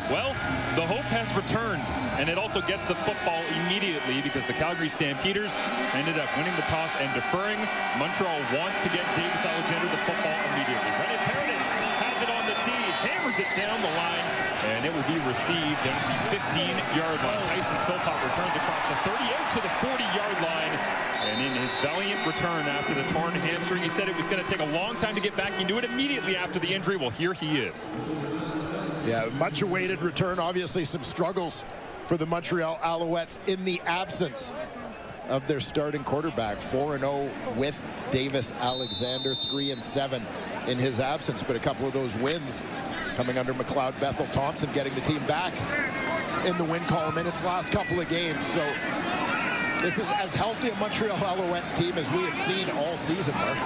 Well, the hope has returned, and it also gets the football immediately because the Calgary Stampeders ended up winning the toss and deferring. Montreal wants to get Davis Alexander the football immediately. René Paredes has it on the tee, hammers it down the line, and it will be received at the 15-yard line. Tyson Philpott returns across the 30 out to the 40-yard line. And in his valiant return after the torn hamstring, he said it was going to take a long time to get back. He knew it immediately after the injury. Well, here he is. Yeah, much awaited return. Obviously some struggles for the Montreal Alouettes in the absence of their starting quarterback. 4-0 with Davis Alexander, 3-7 in his absence. But a couple of those wins coming under McLeod, Bethel, Thompson, getting the team back in the win column in its last couple of games. So this is as healthy a Montreal Alouettes team as we have seen all season, Mark.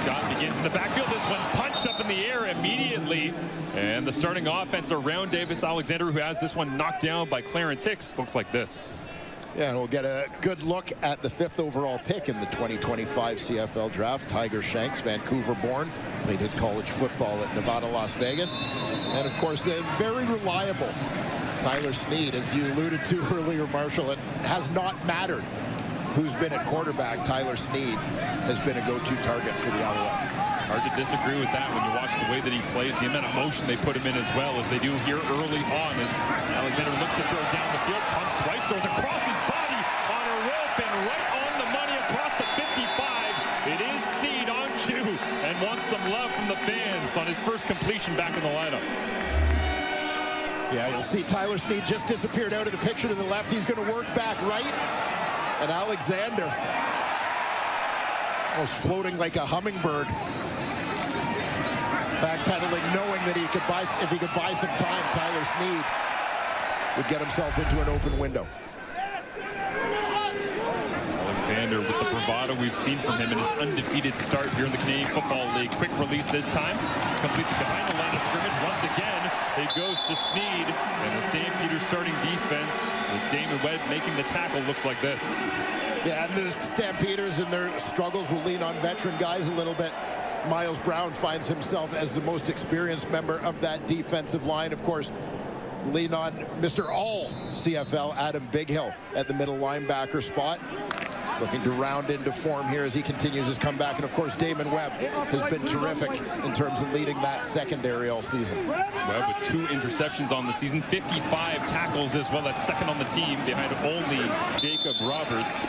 Scott begins in the backfield. This one punched up in the air immediately. And the starting offense around Davis Alexander, who has this one knocked down by Clarence Hicks, looks like this. Yeah, and we'll get a good look at the 5th overall pick in the 2025 CFL draft. Tiger Shanks, Vancouver-born, played his college football at Nevada, Las Vegas. And, of course, the very reliable Tyler Snead, as you alluded to earlier, Marshall. It has not mattered who's been at quarterback. Tyler Snead has been a go-to target for the Alouettes. Hard to disagree with that when you watch the way that he plays, the amount of motion they put him in as well as they do here early on as Alexander looks to throw down the field, pumps twice, throws across his body on a rope and right on the money across the 55. It is Snead on cue and wants some love from the fans on his first completion back in the lineup. Yeah, you'll see Tyler Snead just disappeared out of the picture to the left. He's going to work back right. And Alexander was floating like a hummingbird, backpedaling, knowing that he could buy, if he could buy some time, Tyler Snead would get himself into an open window. Alexander with the bravado we've seen from him in his undefeated start here in the Canadian Football League. Quick release this time, completes it behind the line of scrimmage. Once again, it goes to Snead, and the Stampeders starting defense with Damon Webb making the tackle looks like this. Yeah, and the Stampeders and their struggles will lean on veteran guys a little bit. Miles Brown finds himself as the most experienced member of that defensive line. Of course, lean on Mr. All CFL Adam Bighill at the middle linebacker spot. Looking to round into form here as he continues his comeback. And, of course, Damon Webb has been terrific in terms of leading that secondary all season. Webb with 2 interceptions on the season, 55 tackles as well. That's second on the team behind only Jacob Roberts.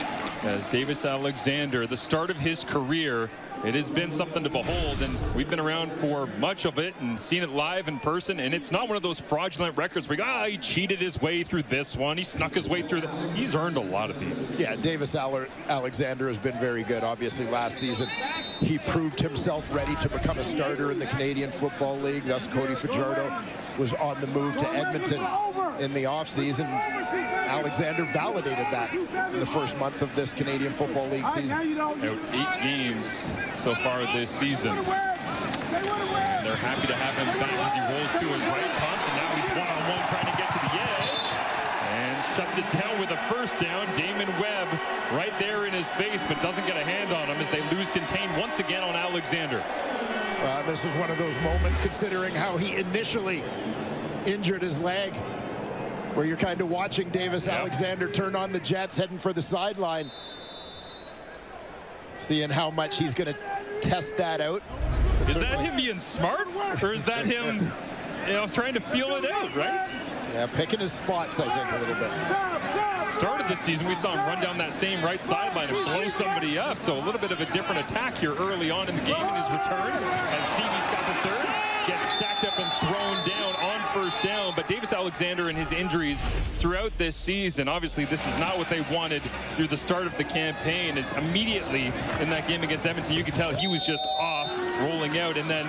As Davis Alexander, the start of his career, it has been something to behold, and we've been around for much of it and seen it live in person, and it's not one of those fraudulent records where he cheated his way through this one, he snuck his way through he's earned a lot of these. Yeah, Davis Alexander has been very good. Obviously last season he proved himself ready to become a starter in the Canadian Football League. Thus Cody Fajardo was on the move to Edmonton in the offseason. Alexander validated that in the first month of this Canadian Football League season. Out 8 games so far this season. And they're happy to have him back as he rolls to his right, pumps, and now he's one-on-one trying to get to the edge. And shuts it down with a first down. Damon Webb right there in his face, but doesn't get a hand on him as they lose contain once again on Alexander. This was one of those moments, considering how he initially injured his leg, where you're kind of watching Davis Alexander turn on the jets, heading for the sideline, seeing how much he's going to test that out. Is that him being smart, or is that him, trying to feel it out, right? Yeah, picking his spots, I think, a little bit. Started this season, we saw him run down that same right sideline and blow somebody up, so a little bit of a different attack here early on in the game in his return, as Stevie's got the third, gets stacked up and thrown down on first down. But Davis Alexander and his injuries throughout this season, obviously this is not what they wanted through the start of the campaign, is immediately in that game against Edmonton, you could tell he was just off, rolling out. And then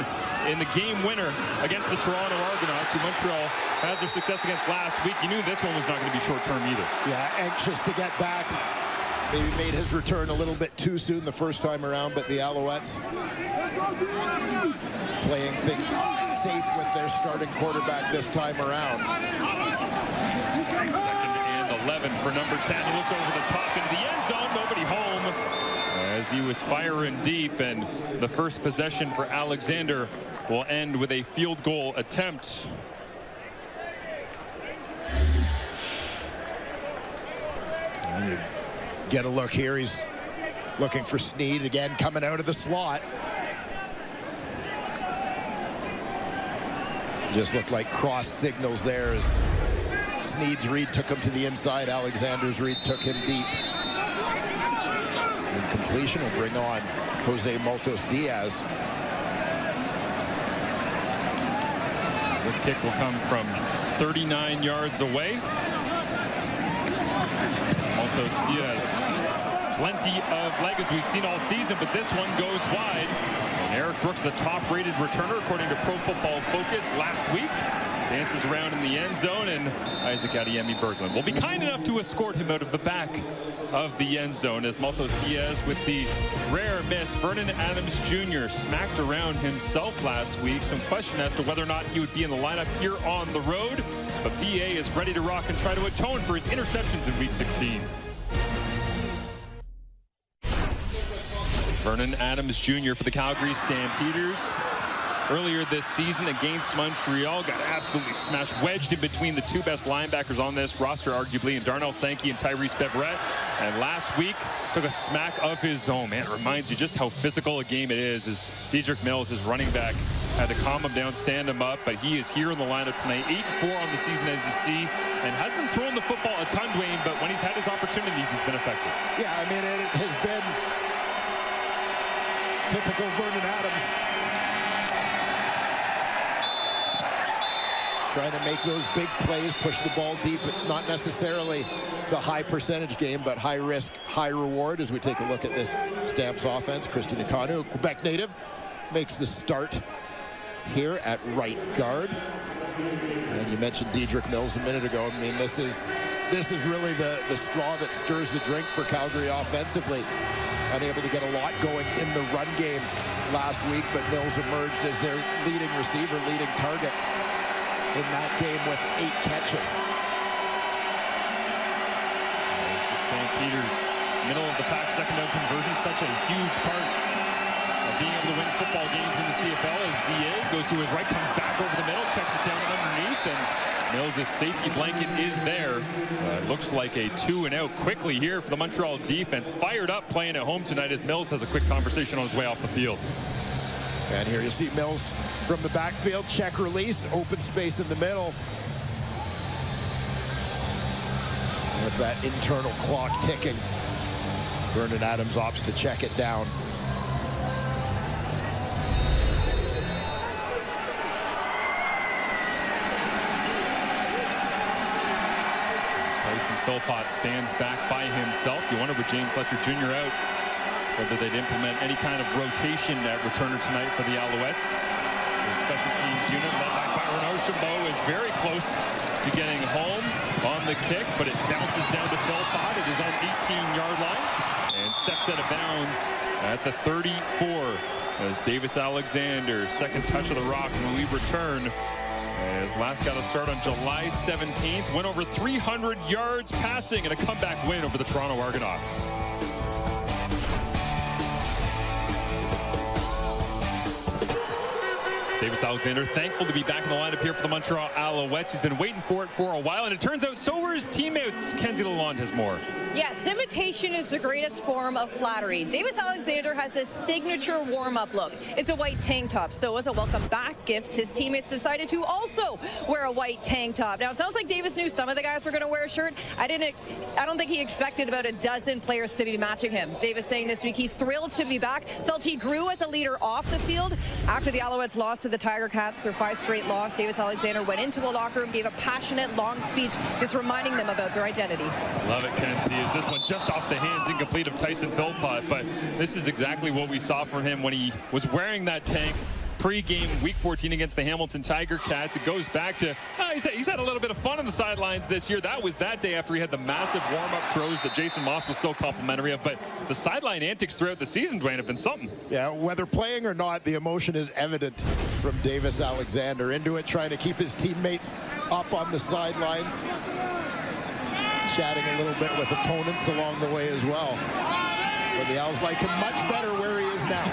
in the game winner against the Toronto Argonauts, who Montreal has their success against last week, you knew this one was not going to be short-term either. Yeah, anxious to get back. Maybe made his return a little bit too soon the first time around, but the Alouettes playing things safe with their starting quarterback this time around. 2nd and 11 for number 10. He looks over the top into the end zone. Nobody home as he was firing deep, and the first possession for Alexander will end with a field goal attempt And you get a look here. He's looking for Sneed again, coming out of the slot. Just looked like cross signals there as Sneed's read took him to the inside. Alexander's read took him deep. And completion will bring on Jose Maltos Diaz. This kick will come from 39 yards away. Maltos Diaz, plenty of leg as we've seen all season, but this one goes wide. And Eric Brooks, the top-rated returner according to Pro Football Focus last week, dances around in the end zone, and Isaac Adeyemi-Berglund will be kind enough to escort him out of the back of the end zone as Maltos Diaz with the rare miss. Vernon Adams Jr. smacked around himself last week. Some question as to whether or not he would be in the lineup here on the road, but VA is ready to rock and try to atone for his interceptions in Week 16. Vernon Adams Jr. for the Calgary Stampeders. Earlier this season against Montreal, got absolutely smashed, wedged in between the two best linebackers on this roster, arguably, in Darnell Sankey and Tyrese Beverette. And last week, took a smack of his own. Man, it reminds you just how physical a game it is, as Dedrick Mills, his running back, had to calm him down, stand him up, but he is here in the lineup tonight. 8-4 on the season, as you see, and hasn't thrown the football a ton, Dwayne, but when he's had his opportunities, he's been effective. Yeah, I mean, it has been typical Vernon Adams. Trying to make those big plays, push the ball deep. It's not necessarily the high percentage game, but high risk, high reward as we take a look at this Stamps offense. Christian Ikanu, a Quebec native, makes the start here at right guard. And you mentioned Dedrick Mills a minute ago. I mean, this is really the straw that stirs the drink for Calgary offensively. Unable to get a lot going in the run game last week, but Mills emerged as their leading receiver, leading target in that game with 8 catches. There's the Stampeders, middle of the pack, second down conversion, such a huge part of being able to win football games in the CFL as VA goes to his right, comes back over the middle, checks it down underneath, and Mills' safety blanket is there. It looks like a 2-and-out quickly here for the Montreal defense. Fired up playing at home tonight as Mills has a quick conversation on his way off the field. And here you see Mills from the backfield, check release, open space in the middle. With that internal clock ticking, Vernon Adams opts to check it down. Tyson Philpott stands back by himself. You wonder with James Fletcher Jr. out, whether they'd implement any kind of rotation at returner tonight for the Alouettes. Their special teams unit led by Byron Archambault is very close to getting home on the kick, but it bounces down to Philpott at his own 18-yard line and steps out of bounds at the 34 as Davis Alexander, second touch of the rock when we return. As last got a start on July 17th, went over 300 yards passing and a comeback win over the Toronto Argonauts. Davis Alexander, thankful to be back in the lineup here for the Montreal Alouettes. He's been waiting for it for a while, and it turns out so were his teammates. Kenzie Lalonde has more. Yes, imitation is the greatest form of flattery. Davis Alexander has his signature warm-up look. It's a white tank top, so as a welcome back gift, his teammates decided to also wear a white tank top. Now, it sounds like Davis knew some of the guys were going to wear a shirt. I don't think he expected about a dozen players to be matching him. Davis saying this week he's thrilled to be back, felt he grew as a leader off the field. After the Alouettes lost to the Tiger Cats, their 5th straight loss, Davis Alexander went into the locker room, gave a passionate, long speech, just reminding them about their identity. Love it, Kenzie. Is this one just off the hands, incomplete, of Tyson Philpott, but this is exactly what we saw from him when he was wearing that tank pre-game Week 14 against the Hamilton Tiger Cats. It goes back to, he's had a little bit of fun on the sidelines this year. That was that day after he had the massive warm-up throws that Jason Moss was so complimentary of, but the sideline antics throughout the season, Dwayne, have been something. Yeah, whether playing or not, the emotion is evident from Davis Alexander. Into it, trying to keep his teammates up on the sidelines. Chatting a little bit with opponents along the way as well. But the Owls like him much better where he is now.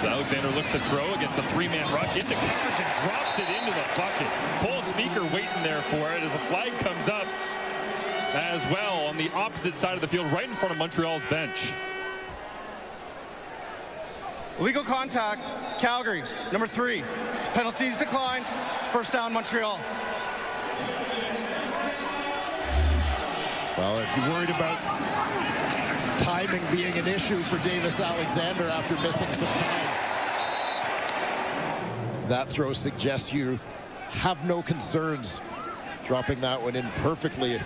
Alexander looks to throw against a 3-man rush into coverage and drops it into the bucket. Cole Speaker waiting there for it as a flag comes up as well on the the opposite side of the field, right in front of Montreal's bench. Legal contact, Calgary, number 3. Penalties declined. First down, Montreal. Well, if you're worried about timing being an issue for Davis Alexander after missing some time, that throw suggests you have no concerns dropping that one in perfectly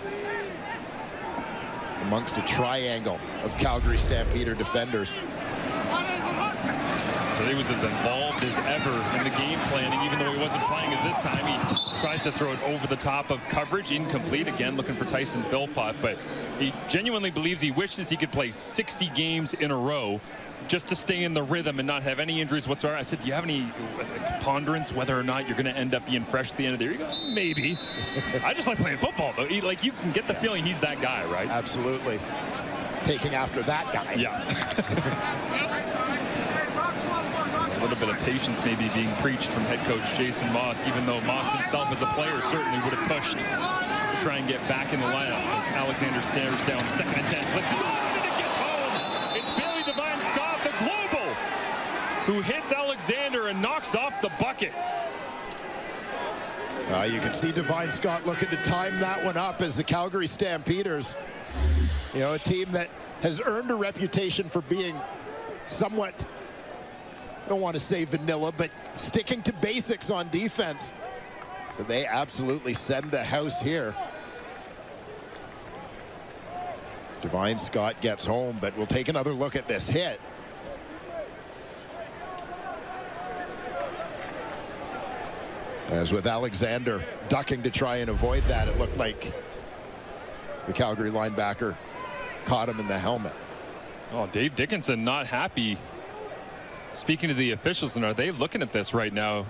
amongst a triangle of Calgary Stampeder defenders. So he was as involved as ever in the game planning, even though he wasn't playing as this time. He tries to throw it over the top of coverage, incomplete, again looking for Tyson Philpott, but he genuinely believes, he wishes he could play 60 games in a row just to stay in the rhythm and not have any injuries whatsoever. I said, do you have any ponderance whether or not you're going to end up being fresh at the end of the year? You go, maybe. I just like playing football, though. Like, you can get the feeling he's that guy, right? Absolutely. Taking after that guy. Yeah. A little bit of patience maybe being preached from head coach Jason Moss, even though Moss himself as a player certainly would have pushed to try and get back in the lineup as Alexander stares down 2nd and 10. Blitzes on and it gets home. It's Bailey Devine-Scott, the global, who hits Alexander and knocks off the bucket. You can see Devine-Scott looking to time that one up as the Calgary Stampeders, you know, a team that has earned a reputation for being somewhat, I don't want to say vanilla, but sticking to basics on defense. But they absolutely send the house here. Devine-Scott gets home, but we'll take another look at this hit. As with Alexander ducking to try and avoid that, it looked like the Calgary linebacker caught him in the helmet. Oh, Dave Dickinson not happy. Speaking to the officials, and are they looking at this right now?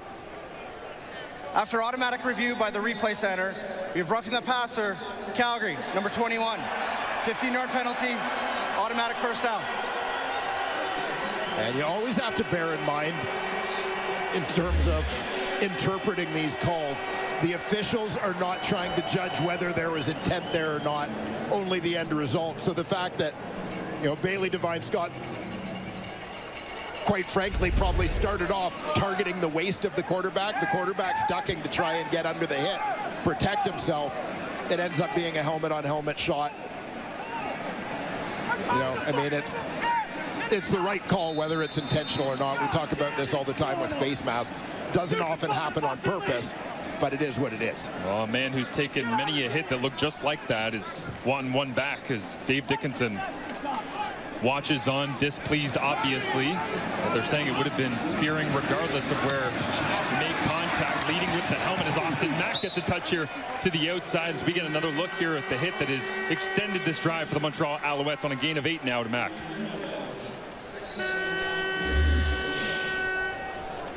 After automatic review by the replay center, we have roughing the passer, Calgary, number 21. 15-yard penalty, automatic first down. And you always have to bear in mind, in terms of interpreting these calls, the officials are not trying to judge whether there was intent there or not, only the end result. So the fact that, you know, Bailey Devine-Scott, quite frankly, probably started off targeting the waist of the quarterback. The quarterback's ducking to try and get under the hit, protect himself. It ends up being a helmet-on-helmet shot. You know, I mean, it's the right call, whether it's intentional or not. We talk about this all the time with face masks. Doesn't often happen on purpose, but it is what it is. Well, a man who's taken many a hit that looked just like that is wanting one back, as Dave Dickinson watches on, displeased obviously. But they're saying it would have been spearing regardless of where he made contact. Leading with the helmet as Austin Mack gets a touch here to the outside as we get another look here at the hit that has extended this drive for the Montreal Alouettes on a gain of 8 now to Mack.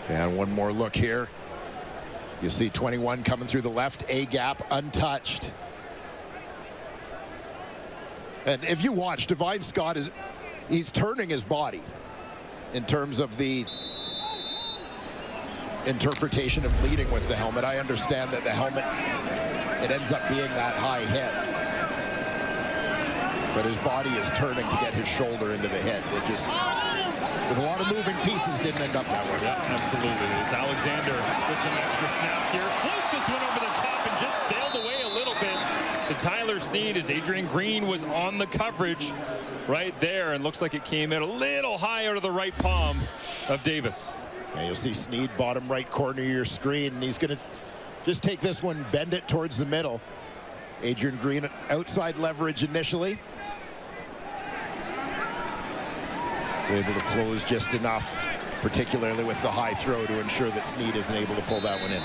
And one more look here. You see 21 coming through the left A gap, untouched. And if you watch, Devine-Scott he's turning his body in terms of the interpretation of leading with the helmet. I understand that the helmet, it ends up being that high hit. But his body is turning to get his shoulder into the hit. It just, with a lot of moving pieces, didn't end up that way. Yeah, absolutely. As Alexander with some extra snaps here, floats this one over the top and just sailed away a little bit to Tyler Snead as Adrian Green was on the coverage right there, and looks like it came in a little higher to the right palm of Davis. And you'll see Snead bottom right corner of your screen, and he's going to just take this one, bend it towards the middle. Adrian Green outside leverage initially. Able to close just enough, particularly with the high throw, to ensure that Snead isn't able to pull that one in.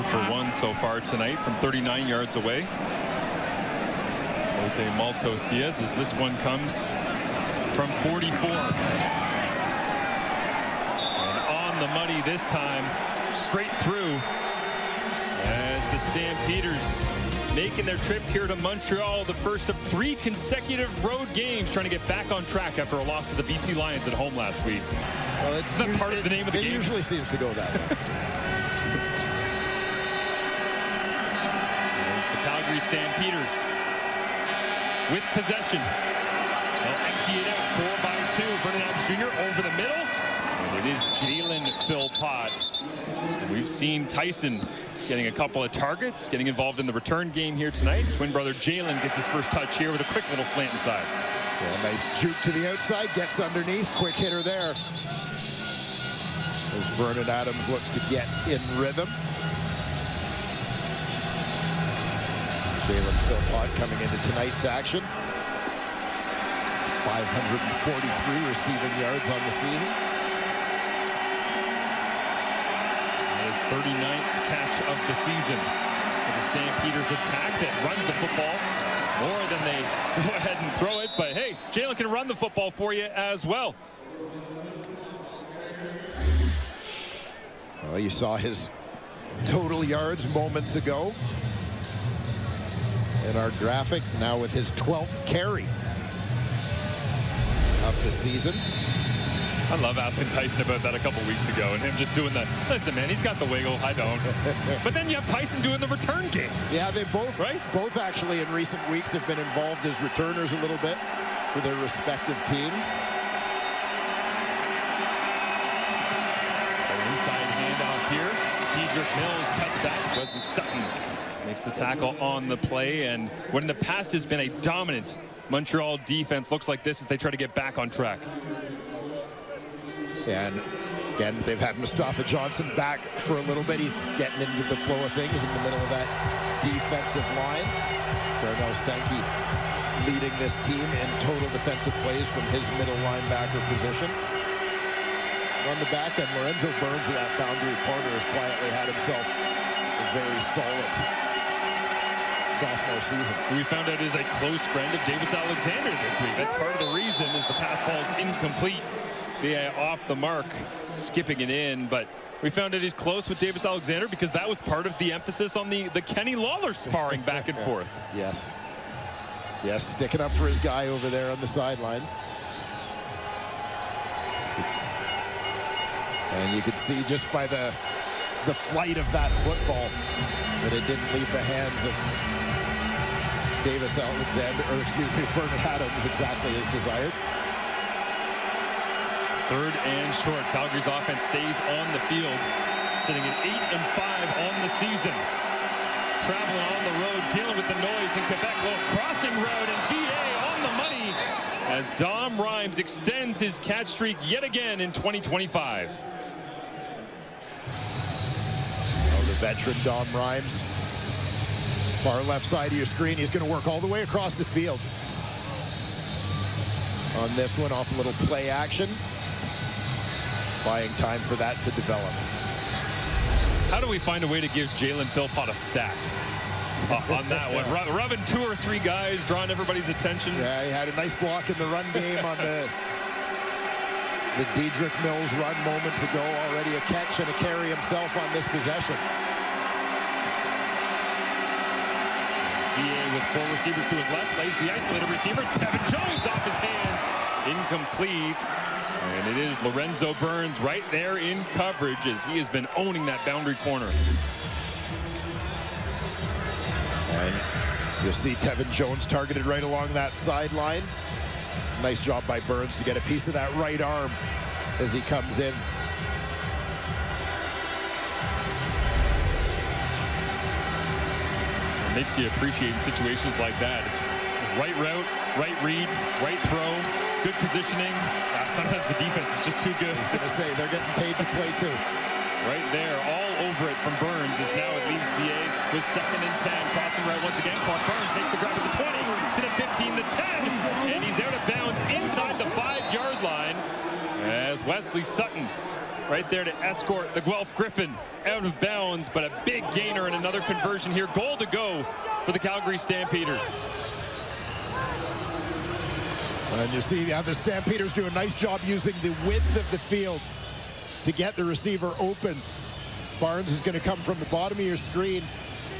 For 1 so far tonight from 39 yards away. Jose Maltos Diaz as this one comes from 44. And on the money this time, straight through, as the Stampeders making their trip here to Montreal, the first of 3 consecutive road games, trying to get back on track after a loss to the BC Lions at home last week. Well, Isn't that part of the name of the game? It usually seems to go that way. The Calgary Stampeders with possession. They'll empty it out 4-by-2. Vernon Adams Jr. over the middle. And it is Jalen Philpott. And we've seen Tyson getting a couple of targets, getting involved in the return game here tonight. Twin brother Jalen gets his first touch here with a quick little slant inside. Yeah, nice juke to the outside, gets underneath, quick hitter there. As Vernon Adams looks to get in rhythm. Jalen Philpott coming into tonight's action. 543 receiving yards on the season. His 39th catch of the season for the Stampeders attack that runs the football more than they go ahead and throw it. But hey, Jalen can run the football for you as well. Well, you saw his total yards moments ago in our graphic. Now with his 12th carry of the season. I love asking Tyson about that a couple weeks ago and him just doing the, listen, man, he's got the wiggle. I don't. But then you have Tyson doing the return game. Yeah, they both, right? Both actually in recent weeks have been involved as returners a little bit for their respective teams. Inside handoff here. Dedrick Mills cuts back. Wesley Sutton makes the tackle on the play. And what in the past has been a dominant Montreal defense looks like this as they try to get back on track. And again, they've had Mustafa Johnson back for a little bit. He's getting into the flow of things in the middle of that defensive line. Darnell Sankey leading this team in total defensive plays from his middle linebacker position. On the back end, Lorenzo Burns of that boundary corner has quietly had himself a very solid sophomore season. We found out is a close friend of Davis Alexander this week. That's part of the reason is the pass falls incomplete. Off the mark, skipping it in, but we found out he's close with Davis Alexander because that was part of the emphasis on the Kenny Lawler sparring back and forth. Yes. Yes, sticking up for his guy over there on the sidelines. And you could see just by the flight of that football that it didn't leave the hands of Davis Alexander, or excuse me, Vernon Adams exactly as desired. Third and short. Calgary's offense stays on the field, sitting at 8-5 on the season. Traveling on the road, dealing with the noise in Quebec. Little crossing route, and VA on the money as Dom Rhymes extends his catch streak yet again in 2025. Oh, the veteran Dom Rhymes. Far left side of your screen. He's going to work all the way across the field. On this one, off a little play action. Buying time for that to develop. How do we find a way to give Jalen Philpott a stat on that one? Rubbing 2 or 3 guys, drawing everybody's attention. Yeah, he had a nice block in the run game on the Dedrick Mills run moments ago. Already a catch and a carry himself on this possession. VA with 4 receivers to his left, plays the isolated receiver. It's Tevin Jones off his hands. Incomplete. And it is Lorenzo Burns right there in coverage as he has been owning that boundary corner. And you'll see Tevin Jones targeted right along that sideline. Nice job by Burns to get a piece of that right arm as he comes in. It makes you appreciate situations like that. It's right route, right read, right throw, good positioning. Sometimes the defense is just too good. I was going to say, they're getting paid to play too. Right there, all over it from Burns as now it leaves VA with 2nd and 10. Crossing right once again. Clark Burns takes the grab at the 20, to the 15, the 10, and he's out of bounds inside the 5-yard line as Wesley Sutton right there to escort the Guelph Griffin out of bounds, but a big gainer and another conversion here. Goal to go for the Calgary Stampeders. And you see the Stampeders do a nice job using the width of the field to get the receiver open. Barnes is going to come from the bottom of your screen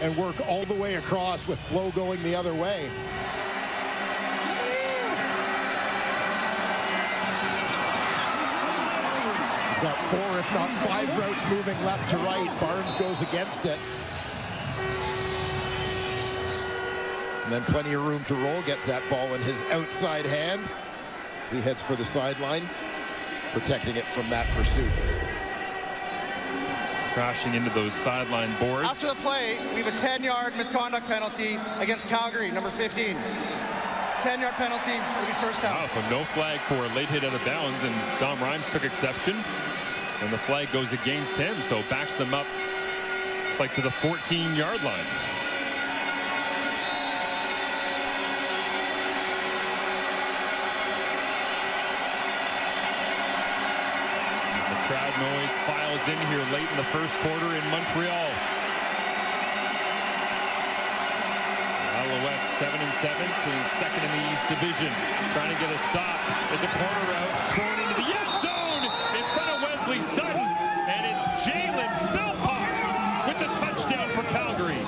and work all the way across with flow going the other way. You've got 4, if not 5 routes moving left to right. Barnes goes against it. And then plenty of room to roll. Gets that ball in his outside hand as he heads for the sideline, protecting it from that pursuit. Crashing into those sideline boards. After the play, we have a 10-yard misconduct penalty against Calgary, number 15. It's a 10-yard penalty. It'll be first down. Wow, so no flag for a late hit out of bounds, and Dom Rhymes took exception. And the flag goes against him, so backs them up, it's like to the 14-yard line. Crowd noise files in here late in the first quarter in Montreal. Alouettes 7-7, sitting second in the East Division. Trying to get a stop. It's a corner route, thrown into the end zone in front of Wesley Sutton. And it's Jalen Philpott with the touchdown for Calgary.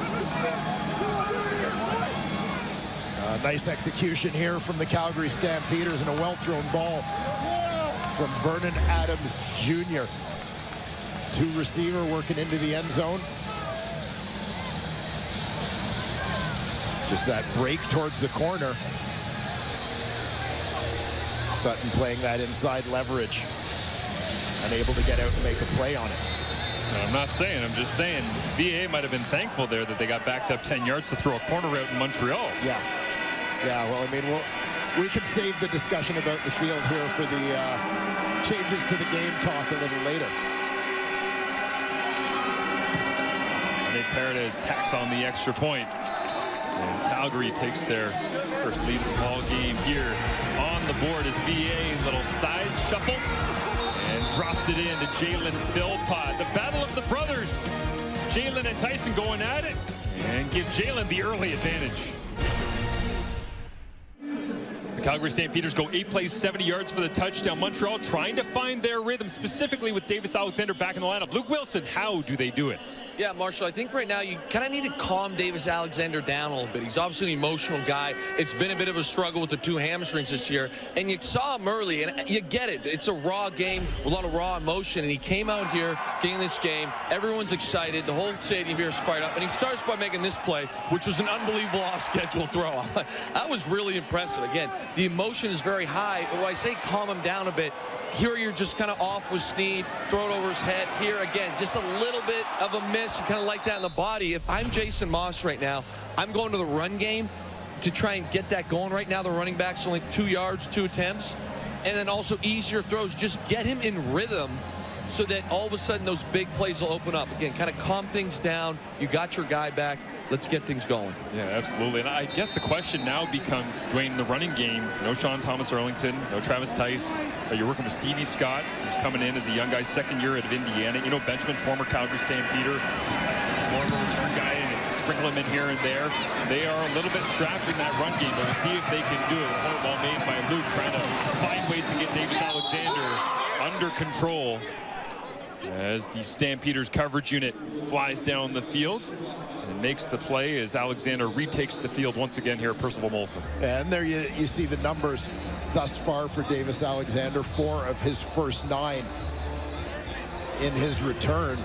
Nice execution here from the Calgary Stampeders, and a well-thrown ball from Vernon Adams Jr. Receiver working into the end zone. Just that break towards the corner. Sutton playing that inside leverage. Unable to get out and make a play on it. I'm not saying, I'm just saying VA might have been thankful there that they got backed up 10 yards to throw a corner out in Montreal. Yeah. Yeah, well, I mean, we can save the discussion about the field here for the changes to the game talk a little later. Nate Paredes tacks on the extra point. And Calgary takes their first lead of the ball game here. On the board is VA, little side shuffle, and drops it in to Jalen Philpott. The battle of the brothers. Jalen and Tyson going at it, and give Jalen the early advantage. Calgary Stampeders go 8 plays, 70 yards for the touchdown. Montreal trying to find their rhythm, specifically with Davis Alexander back in the lineup. Luke Wilson, how do they do it? Yeah, Marshall, I think right now you kind of need to calm Davis Alexander down a little bit. He's obviously an emotional guy. It's been a bit of a struggle with the 2 hamstrings this year. And you saw him early, and you get it. It's a raw game, a lot of raw emotion. And he came out here getting this game. Everyone's excited. The whole stadium here is fired up. And he starts by making this play, which was an unbelievable off-schedule throw. That was really impressive. Again, the emotion is very high. But when I say calm him down a bit, here you're just kind of off with Snead, throw it over his head. Here again, just a little bit of a miss. You kind of like that in the body. If I'm Jason Moss right now, I'm going to the run game to try and get that going right now. The running back's only 2 yards, 2 attempts. And then also easier throws. Just get him in rhythm so that all of a sudden those big plays will open up. Again, kind of calm things down. You got your guy back. Let's get things going. Yeah, absolutely. And I guess the question now becomes, Dwayne, in the running game, no Sean Thomas Arlington, no Travis Tice. You're working with Stevie Scott, who's coming in as a young guy, second year out of Indiana. You know, Benjamin, former Calgary Stampeder, more of a return guy, and sprinkle him in here and there. They are a little bit strapped in that run game, but we'll see if they can do it. Point well made by Luke, trying to find ways to get Davis Alexander under control as the Stampeders coverage unit flies down the field and makes the play as Alexander retakes the field once again here at Percival Molson. And there you see the numbers thus far for Davis Alexander. 4 of his first 9 in his return.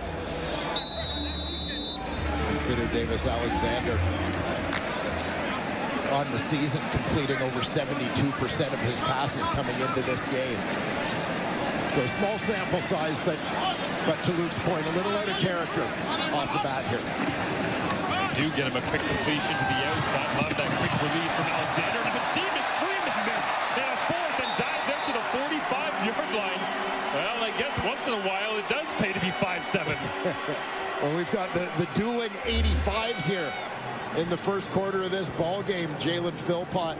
Consider Davis Alexander on the season completing over 72% of his passes coming into this game. So small sample size, but to Luke's point, a little out of character off the bat here. Do get him a quick completion to the outside. Love that quick release from Alexander. And Steve McFreeman miss. And a 4th and dives out to the 45-yard line. Well, I guess once in a while it does pay to be 5'7". Well, we've got the dueling 85s here in the first quarter of this ball game. Jalen Philpott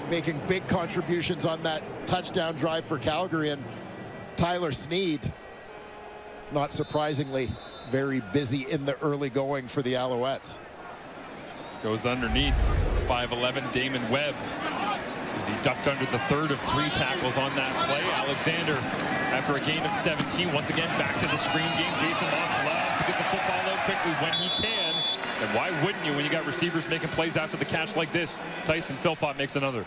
making big contributions on that touchdown drive for Calgary, and Tyler Snead, not surprisingly, very busy in the early going for the Alouettes. Goes underneath 5'11" Damon Webb as he ducked under the 3rd of 3 tackles on that play. Alexander, after a gain of 17, once again back to the screen game. Jason Moss loves to get the football out quickly when he can. And why wouldn't you when you got receivers making plays after the catch like this? Tyson Philpott makes another.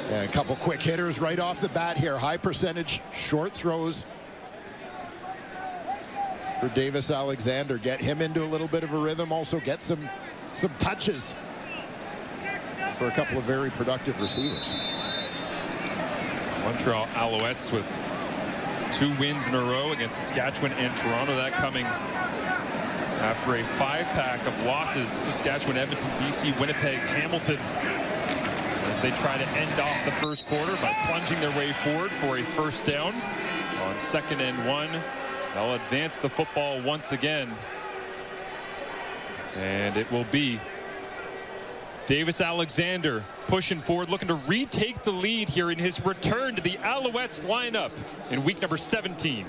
Yeah, a couple quick hitters right off the bat here. High percentage short throws for Davis Alexander. Get him into a little bit of a rhythm. Also get some touches for a couple of very productive receivers. Montreal Alouettes with 2 wins in a row against Saskatchewan and Toronto. That coming after a 5-pack of losses. Saskatchewan, Edmonton, BC, Winnipeg, Hamilton, as they try to end off the first quarter by plunging their way forward for a first down. On 2nd and 1, they'll advance the football once again. And it will be Davis Alexander pushing forward, looking to retake the lead here in his return to the Alouettes lineup in week number 17.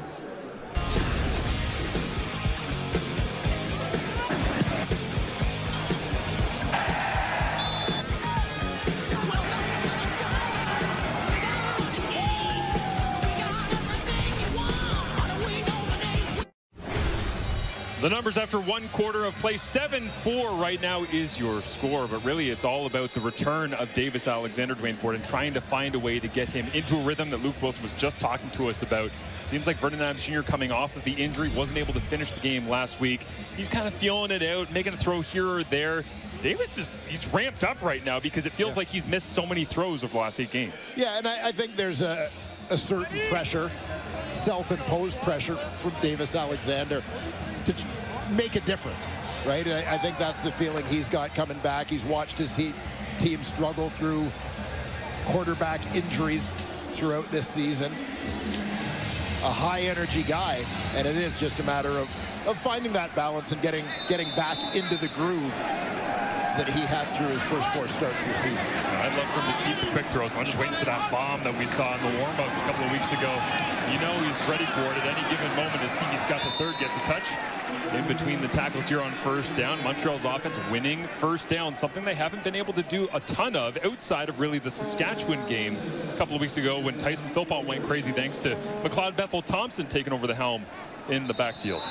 The numbers after 1 quarter of play, 7-4 right now is your score, but really it's all about the return of Davis Alexander, Dwayne Ford, and trying to find a way to get him into a rhythm that Luke Wilson was just talking to us about. Seems like Vernon Adams Jr. coming off of the injury, wasn't able to finish the game last week. He's kind of feeling it out, making a throw here or there. Davis he's ramped up right now because it feels like he's missed so many throws over the last 8 games. Yeah, and I think there's a certain pressure, self-imposed pressure from Davis Alexander to make a difference, right? I think that's the feeling he's got coming back. He's watched his team struggle through quarterback injuries throughout this season. A high-energy guy, and it is just a matter of finding that balance and getting back into the groove that he had through his first 4 starts this season. I'd love for him to keep the quick throws. I'm just waiting for that bomb that we saw in the warm-ups a couple of weeks ago. You know he's ready for it at any given moment as Stevie Scott III gets a touch in between the tackles here on first down. Montreal's offense winning first down, something they haven't been able to do a ton of outside of really the Saskatchewan game a couple of weeks ago when Tyson Philpott went crazy thanks to McLeod Bethel-Thompson taking over the helm in the backfield.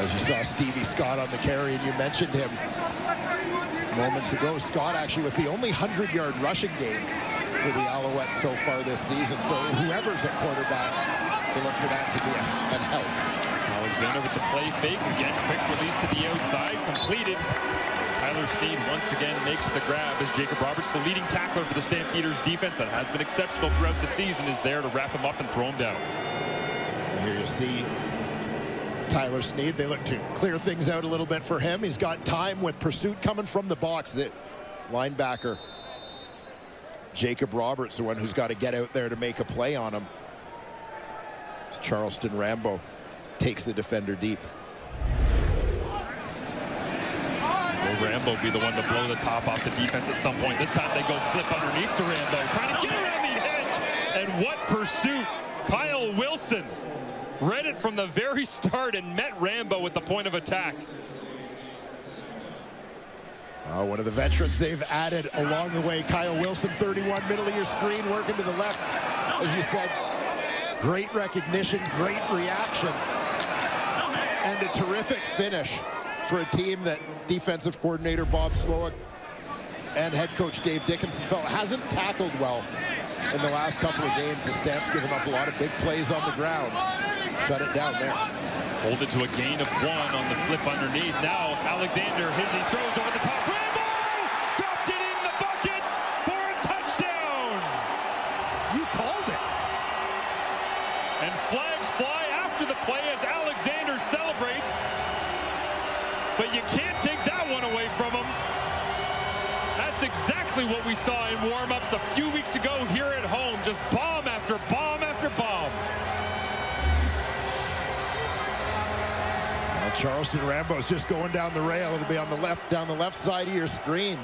As you saw Stevie Scott on the carry, and you mentioned him moments ago. Scott actually with the only 100-yard rushing game for the Alouettes so far this season. So whoever's at quarterback, they look for that to be a help. Alexander with the play fake. Again, quick release to the outside. Completed. Tyler Sneed once again makes the grab as Jacob Roberts, the leading tackler for the Stampeders defense that has been exceptional throughout the season, is there to wrap him up and throw him down. Here you see Tyler Sneed. They look to clear things out a little bit for him. He's got time with pursuit coming from the box. The linebacker Jacob Roberts, the one who's got to get out there to make a play on him. As Charleston Rambo takes the defender deep. Will Rambo be the one to blow the top off the defense at some point? This time they go flip underneath to Rambo, trying to get around the edge. And what pursuit! Kyle Wilson read it from the very start and met Rambo with the point of attack. One of the veterans they've added along the way, Kyle Wilson, 31, middle of your screen, working to the left. As you said, great recognition, great reaction, and a terrific finish for a team that defensive coordinator Bob Slowick and head coach Dave Dickinson felt hasn't tackled well in the last couple of games. The Stamps giving up a lot of big plays on the ground. Shut it down there. Hold it to a gain of 1 on the flip underneath. Now Alexander, he throws over the top. Rambo dropped it in the bucket for a touchdown. You called it. And flags fly after the play as Alexander celebrates. But you can't take that one away from him. That's exactly what we saw in warm-ups a few weeks ago here at home. Just bomb after bomb after bomb. Charleston Rambo's just going down the rail. It'll be on the left, down the left side of your screen.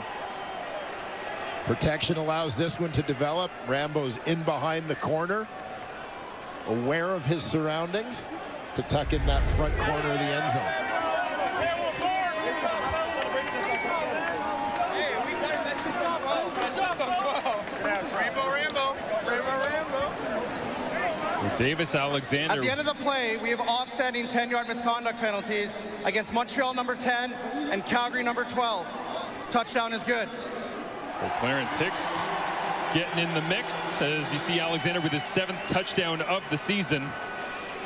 Protection allows this one to develop. Rambo's in behind the corner, aware of his surroundings, to tuck in that front corner of the end zone. Davis Alexander. At the end of the play, we have offsetting 10-yard misconduct penalties against Montreal number 10 and Calgary number 12. Touchdown is good. So Clarence Hicks getting in the mix as you see Alexander with his 7th touchdown of the season.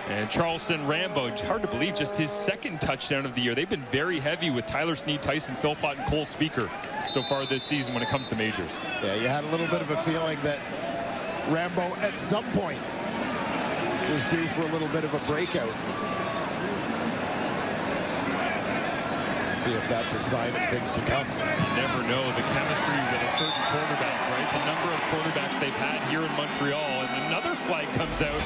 And Charleston Rambo, it's hard to believe, just his second touchdown of the year. They've been very heavy with Tyler Snead, Tyson Philpott, and Cole Speaker so far this season when it comes to majors. Yeah, you had a little bit of a feeling that Rambo at some point was due for a little bit of a breakout. See if that's a sign of things to come. You never know the chemistry with a certain quarterback, right? The number of quarterbacks they've had here in Montreal. And another flag comes out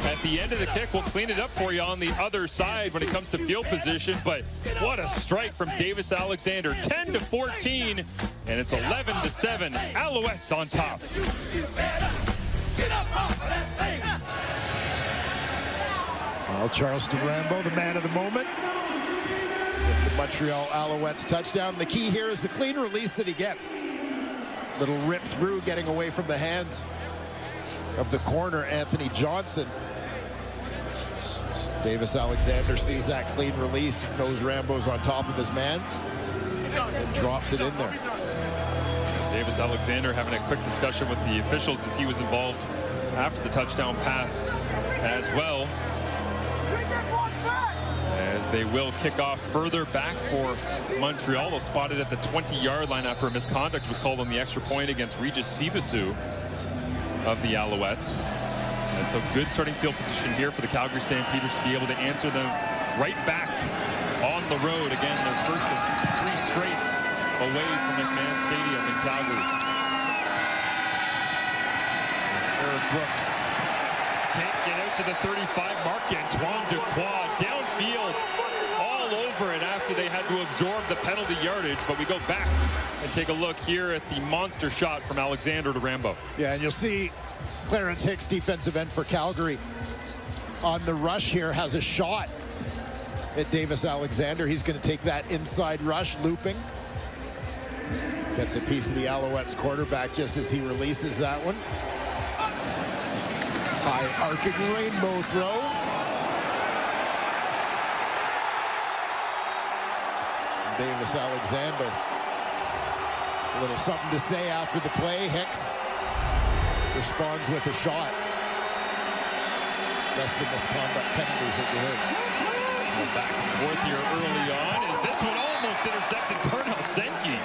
at the end of the kick. We'll clean it up for you on the other side when it comes to field position. But what a strike from Davis Alexander. 10-14, and it's 11-7. Alouettes on top. Well, Charleston Rambo, the man of the moment. With the Montreal Alouettes touchdown. The key here is the clean release that he gets. Little rip through, getting away from the hands of the corner, Anthony Johnson. Davis Alexander sees that clean release, knows Rambo's on top of his man, and drops it in there. Davis Alexander having a quick discussion with the officials as he was involved after the touchdown pass as well. As they will kick off further back for Montreal. They'll spot it at the 20-yard line after a misconduct was called on the extra point against Regis Sibasu of the Alouettes. And so good starting field position here for the Calgary Stampeders to be able to answer them right back on the road. Again, their first of 3 straight away from McMahon Stadium in Calgary. Eric Brooks can't get out to the 35 mark. Antoine Dequoy downfield all over it after they had to absorb the penalty yardage. But we go back and take a look here at the monster shot from Alexander to Rambo. Yeah, and you'll see Clarence Hicks, defensive end for Calgary, on the rush here, has a shot at Davis Alexander. He's going to take that inside rush, looping. Gets a piece of the Alouettes quarterback just as he releases that one. High arcing rainbow throw. Davis Alexander. A little something to say after the play. Hicks responds with a shot. That's the misconduct penalties that you heard. Back and forth here early on as this one almost intercepted Darnell Sankey.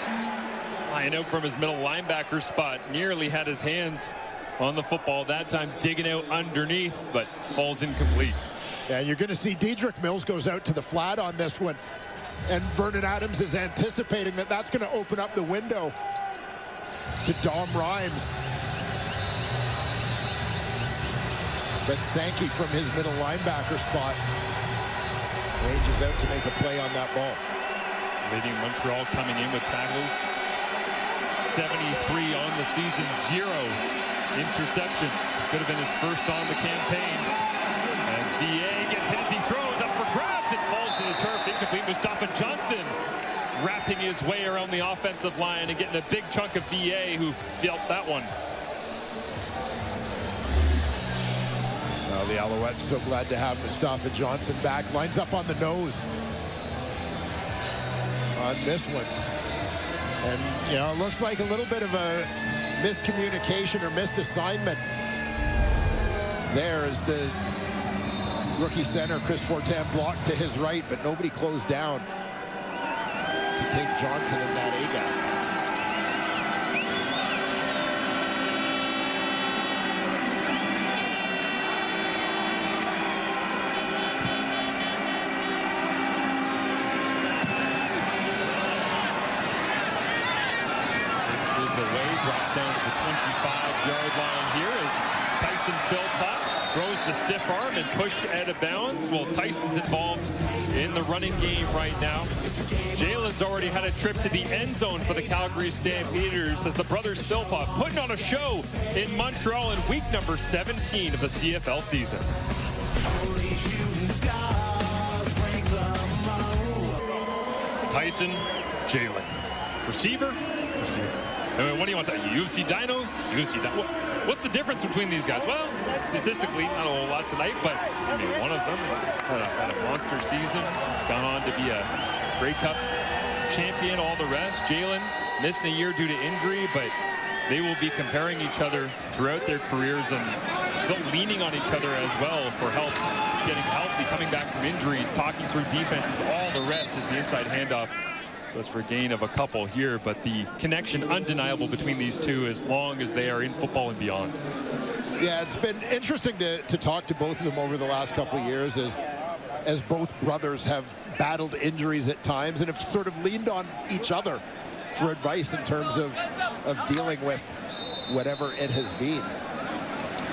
Flying out from his middle linebacker spot. Nearly had his hands on the football that time, digging out underneath, but falls incomplete. And you're going to see Dedrick Mills goes out to the flat on this one. And Vernon Adams is anticipating that that's going to open up the window to Dom Rhymes. But Sankey from his middle linebacker spot ranges out to make a play on that ball. Leading Montreal coming in with tackles. 73 on the season, 0 interceptions. Could have been his first on the campaign. As VA gets hit as he throws up for grabs, it falls to the turf. Incomplete. Mustafa Johnson wrapping his way around the offensive line and getting a big chunk of VA who felt that one. Well, the Alouettes so glad to have Mustafa Johnson back. Lines up on the nose on this one. And, you know, it looks like a little bit of a miscommunication or missed assignment there as the rookie center, Chris Fortin, blocked to his right, but nobody closed down to take Johnson in that A-gap. Away, drops down to the 25-yard line here as Tyson Philpott throws the stiff arm and pushed out of bounds. Well, Tyson's involved in the running game right now. Jalen's already had a trip to the end zone for the Calgary Stampeders as the brothers Philpott putting on a show in Montreal in week number 17 of the CFL season. Tyson, Jalen. Receiver. What do you want to tell you? UFC Dinos? UFC Dinos. What's the difference between these guys? Well, statistically, not a whole lot tonight, but I mean, one of them had a monster season, gone on to be a Grey Cup champion, all the rest. Jalen missed a year due to injury, but they will be comparing each other throughout their careers, and still leaning on each other as well for help, getting healthy, coming back from injuries, talking through defenses, all the rest as the inside handoff was for a gain of a couple here, but the connection undeniable between these two as long as they are in football and beyond. Yeah, it's been interesting to talk to both of them over the last couple of years as both brothers have battled injuries at times and have sort of leaned on each other for advice in terms of dealing with whatever it has been.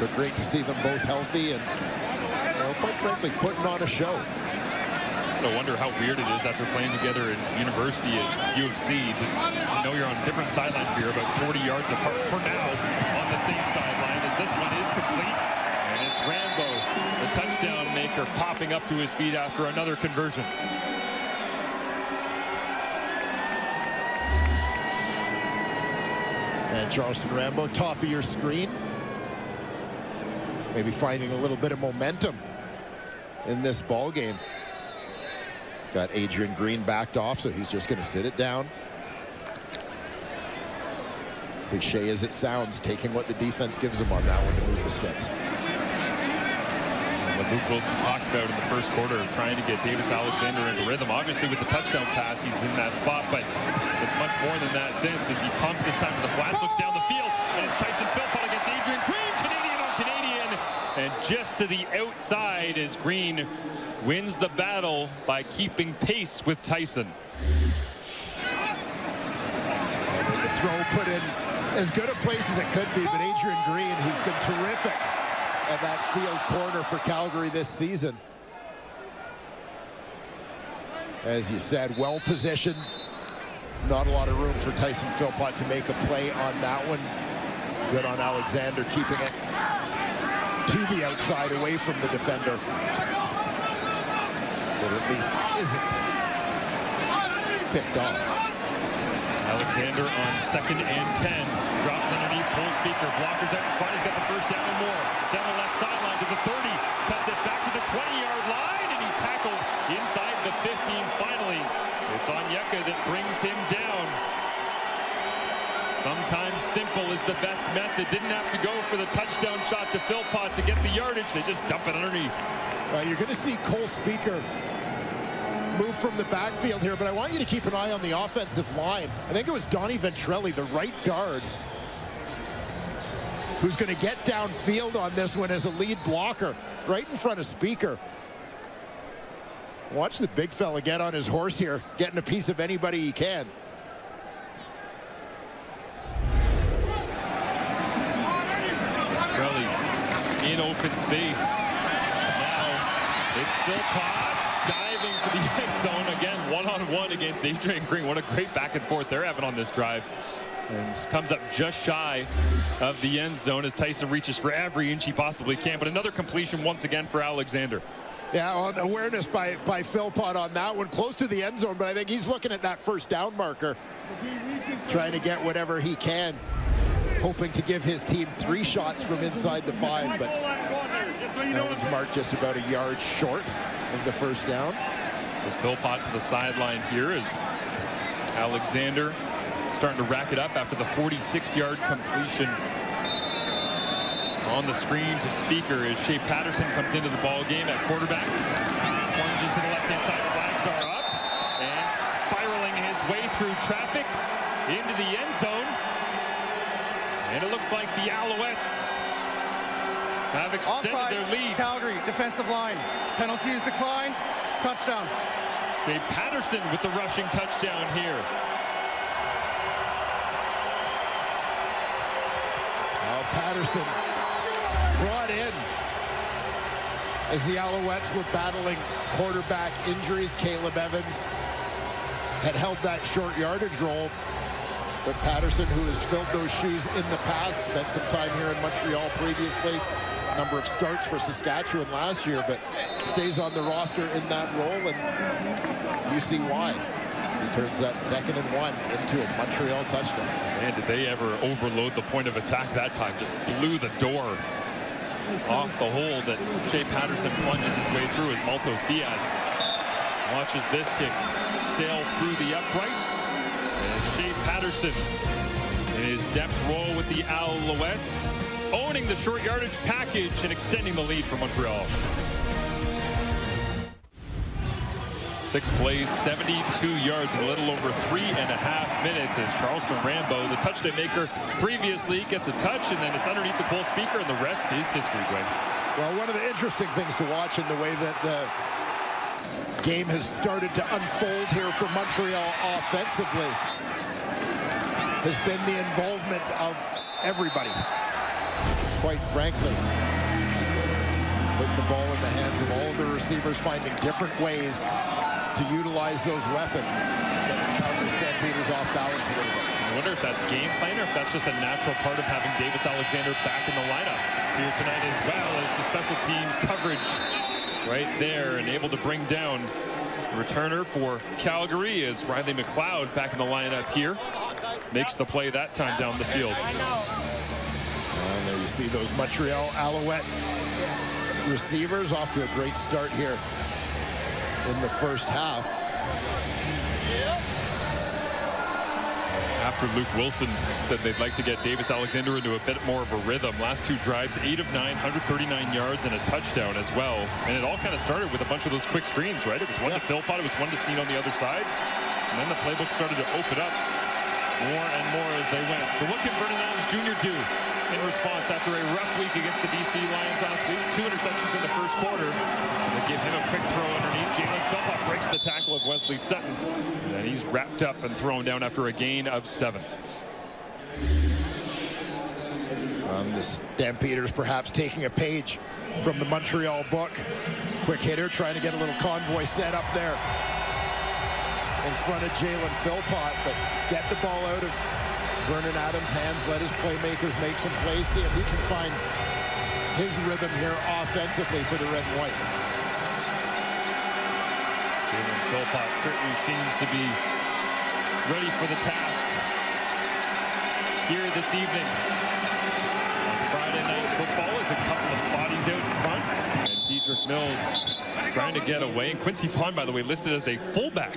But great to see them both healthy and, quite frankly, putting on a show. I wonder how weird it is after playing together in university at U of C. I know you're on different sidelines, but you're about 40 yards apart for now on the same sideline as this one is complete. And it's Rambo, the touchdown maker, popping up to his feet after another conversion. And Charleston Rambo, top of your screen. Maybe finding a little bit of momentum in this ball game. Got Adrian Green backed off, so he's just going to sit it down. Cliche as it sounds, taking what the defense gives him on that one to move the sticks. What Luke Wilson talked about in the first quarter, trying to get Davis Alexander into rhythm. Obviously, with the touchdown pass, he's in that spot, but it's much more than that since as he pumps this time to the flats, looks down the field, and it's Tyson Philpott against Adrian Green. Canadian on Canadian, and just to the outside as Green wins the battle by keeping pace with Tyson. And the throw put in as good a place as it could be, but Adrian Green, who's been terrific at that field corner for Calgary this season. As you said, well positioned. Not a lot of room for Tyson Philpott to make a play on that one. Good on Alexander, keeping it to the outside away from the defender. But at least isn't picked off. Alexander on 2nd and 10. Drops underneath, pulls Speaker. Blockers out in front. He's got the first down and more. Down the left sideline to the 30. Cuts it back to the 20-yard line, and he's tackled inside the 15 finally. It's Onyeka that brings him down. Sometimes simple is the best method. Didn't have to go for the touchdown shot to Philpott to get the yardage. They just dump it underneath. You're going to see Cole Speaker move from the backfield here, but I want you to keep an eye on the offensive line. I think it was Donnie Ventrelli, the right guard, who's going to get downfield on this one as a lead blocker right in front of Speaker. Watch the big fella get on his horse here, getting a piece of anybody he can. Ventrelli in open space. Now it's Philpott diving for the end zone again, one-on-one against Adrian Green. What a great back and forth they're having on this drive. And comes up just shy of the end zone as Tyson reaches for every inch he possibly can. But another completion once again for Alexander. Yeah, on awareness by Philpott on that one, close to the end zone, but I think he's looking at that first down marker, trying to get whatever he can, hoping to give his team 3 shots from inside the 5, but that one's marked just about a yard short of the first down. So Philpott to the sideline here as Alexander starting to rack it up after the 46-yard completion. On the screen to Speaker as Shea Patterson comes into the ball game at quarterback. Plunges to the left-hand side, flags are up, and spiraling his way through traffic into the end zone. And it looks like the Alouettes have extended Offside, their lead. Calgary, defensive line. Penalty is declined. Touchdown. Shea Patterson with the rushing touchdown here. Patterson brought in as the Alouettes were battling quarterback injuries. Caleb Evans had held that short yardage role, but Patterson, who has filled those shoes in the past, spent some time here in Montreal previously, number of starts for Saskatchewan last year, but stays on the roster in that role, and you see why. He turns that 2nd and 1 into a Montreal touchdown. Man, did they ever overload the point of attack that time. Just blew the door off the hole that Shea Patterson plunges his way through as Maltos Diaz watches this kick sail through the uprights. And Shea Patterson in his depth role with the Alouettes owning the short yardage package and extending the lead for Montreal. 6 plays, 72 yards in a little over 3.5 minutes as Charleston Rambo, the touchdown maker previously, gets a touch, and then it's underneath the Cole speaker, and the rest is history, Glenn. Well, one of the interesting things to watch in the way that the game has started to unfold here for Montreal offensively has been the involvement of everybody. Quite frankly, putting the ball in the hands of all of the receivers, finding different ways to utilize those weapons. Get the Calgary Stampeders off balance a little bit. I wonder if that's game plan or if that's just a natural part of having Davis Alexander back in the lineup here tonight, as well as the special teams coverage right there, and able to bring down the returner for Calgary as Riley McLeod back in the lineup here. Makes the play that time down the field. And there you see those Montreal Alouette receivers off to a great start here in the first half. After Luke Wilson said they'd like to get Davis Alexander into a bit more of a rhythm. Last 2 drives, 8 of 9, 139 yards and a touchdown as well. And it all kind of started with a bunch of those quick screens, right? It was one to Philpott, it was one to Snead on the other side. And then the playbook started to open up more and more as they went. So what can Vernon Adams Jr. do in response after a rough week against the BC Lions last week? 2 interceptions in the first quarter. And they give him a quick throw underneath. Jalen Philpott breaks the tackle of Wesley Sutton. And he's wrapped up and thrown down after a gain of 7. The Stampeders perhaps taking a page from the Montreal book. Quick hitter trying to get a little convoy set up there in front of Jalen Philpott, but get the ball out of Vernon Adams' hands, let his playmakers make some plays, see if he can find his rhythm here offensively for the red and white. Jalen Philpott certainly seems to be ready for the task here this evening. Friday Night Football is a couple of bodies out in front, and Dedrick Mills trying to get away. And Quincy Vaughn, by the way, listed as a fullback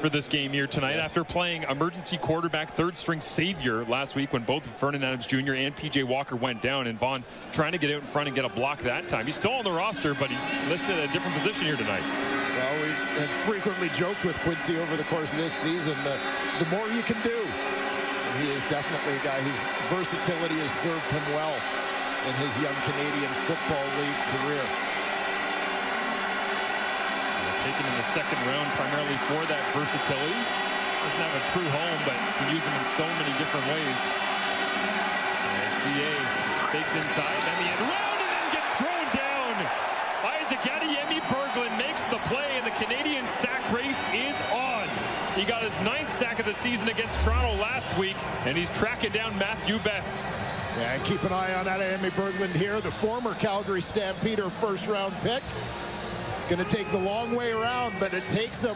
for this game here tonight after playing emergency quarterback, third-string savior last week when both Vernon Adams Jr. and P.J. Walker went down, and Vaughn trying to get out in front and get a block that time. He's still on the roster, but he's listed at a different position here tonight. Well, we have frequently joked with Quincy over the course of this season, the more you can do. He is definitely a guy whose versatility has served him well in his young Canadian Football League career. Taken in the second round primarily for that versatility. Doesn't have a true home, but can use him in so many different ways. As VA takes inside, then the end round, and then gets thrown down. Isaac Adeyemi Berglund makes the play, and the Canadian sack race is on. He got his 9th sack of the season against Toronto last week, and he's tracking down Matthew Betts. Yeah, and keep an eye on Adeyemi Berglund here, the former Calgary Stampeder first-round pick. Going to take the long way around, but it takes him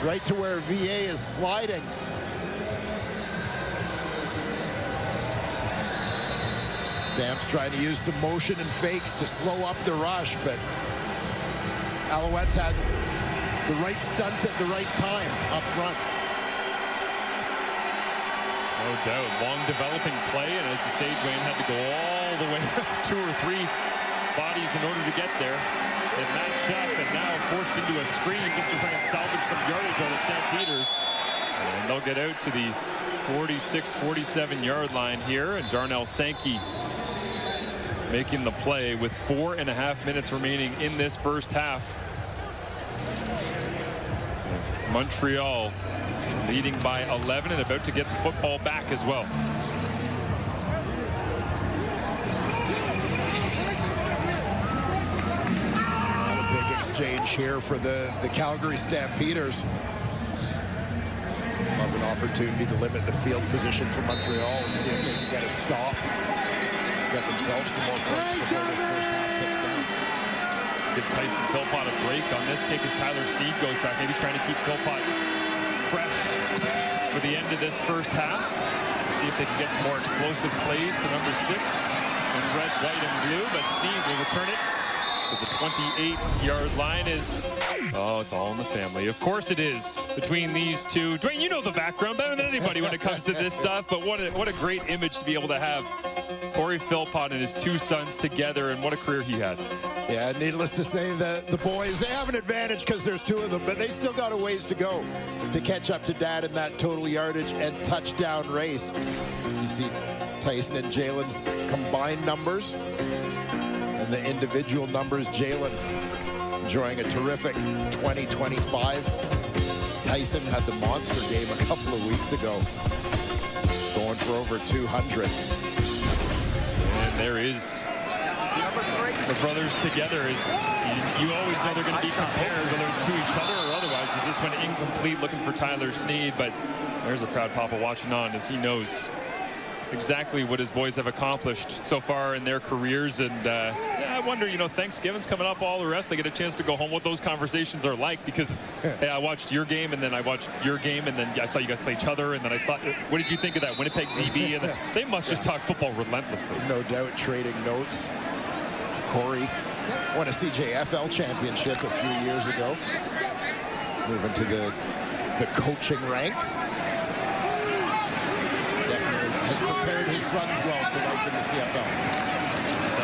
right to where VA is sliding. Stamps trying to use some motion and fakes to slow up the rush, but Alouettes had the right stunt at the right time up front. No doubt. Long developing play, and as you say, Dwayne had to go all the way 2 or 3 bodies in order to get there. It matched up and now forced into a screen just to try and salvage some yardage on the Stampeders. And they'll get out to the 46, 47-yard line here, and Darnell Sankey making the play with 4.5 minutes remaining in this first half. Montreal leading by 11 and about to get the football back as well. Exchange here for the Calgary Stampeders. Love an opportunity to limit the field position for Montreal and see if they can get a stop. Get themselves some more points before this first half kicks down. Give Tyson Philpott a break on this kick as Tyler Snead goes back, maybe trying to keep Philpott fresh for the end of this first half. See if they can get some more explosive plays to number 6 in red, white, and blue, but Snead will return it. The 28-yard line is, oh, it's all in the family. Of course it is between these two. Dwayne, you know the background better than anybody when it comes to this stuff, but what a great image to be able to have Corey Philpott and his 2 sons together, and what a career he had. Yeah, needless to say, the boys, they have an advantage because there's 2 of them, but they still got a ways to go to catch up to Dad in that total yardage and touchdown race. As you see Tyson and Jalen's combined numbers and the individual numbers. Jalen enjoying a terrific 2025. Tyson had the monster game a couple of weeks ago, going for over 200. And there is the brothers together. You always know they're going to be compared, whether it's to each other or otherwise. Is this one incomplete, looking for Tyler Sneed? But there's a proud papa watching on as he knows exactly what his boys have accomplished so far in their careers. And yeah, I wonder, you know, Thanksgiving's coming up, all the rest, they get a chance to go home, what those conversations are like, because it's, hey, I watched your game and then I watched your game and then I saw you guys play each other and then I saw, what did you think of that Winnipeg DB? And then they must just talk football relentlessly. No doubt, trading notes. Corey won a CJFL championship a few years ago, moving to the coaching ranks. Has prepared his sons well for life in the CFL.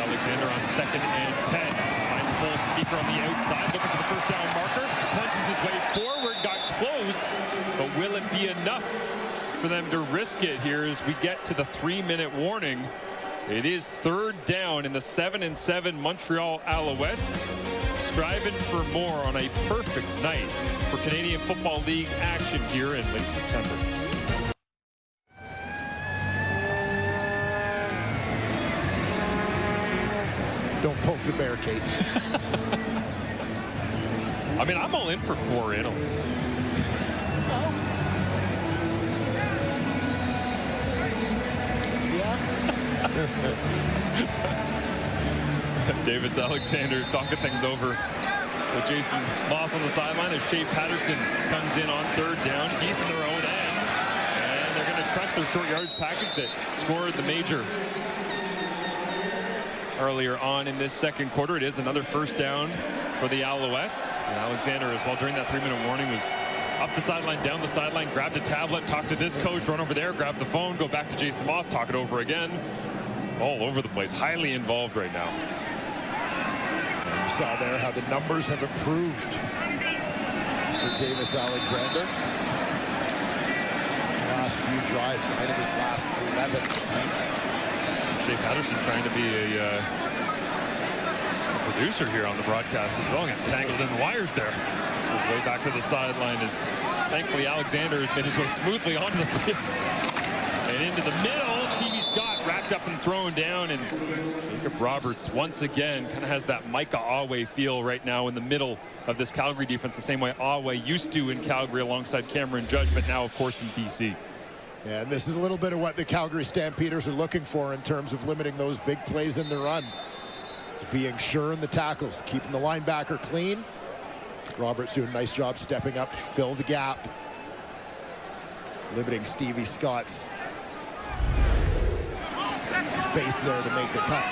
Alexander on 2nd and 10. Finds Cole Speaker on the outside, looking for the first down marker. Punches his way forward, got close, but will it be enough for them to risk it here as we get to the 3-minute warning? It is 3rd down in the 7-7 Montreal Alouettes, striving for more on a perfect night for Canadian Football League action here in late September. Don't poke the barricade. I mean, I'm all in for 4 analysts. Yeah. Davis Alexander talking things over with Jason Moss on the sideline as Shea Patterson comes in on 3rd down, deep in their own end. And they're going to trust their short yardage package that scored the major earlier on in this 2nd quarter. It is another 1st down for the Alouettes. And Alexander, as well, during that 3-minute warning, was up the sideline, down the sideline, grabbed a tablet, talked to this coach, run over there, grab the phone, go back to Jason Moss, talk it over again. All over the place, highly involved right now. And you saw there how the numbers have improved for Davis Alexander. The last few drives, 9 of his last 11 attempts. Shea Patterson trying to be a producer here on the broadcast as well. Got tangled in the wires there. His way back to the sideline is thankfully Alexander has made his way smoothly onto the field. And into the middle, Stevie Scott wrapped up and thrown down, and Jacob Roberts once again kind of has that Micah Awe feel right now in the middle of this Calgary defense, the same way Awe used to in Calgary alongside Cameron Judge, but now of course in BC. Yeah, and this is a little bit of what the Calgary Stampeders are looking for in terms of limiting those big plays in the run. Being sure in the tackles, keeping the linebacker clean. Roberts doing a nice job stepping up, fill the gap. Limiting Stevie Scott's space there to make the cut.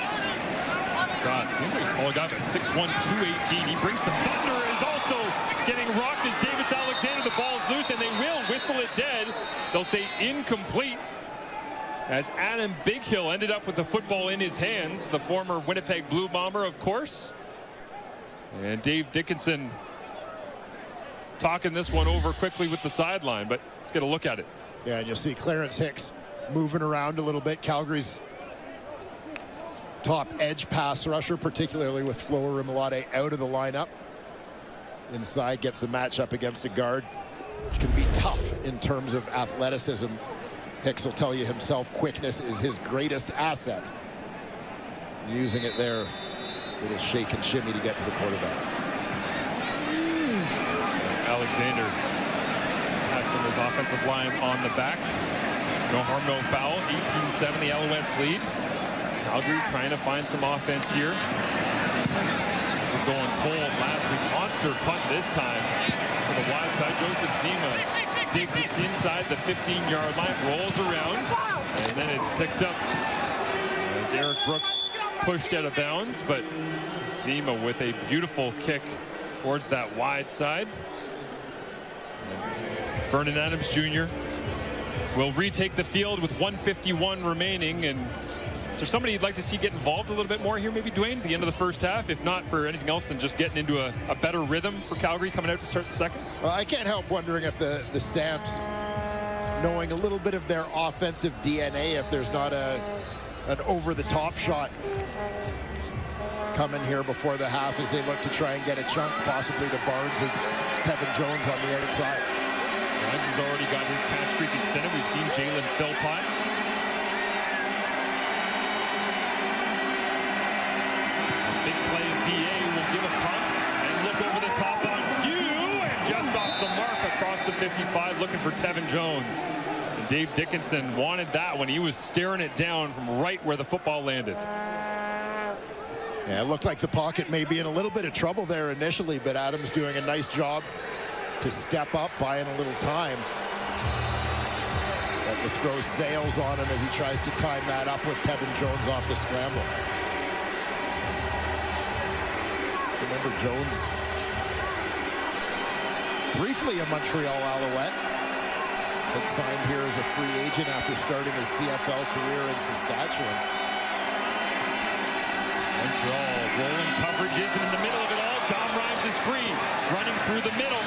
Scott seems like a small guy, but 6'1", 218. He brings some thunder, is also getting rocked as Davis Alexander. The ball's loose, and they will whistle it dead. They'll say incomplete as Adam Bighill ended up with the football in his hands, the former Winnipeg Blue Bomber, of course. And Dave Dickinson talking this one over quickly with the sideline, but let's get a look at it. Yeah, and you'll see Clarence Hicks moving around a little bit. Calgary's top edge pass rusher, particularly with Flo Rimolade out of the lineup. Inside, gets the matchup against a guard, which can be tough in terms of athleticism. Hicks will tell you himself, quickness is his greatest asset. Using it there, little shake and shimmy to get to the quarterback. As Alexander had some of his offensive line on the back. No harm, no foul. 18-7, the Alouettes lead. Calgary trying to find some offense here. We're going cold last week. Monster punt this time. To the wide side, Joseph Zima digs it inside the 15-yard line, rolls around, and then it's picked up as Eric Brooks pushed out of bounds, but Zima with a beautiful kick towards that wide side. Vernon Adams Jr. will retake the field with 1:51 remaining, and Is there somebody you'd like to see get involved a little bit more here, maybe, Dwayne, at the end of the first half, if not for anything else than just getting into a better rhythm for Calgary coming out to start the second? Well, I can't help wondering if the Stamps, knowing a little bit of their offensive DNA, if there's not an over-the-top shot coming here before the half as they look to try and get a chunk, possibly to Barnes or Tevin Jones on the outside. Barnes has already got his cash streak extended. We've seen Jalen Philpott. Big play in PA will give a pump and look over the top on Hugh, and just off the mark across the 55, looking for Tevin Jones. And Dave Dickinson wanted that when he was staring it down from right where the football landed. Yeah, it looked like the pocket may be in a little bit of trouble there initially, but Adams doing a nice job to step up, buying a little time. But the throw sails on him as he tries to time that up with Tevin Jones off the scramble. Remember Jones, briefly a Montreal Alouette, but signed here as a free agent after starting his CFL career in Saskatchewan. Montreal rolling coverages, and in the middle of it all, Dom Rhymes is free, running through the middle.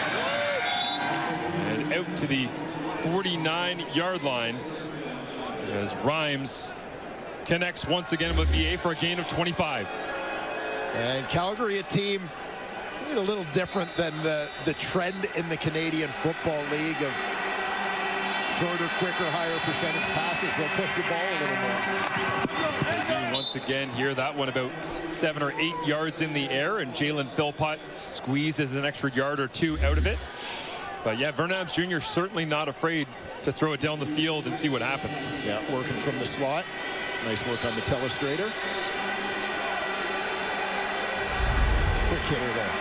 And out to the 49-yard line as Rhymes connects once again with VA for a gain of 25. And Calgary, a team a little different than the trend in the Canadian Football League of shorter, quicker, higher percentage passes. They'll push the ball a little more. They do once again here. That one about 7 or 8 yards in the air, and Jalen Philpott squeezes an extra yard or two out of it. But yeah, Vernon Adams Jr. certainly not afraid to throw it down the field and see what happens. Yeah, working from the slot. Nice work on the telestrator. Quick hitter there.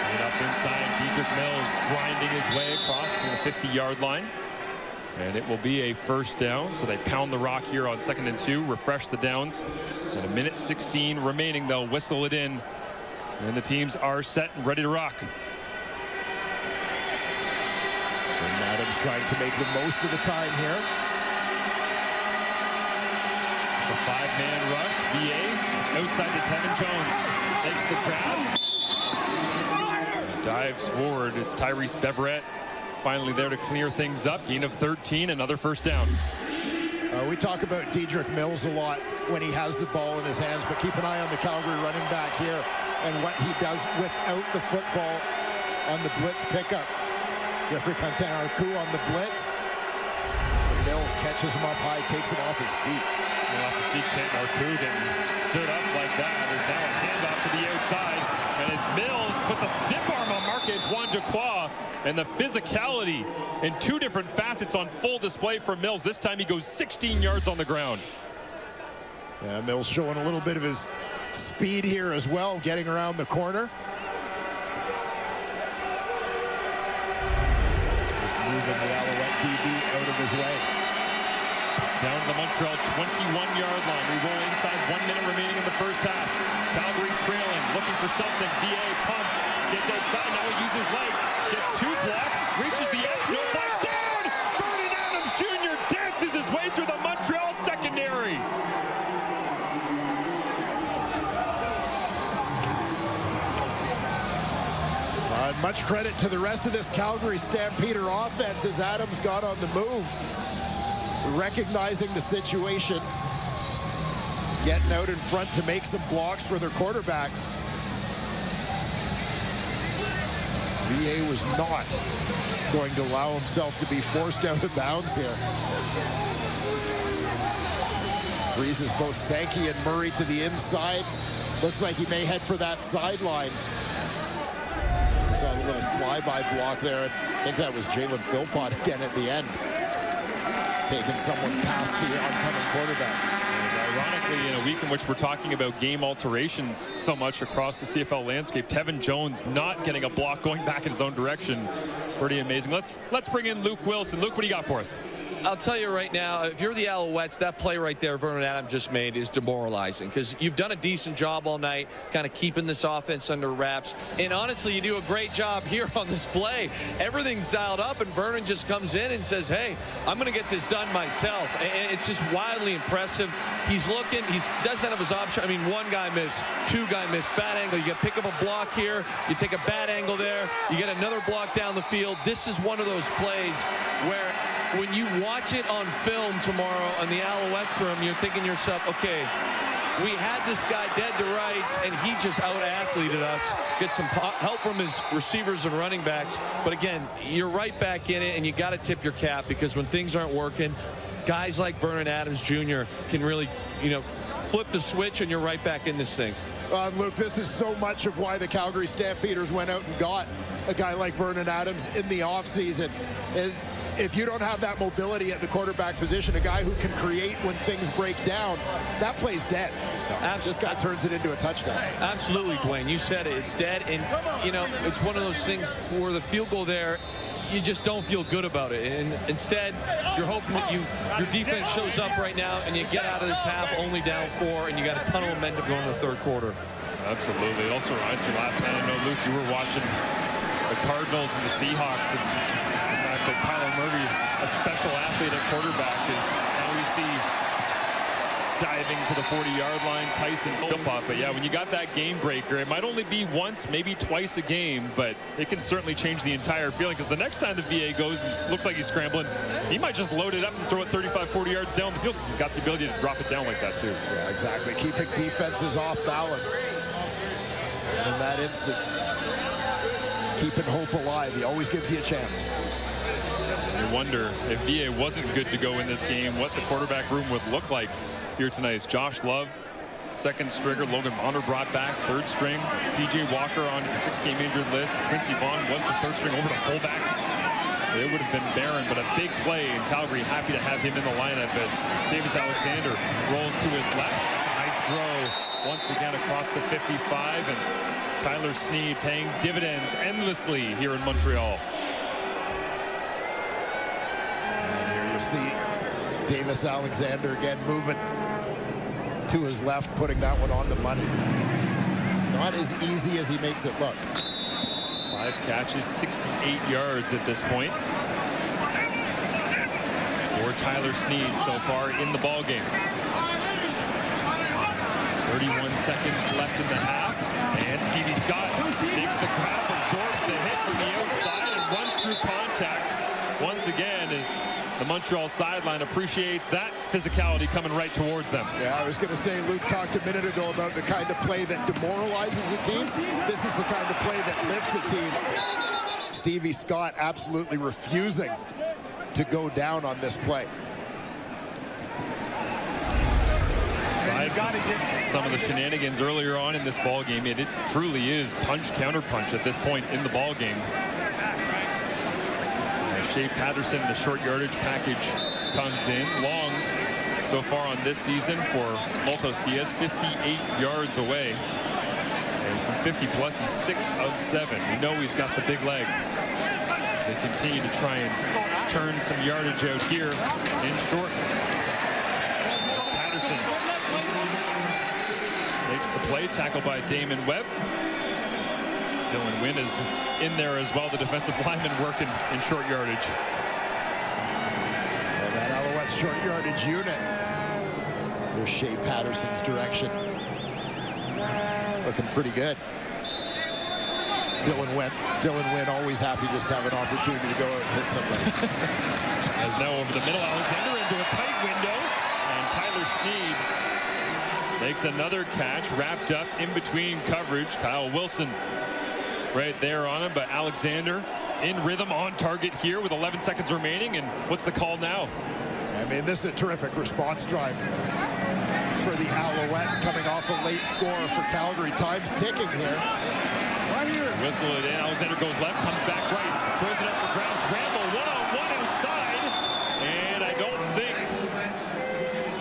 And up inside, Dedrick Mills grinding his way across to the 50-yard line. And it will be a first down, so they pound the rock here on 2nd and 2, refresh the downs. And a minute 16 remaining, they'll whistle it in. And the teams are set and ready to rock. And Adams trying to make the most of the time here. It's a 5-man rush. VA outside to Tevin Jones. Takes the grab. Dives forward. It's Tyrese Beverett finally there to clear things up. Gain of 13, another first down. We talk about Dedrick Mills a lot when he has the ball in his hands, but keep an eye on the Calgary running back here and what he does without the football on the blitz pickup. Jeffrey Cantin-Arcou on the blitz. Mills catches him up high, takes him off his feet. We'll have to see Cantin-Arcou getting stood up like that. There's now a handoff to the outside, and it's Mills puts a stiff arm on Marc-Antoine Dequoy, and the physicality in two different facets on full display for Mills. This time he goes 16 yards on the ground. Yeah, Mills showing a little bit of his speed here as well, getting around the corner. Just moving the Alouette DB out of his way. Down to the Montreal 21-yard line. We roll inside, 1 minute remaining in the first half. Calgary trailing, looking for something. VA pumps, gets outside, now he uses legs, gets 2 blocks, reaches the edge, no flags down! Vernon Adams Jr. dances his way through the Montreal secondary. Much credit to the rest of this Calgary Stampeder offense as Adams got on the move, recognizing the situation, getting out in front to make some blocks for their quarterback. VA was not going to allow himself to be forced out of bounds here. Freezes both Sankey and Murray to the inside. Looks like he may head for that sideline. Saw a little flyby block there. I think that was Jalen Philpott again at the end, taking someone past the oncoming quarterback. And ironically, in a a week in which we're talking about game alterations so much across the CFL landscape. Tevin Jones not getting a block, going back in his own direction. Pretty amazing. Let's bring in Luke Wilson. Luke, what do you got for us? I'll tell you right now, if you're the Alouettes, that play right there Vernon Adams just made is demoralizing, because you've done a decent job all night kind of keeping this offense under wraps. And honestly, you do a great job here on this play. Everything's dialed up, and Vernon just comes in and says, hey, I'm going to get this done myself. And it's just wildly impressive. He's looking. He doesn't have his option. I mean, one guy missed, two guy missed. Bad angle. You pick up a block here. You take a bad angle there. You get another block down the field. This is one of those plays where when you watch it on film tomorrow in the Alouettes room, you're thinking to yourself, okay, we had this guy dead to rights, and he just out-athleted us. Get some help from his receivers and running backs. But again, you're right back in it, and you got to tip your cap, because when things aren't working, guys like Vernon Adams Jr. can really, flip the switch, and you're right back in this thing. Luke, this is so much of why the Calgary Stampeders went out and got a guy like Vernon Adams in the offseason. If you don't have that mobility at the quarterback position, a guy who can create when things break down, that play's dead. This guy turns it into a touchdown. Absolutely, Dwayne. You said it. It's dead. And, it's one of those things where the field goal there, you just don't feel good about it. And instead, you're hoping that your defense shows up right now and you get out of this half only down 4, and you got a ton of momentum going in the third quarter. Absolutely. It also reminds me last night, I know, Luke, you were watching the Cardinals and the Seahawks, and the fact that Kyler Murray, a special athlete at quarterback, is now we see diving to the 40-yard line, Tyson Philpott. But yeah, when you got that game breaker, it might only be once, maybe twice a game, but it can certainly change the entire feeling, because the next time the VA goes and looks like he's scrambling, he might just load it up and throw it 35, 40 yards down the field, because he's got the ability to drop it down like that too. Yeah, exactly. Keeping defenses off balance. And in that instance, keeping hope alive. He always gives you a chance. You wonder if VA wasn't good to go in this game, what the quarterback room would look like here tonight. Is Josh Love, second stringer, Logan Bonner brought back, third string, PJ Walker on the 6-game injured list, Quincy Vaughn was the third string over to fullback. It would have been barren, but a big play in Calgary. Happy to have him in the lineup as Davis Alexander rolls to his left. It's a nice throw once again across the 55, and Tyler Sneed paying dividends endlessly here in Montreal. And here you see Davis Alexander again moving to his left, putting that one on the money. Not as easy as he makes it look. 5 catches, 68 yards at this point for Tyler Sneed so far in the ball game. 31 seconds left in the half, and Stevie Scott makes the grab, absorbs the hit from the outside, and runs through contact once again as the Montreal sideline appreciates that physicality coming right towards them. Yeah, I was going to say, Luke talked a minute ago about the kind of play that demoralizes a team. This is the kind of play that lifts a team. Stevie Scott absolutely refusing to go down on this play. Aside from some of the shenanigans earlier on in this ball game, it truly is punch counter punch at this point in the ball game. Shea Patterson, the short yardage package comes in. Long so far on this season for Maltos Diaz, 58 yards away. And from 50 plus, he's 6 of 7. We know he's got the big leg as they continue to try and churn some yardage out here in short. Patterson makes the play, tackled by Damon Webb. Dylan Wynn is in there as well, the defensive lineman working in short yardage. Well, that Alouettes short yardage unit. There's Shea Patterson's direction. Looking pretty good. Dylan Wynn always happy just to have an opportunity to go and hit somebody. As now over the middle, Alexander into a tight window, and Tyler Sneed makes another catch, wrapped up in between coverage. Kyle Wilson right there on him, but Alexander in rhythm, on target here with 11 seconds remaining. And what's the call now? I mean, this is a terrific response drive for the Alouettes, coming off a late score for Calgary. Time's ticking here. Whistle it in. Alexander goes left, comes back right, throws it up for grabs. Rambo one-on-one outside, and I don't think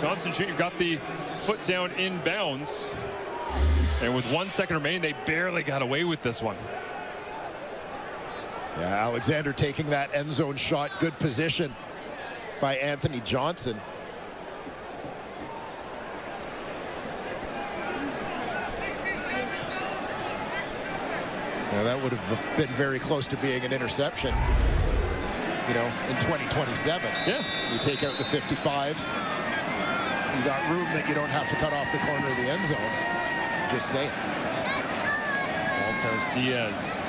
Johnson Jr. got the foot down inbounds. And with 1 second remaining, they barely got away with this one. Yeah, Alexander taking that end zone shot. Good position by Anthony Johnson. Now that would have been very close to being an interception, you know, in 2027. Yeah. You take out the 55s. You got room that you don't have to cut off the corner of the end zone. Just saying. Walters Diaz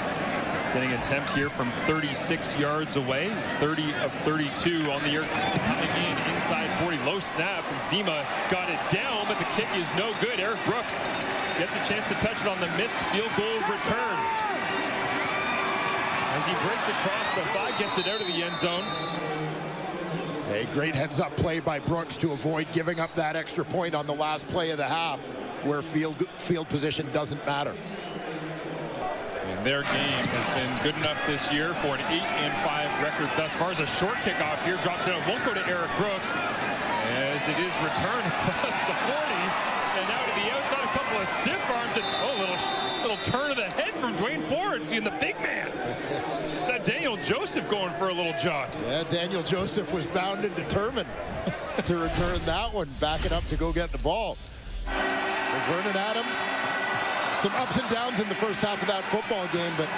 getting an attempt here from 36 yards away. He's 30 of 32 on the year, coming in inside 40. Low snap, and Zima got it down, but the kick is no good. Eric Brooks gets a chance to touch it on the missed field goal return. As he breaks across the thigh, gets it out of the end zone. A great heads-up play by Brooks to avoid giving up that extra point on the last play of the half, where field position doesn't matter. And their game has been good enough this year for an 8-5 record thus far. As a short kickoff here, drops it out, won't go to Eric Brooks, as it is returned across the 40, and now to the outside, a couple of stiff arms, and little turn of the head from Dwayne Ford, seeing the big man. Is that Daniel Joseph going for a little jaunt? Yeah, Daniel Joseph was bound and determined to return that one, back it up to go get the ball. Vernon Adams, some ups and downs in the first half of that football game, but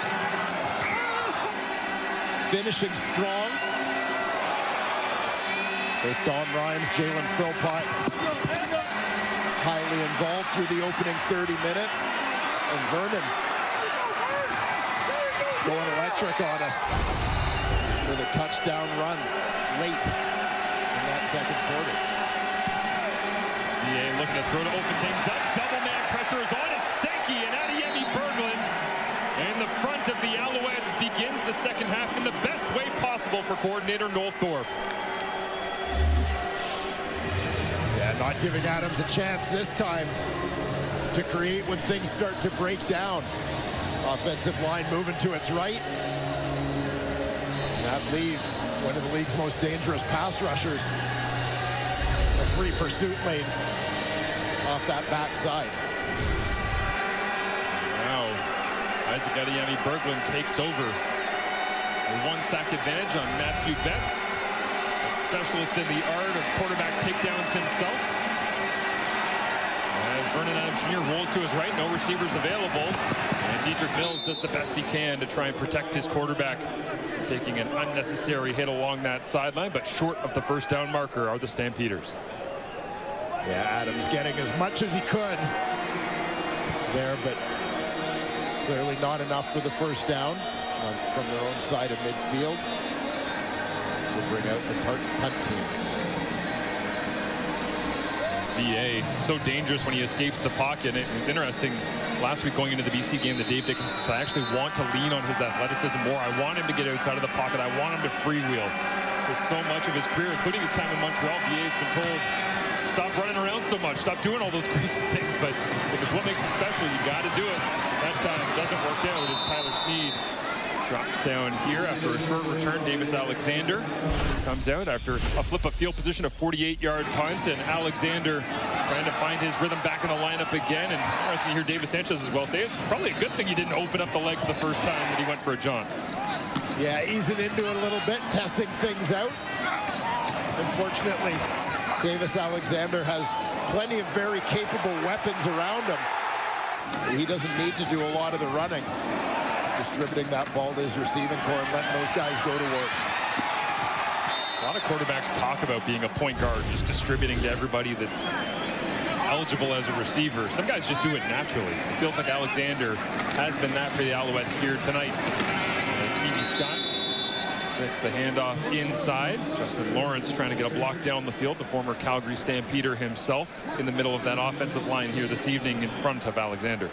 finishing strong. With Don Rhymes, Jalen Philpott highly involved through the opening 30 minutes. And Vernon going electric on us with a touchdown run late in that second quarter. VA looking to throw to open things up. Double man pressure is on. It's Sankey and Adeyemi Berglund. And the front of the Alouettes begins the second half in the best way possible for coordinator Noel Thorpe. Yeah, not giving Adams a chance this time to create when things start to break down. Offensive line moving to its right. And that leaves one of the league's most dangerous pass rushers a free pursuit lane off that backside. Now, Isaac Adeyemi Berglund takes over. A one-sack advantage on Matthew Betts, a specialist in the art of quarterback takedowns himself. As Vernon Adams Jr. rolls to his right, no receivers available. And Dedrick Mills does the best he can to try and protect his quarterback. Taking an unnecessary hit along that sideline, but short of the first down marker are the Stampeders. Yeah, Adams getting as much as he could there, but clearly not enough for the first down from their own side of midfield to bring out the punt team. VA so dangerous when he escapes the pocket. It was interesting last week going into the BC game that Dave Dickinson said, I actually want to lean on his athleticism more. I want him to get outside of the pocket. I want him to freewheel. Because so much of his career, including his time in Montreal, VA has been told, stop running around so much. Stop doing all those crazy things. But if it's what makes it special, you got to do it. That time doesn't work out as Tyler Sneed drops down here after a short return. Davis Alexander comes out after a flip of field position, a 48-yard punt, and Alexander trying to find his rhythm back in the lineup again. And interesting to hear David Sanchez as well say it's probably a good thing he didn't open up the legs the first time that he went for a jaunt. Yeah, easing into it a little bit, testing things out. Unfortunately, Davis Alexander has plenty of very capable weapons around him. He doesn't need to do a lot of the running. Distributing that ball to his receiving core and letting those guys go to work. A lot of quarterbacks talk about being a point guard, just distributing to everybody that's eligible as a receiver. Some guys just do it naturally. It feels like Alexander has been that for the Alouettes here tonight. Stevie Scott gets the handoff inside. Justin Lawrence trying to get a block down the field. The former Calgary Stampeder himself in the middle of that offensive line here this evening in front of Alexander.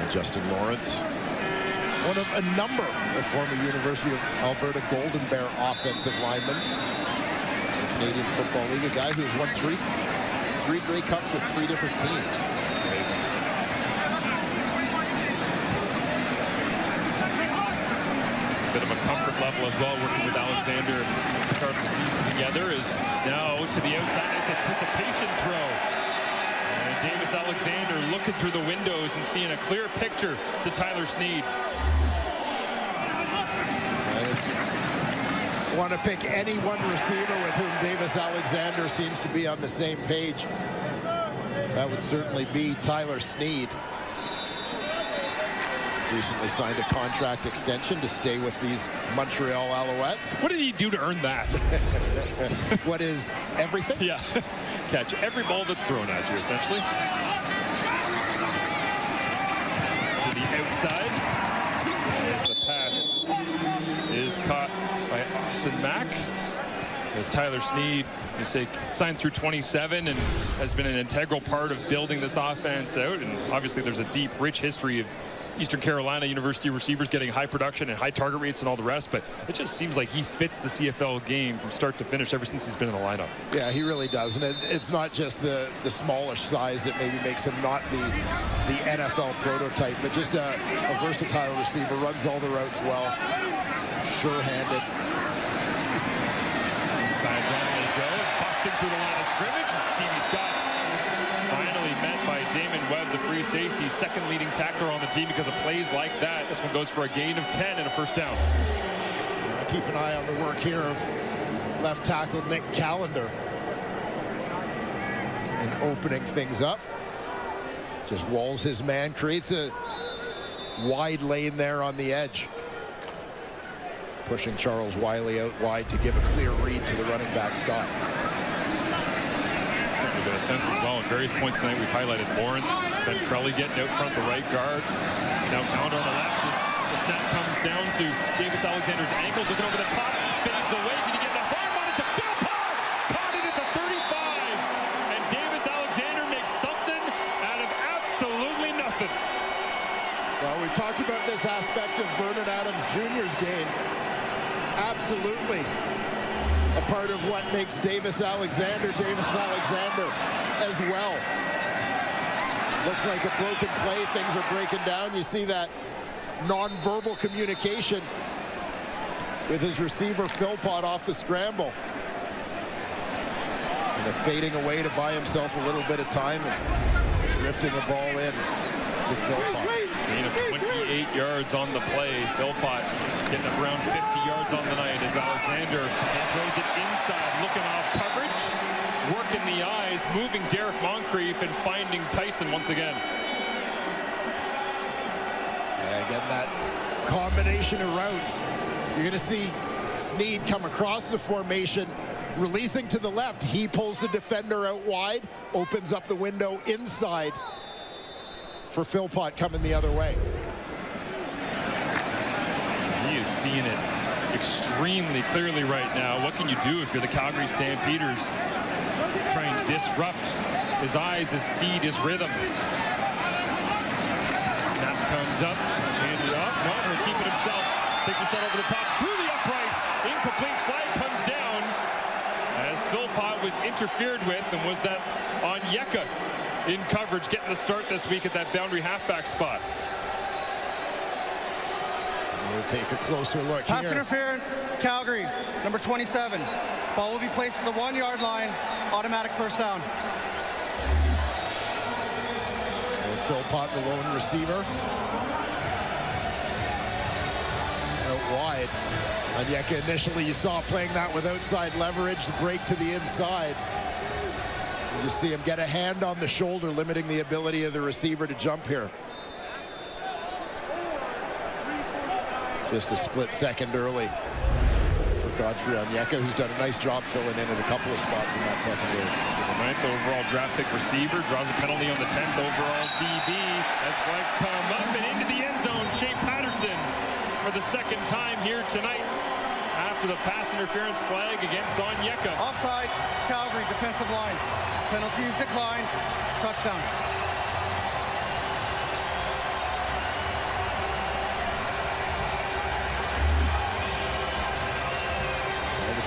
Justin Lawrence, one of a number of former University of Alberta Golden Bear offensive linemen. The Canadian Football League, a guy who's won three Grey Cups with 3 different teams. Amazing. Bit of a comfort level as well, working with Alexander at the start of the season together. Is now to the outside. Nice anticipation throw. And Davis Alexander looking through the windows and seeing a clear picture to Tyler Sneed. Want to pick any one receiver with whom Davis Alexander seems to be on the same page, that would certainly be Tyler Sneed. Recently signed a contract extension to stay with these Montreal Alouettes. What did he do to earn that? What is everything? Yeah. Catch every ball that's thrown at you, essentially. To the outside. As the pass is caught by Austin Mack. As Tyler Sneed, you say, signed through 27 and has been an integral part of building this offense out. And obviously there's a deep, rich history of Eastern Carolina University receivers getting high production and high target rates and all the rest, but it just seems like he fits the CFL game from start to finish ever since he's been in the lineup. Yeah, he really does, and it's not just the smallish size that maybe makes him not the NFL prototype, but just a versatile receiver, runs all the routes well, sure-handed. Inside run they go, busting through the line of scrimmage, and Stevie Scott finally met by Damon Webb, the free safety, second leading tackler on the team because of plays like that. This one goes for a gain of 10 and a first down. Keep an eye on the work here of left tackle Nick Callender. And opening things up. Just walls his man, creates a wide lane there on the edge. Pushing Charles Wiley out wide to give a clear read to the running back, Scott. A bit of sense as well. At various points tonight, we've highlighted Lawrence, Ventrelli getting out front, the right guard. Now Callender on the left. The snap comes down to Davis Alexander's ankles, looking over the top, fades away. Did he get enough arm on it to Philpott? Caught it at the 35, and Davis Alexander makes something out of absolutely nothing. Well, we've talked about this aspect of Vernon Adams Jr.'s game. Absolutely a part of what makes Davis Alexander as well. Looks like a broken play. Things are breaking down. You see that non-verbal communication with his receiver Philpott off the scramble. And fading away to buy himself a little bit of time and drifting the ball in to Philpott. Gain of 28 yards on the play. Philpott getting up around 50 yards on the night as Alexander throws it inside, looking off coverage, working the eyes, moving Derek Moncrief and finding Tyson once again. Again, that combination of routes. You're going to see Sneed come across the formation, releasing to the left. He pulls the defender out wide, opens up the window inside for Philpott coming the other way. He is seeing it extremely clearly right now. What can you do if you're the Calgary Stampeders? Try and disrupt his eyes, his feet, his rhythm. Snap comes up, handed off. No, he'll keep it himself. Takes a shot over the top, through the uprights. Incomplete, flag comes down as Philpott was interfered with, and was that Onyeka in coverage, getting the start this week at that boundary halfback spot. We'll take a closer look Pass here. interference, Calgary, number 27. Ball will be placed at the 1 yard line. Automatic first down. Philpott, the lone receiver. Out wide. Onyeka initially you saw playing that with outside leverage, the break to the inside. You see him get a hand on the shoulder, limiting the ability of the receiver to jump here. Just a split second early for Godfrey Onyeka, who's done a nice job filling in at a couple of spots in that secondary. So the 9th overall draft pick receiver draws a penalty on the 10th overall DB as flags come up and into the end zone. Shea Patterson for the second time here tonight after the pass interference flag against Onyeka. Offside, Calgary defensive line. Penalties declined. Touchdown.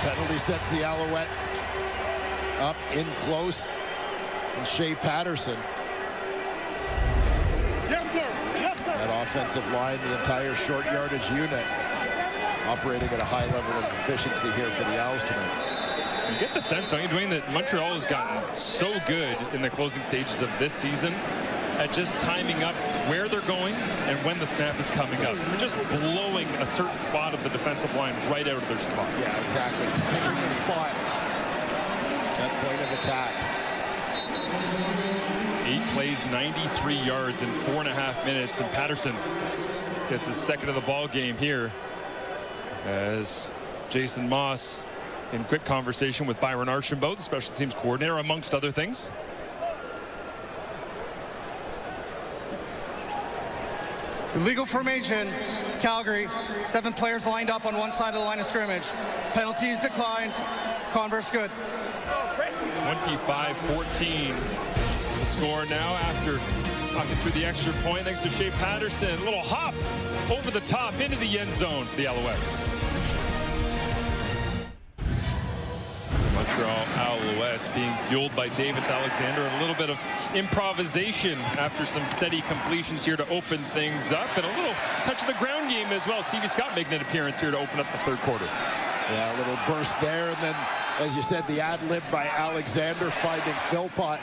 Penalty sets the Alouettes up in close. And Shea Patterson. Yes, sir. Yes, sir. That offensive line, the entire short yardage unit. operating at a high level of efficiency here for the Owls tonight. You get the sense, don't you, Dwayne, that Montreal has gotten so good in the closing stages of this season at just timing up where they're going and when the snap is coming up. They're just blowing a certain spot of the defensive line right out of their spot. Yeah, exactly. Picking their spot. That point of attack. 8 plays, 93 yards in 4.5 minutes, and Patterson gets his second of the ball game here as Jason Moss in quick conversation with Byron Archambault, the special teams coordinator, amongst other things. Illegal formation, Calgary. 7 players lined up on one side of the line of scrimmage. Penalties declined. Converse good. 25-14. The score now after knocking through the extra point thanks to Shea Patterson. A little hop over the top into the end zone for the Alouettes. Montreal Alouettes being fueled by Davis Alexander, and a little bit of improvisation after some steady completions here to open things up, and a little touch of the ground game as well. Stevie Scott making an appearance here to open up the third quarter. Yeah, a little burst there, and then, as you said, the ad-lib by Alexander finding Philpott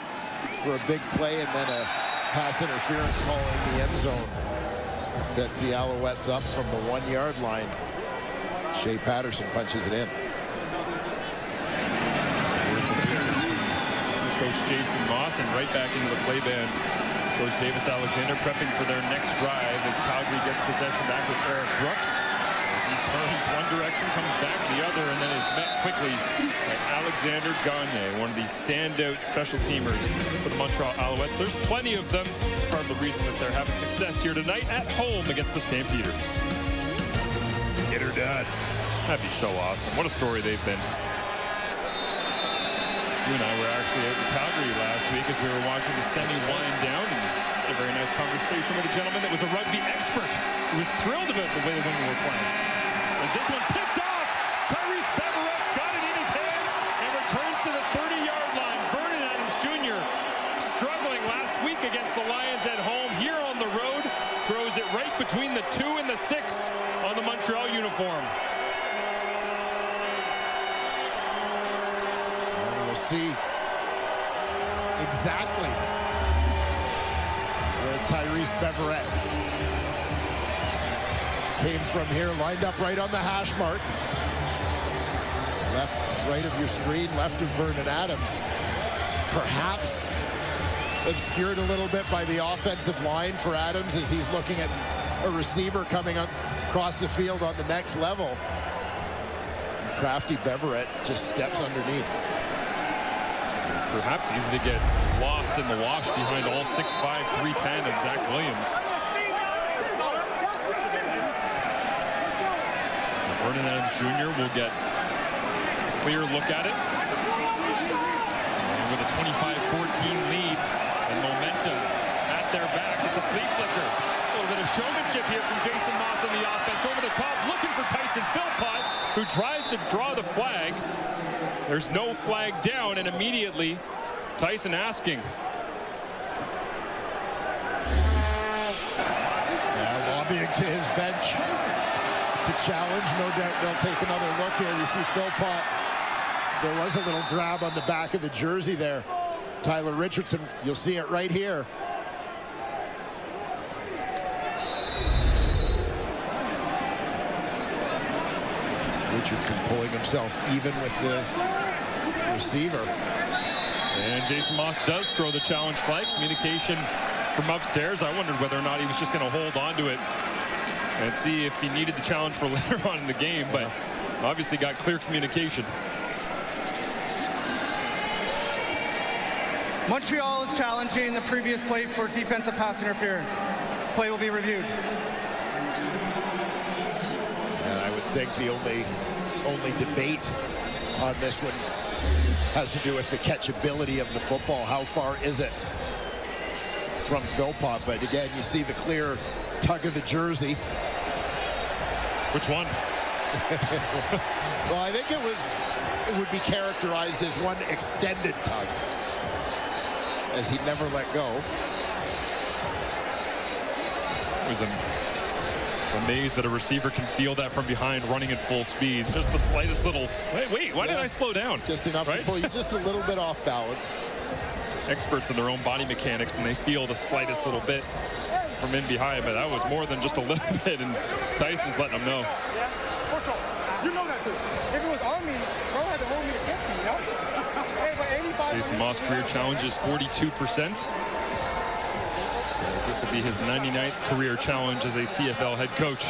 for a big play, and then a pass interference call in the end zone. Sets the Alouettes up from the 1-yard line. Shea Patterson punches it in. Coach Jason Moss, and right back into the play band. Coach Davis Alexander prepping for their next drive as Calgary gets possession back with Eric Brooks. As he turns one direction, comes back the other, and then is met quickly by Alexander Gagne, one of the standout special teamers for the Montreal Alouettes. There's plenty of them. It's part of the reason that they're having success here tonight at home against the Stampeders. Get her done. That'd be so awesome. What a story they've been. You and I were actually out in Calgary last week as we were watching the semi wind down, and had a very nice conversation with a gentleman that was a rugby expert who was thrilled about the way the women were playing. As this one picked off, Tyrese Beveret's got it in his hands and returns to the 30-yard line. Vernon Adams Jr. struggling last week against the Lions at home. Here on the road, throws it right between the 2 and the 6 on the Montreal uniform. We'll see exactly where Tyrese Beveret came from here, lined up right on the hash mark. Left, right of your screen, left of Vernon Adams. Perhaps obscured a little bit by the offensive line for Adams as he's looking at a receiver coming across the field on the next level. And crafty Beveret just steps underneath. Perhaps easy to get lost in the wash behind all 6'5", 310 of Zach Williams. So Vernon Adams Jr. will get a clear look at it. And with a 25-14 lead and momentum at their back, it's a flea flicker. A little bit of showmanship here from Jason Moss on the offense. Over the top, looking for Tyson Philpott, who tries to draw the flag. There's no flag down, and immediately Tyson asking. Lobbying to his bench to challenge. No doubt they'll take another look here. You see Philpott. There was a little grab on the back of the jersey there. Tyler Richardson, you'll see it right here. Richardson pulling himself even with the receiver. And Jason Moss does throw the challenge flag. Communication from upstairs. I wondered whether or not he was just going to hold on to it and see if he needed the challenge for later on in the game, but obviously got clear communication. Montreal is challenging the previous play for defensive pass interference. Play will be reviewed. And I would think the only debate on this one has to do with the catchability of the football. How far is it from Philpott? But again, you see the clear tug of the jersey. Which one? Well, I think it would be characterized as one extended tug, as he never let go. It was a Amazed that a receiver can feel that from behind running at full speed. Just the slightest little, wait, why did I slow down? Just enough to pull you just a little bit off balance. Experts in their own body mechanics, and they feel the slightest little bit from in behind, but that was more than just a little bit, and Tyson's letting them know. Yeah, for sure. You know that too. If it was on me, bro had to hold me to get me, you know? Hey, but 85. Jason Moss career challenge is 42%. As this will be his 99th career challenge as a CFL head coach.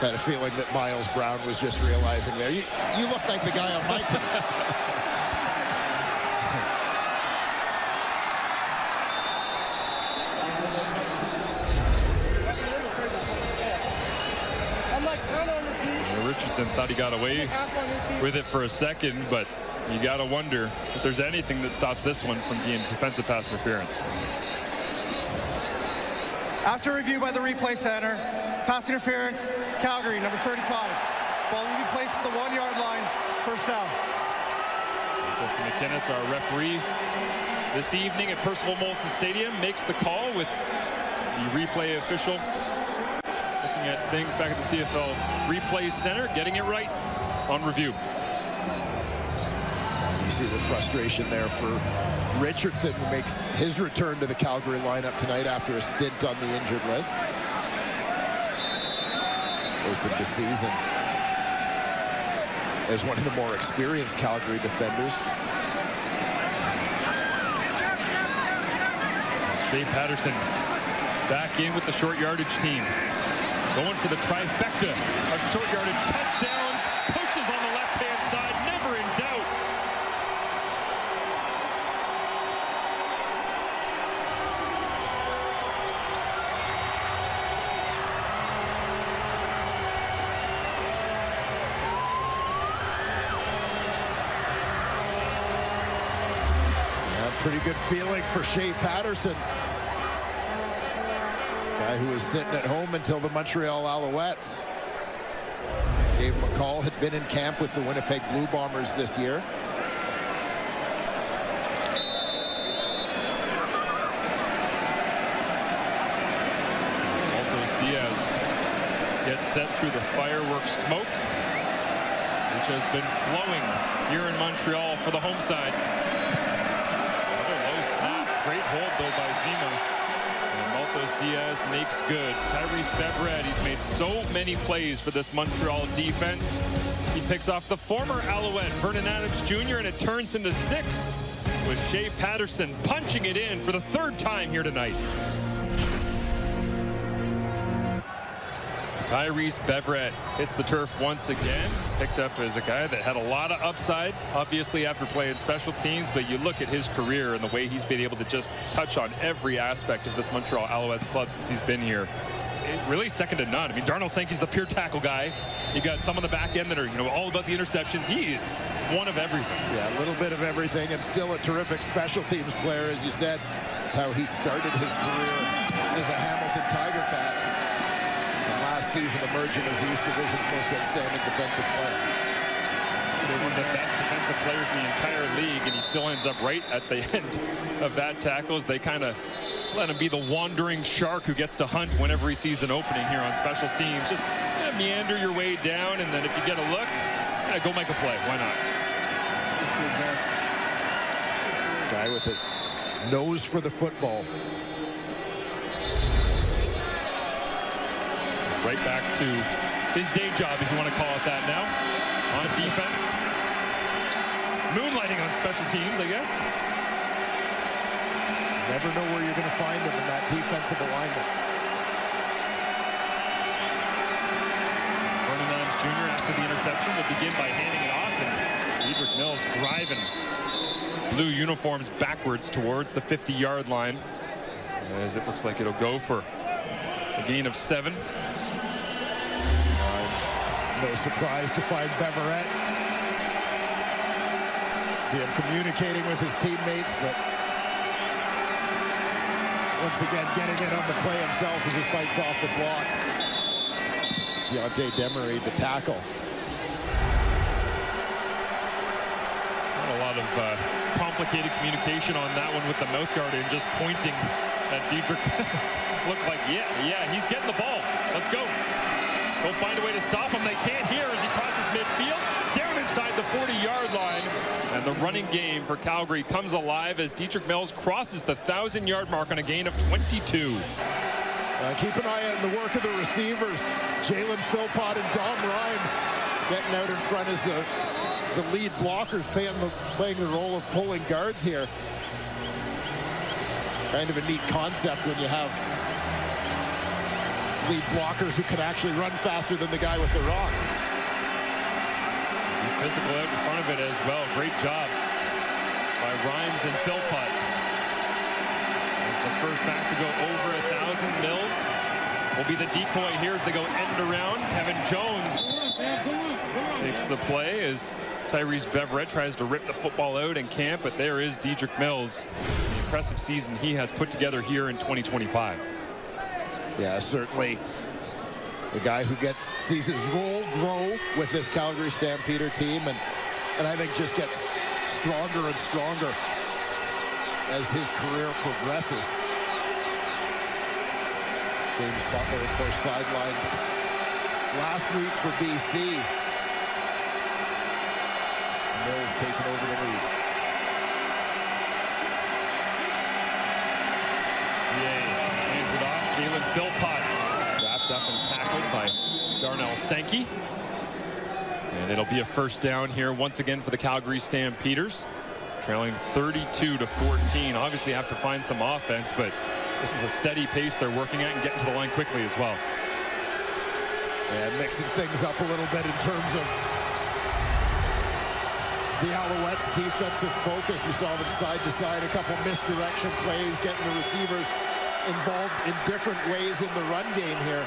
Had a feeling that Miles Brown was just realizing there. You look like the guy on my team. Richardson thought he got away with it for a second, but you got to wonder if there's anything that stops this one from being defensive pass interference. After review by the replay center, pass interference, Calgary, number 35. Ball will be placed at the 1 yard line, first down. Justin McInnes, our referee this evening at Percival Molson Stadium, makes the call with the replay official looking at things back at the CFL Replay Center, getting it right on review. You see the frustration there for Richardson, who makes his return to the Calgary lineup tonight after a stint on the injured list. Opened the season as one of the more experienced Calgary defenders. Shea Patterson back in with the short yardage team. Going for the trifecta of short yardage touchdowns. Pushes on the left-hand side, never in doubt. Pretty good feeling for Shea Patterson. Guy who was sitting at home until the Montreal Alouettes. Dave McCall had been in camp with the Winnipeg Blue Bombers this year. Maltos Diaz gets set through the fireworks smoke, which has been flowing here in Montreal for the home side. Great hold, though, by Zima. And Maltos Diaz makes good. Tyrese Beverett, he's made so many plays for this Montreal defense. He picks off the former Alouette, Vernon Adams Jr., and it turns into 6 with Shea Patterson punching it in for the 3rd time here tonight. Tyrese Beverett hits the turf once again. Picked up as a guy that had a lot of upside, obviously, after playing special teams, but you look at his career and the way he's been able to just touch on every aspect of this Montreal Alouettes club since he's been here. It's really second to none. I mean, Darnell Sankey's the pure tackle guy. You got some on the back end that are, all about the interceptions. He is one of everything. Yeah, a little bit of everything, and still a terrific special teams player, as you said. That's how he started his career as a Hamilton Tiger Cat. Season emerging as the East Division's most outstanding defensive player. They're one of the best defensive players in the entire league, and he still ends up right at the end of that tackle as they kind of let him be the wandering shark who gets to hunt whenever he sees an opening here on special teams. Just meander your way down, and then if you get a look, go make a play. Why not? Guy with a nose for the football. Right back to his day job, if you want to call it that now, on defense. Moonlighting on special teams, I guess. Never know where you're going to find him in that defensive alignment. Vernon Adams Jr. after the interception will begin by handing it off, and Diedrich Mills driving blue uniforms backwards towards the 50-yard line, as it looks like it'll go for a gain of 7. No surprise to find Beverett. See him communicating with his teammates, but once again getting in on the play himself as he fights off the block. Deontay Demery, the tackle. Not a lot of complicated communication on that one with the mouth guard and just pointing And Dietrich looked like, yeah, he's getting the ball. Let's go. They'll find a way to stop him. They can't here as he crosses midfield, down inside the 40-yard line. And the running game for Calgary comes alive as Dietrich Mills crosses the 1,000-yard mark on a gain of 22. Keep an eye on the work of the receivers. Jalen Philpott and Dom Rhymes getting out in front as the lead blockers playing the role of pulling guards here. Kind of a neat concept when you have lead blockers who can actually run faster than the guy with the rock. Physical out in front of it as well. Great job by Rhymes and Philpott. As the first back to go over 1,000. Mills will be the decoy here as they go end around. Tevin Jones takes the play as Tyrese Beverett tries to rip the football out in camp, but there is Dietrich Mills. The impressive season he has put together here in 2025. Yeah, certainly a guy who sees his role grow with this Calgary Stampeder team, and I think just gets stronger and stronger as his career progresses. James Butler, of course, sidelined last week for BC. Mills taking over the lead. Hands it off. Jalen Philpott wrapped up and tackled by Darnell Sankey. And it'll be a first down here once again for the Calgary Stampeders. Trailing 32-14. Obviously have to find some offense, but this is a steady pace they're working at and getting to the line quickly as well. And mixing things up a little bit in terms of the Alouettes' defensive focus. You saw them side to side, a couple misdirection plays, getting the receivers involved in different ways in the run game here.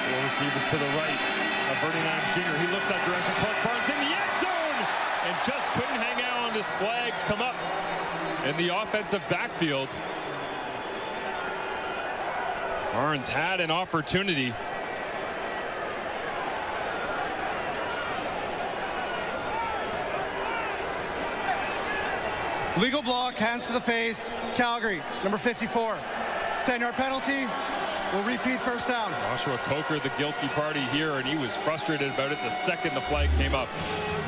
Four receivers to the right. Bernie Adams Jr. He looks that direction. Clark Barnes in the end zone and just couldn't hang out. His flags come up in the offensive backfield. Barnes had an opportunity. Legal block, hands to the face. Calgary, number 54. It's a 10-yard penalty. We'll repeat first down. Joshua Coker, the guilty party here, and he was frustrated about it the second the flag came up.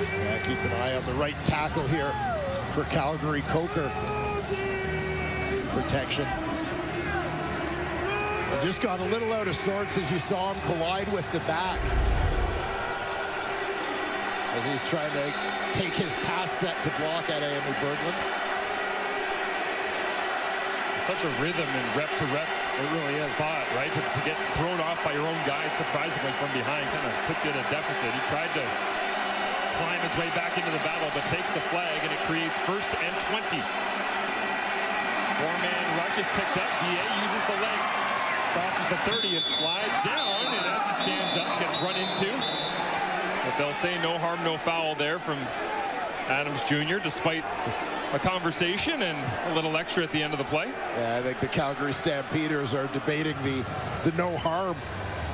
Yeah, keep an eye on the right tackle here for Calgary. Coker. Protection. Just got a little out of sorts as you saw him collide with the back. As he's trying to take his pass set to block at Amy Berglund. Such a rhythm and rep-to-rep spot, right? To get thrown off by your own guy surprisingly from behind kind of puts you at a deficit. He tried to climb his way back into the battle, but takes the flag, and it creates 1st and 20. Four-man rush is picked up. DA uses the legs. Crosses the 30 and slides down, and as he stands up, gets run into. But they'll say no harm, no foul there from Adams Jr., despite a conversation and a little extra at the end of the play. Yeah, I think the Calgary Stampeders are debating the no harm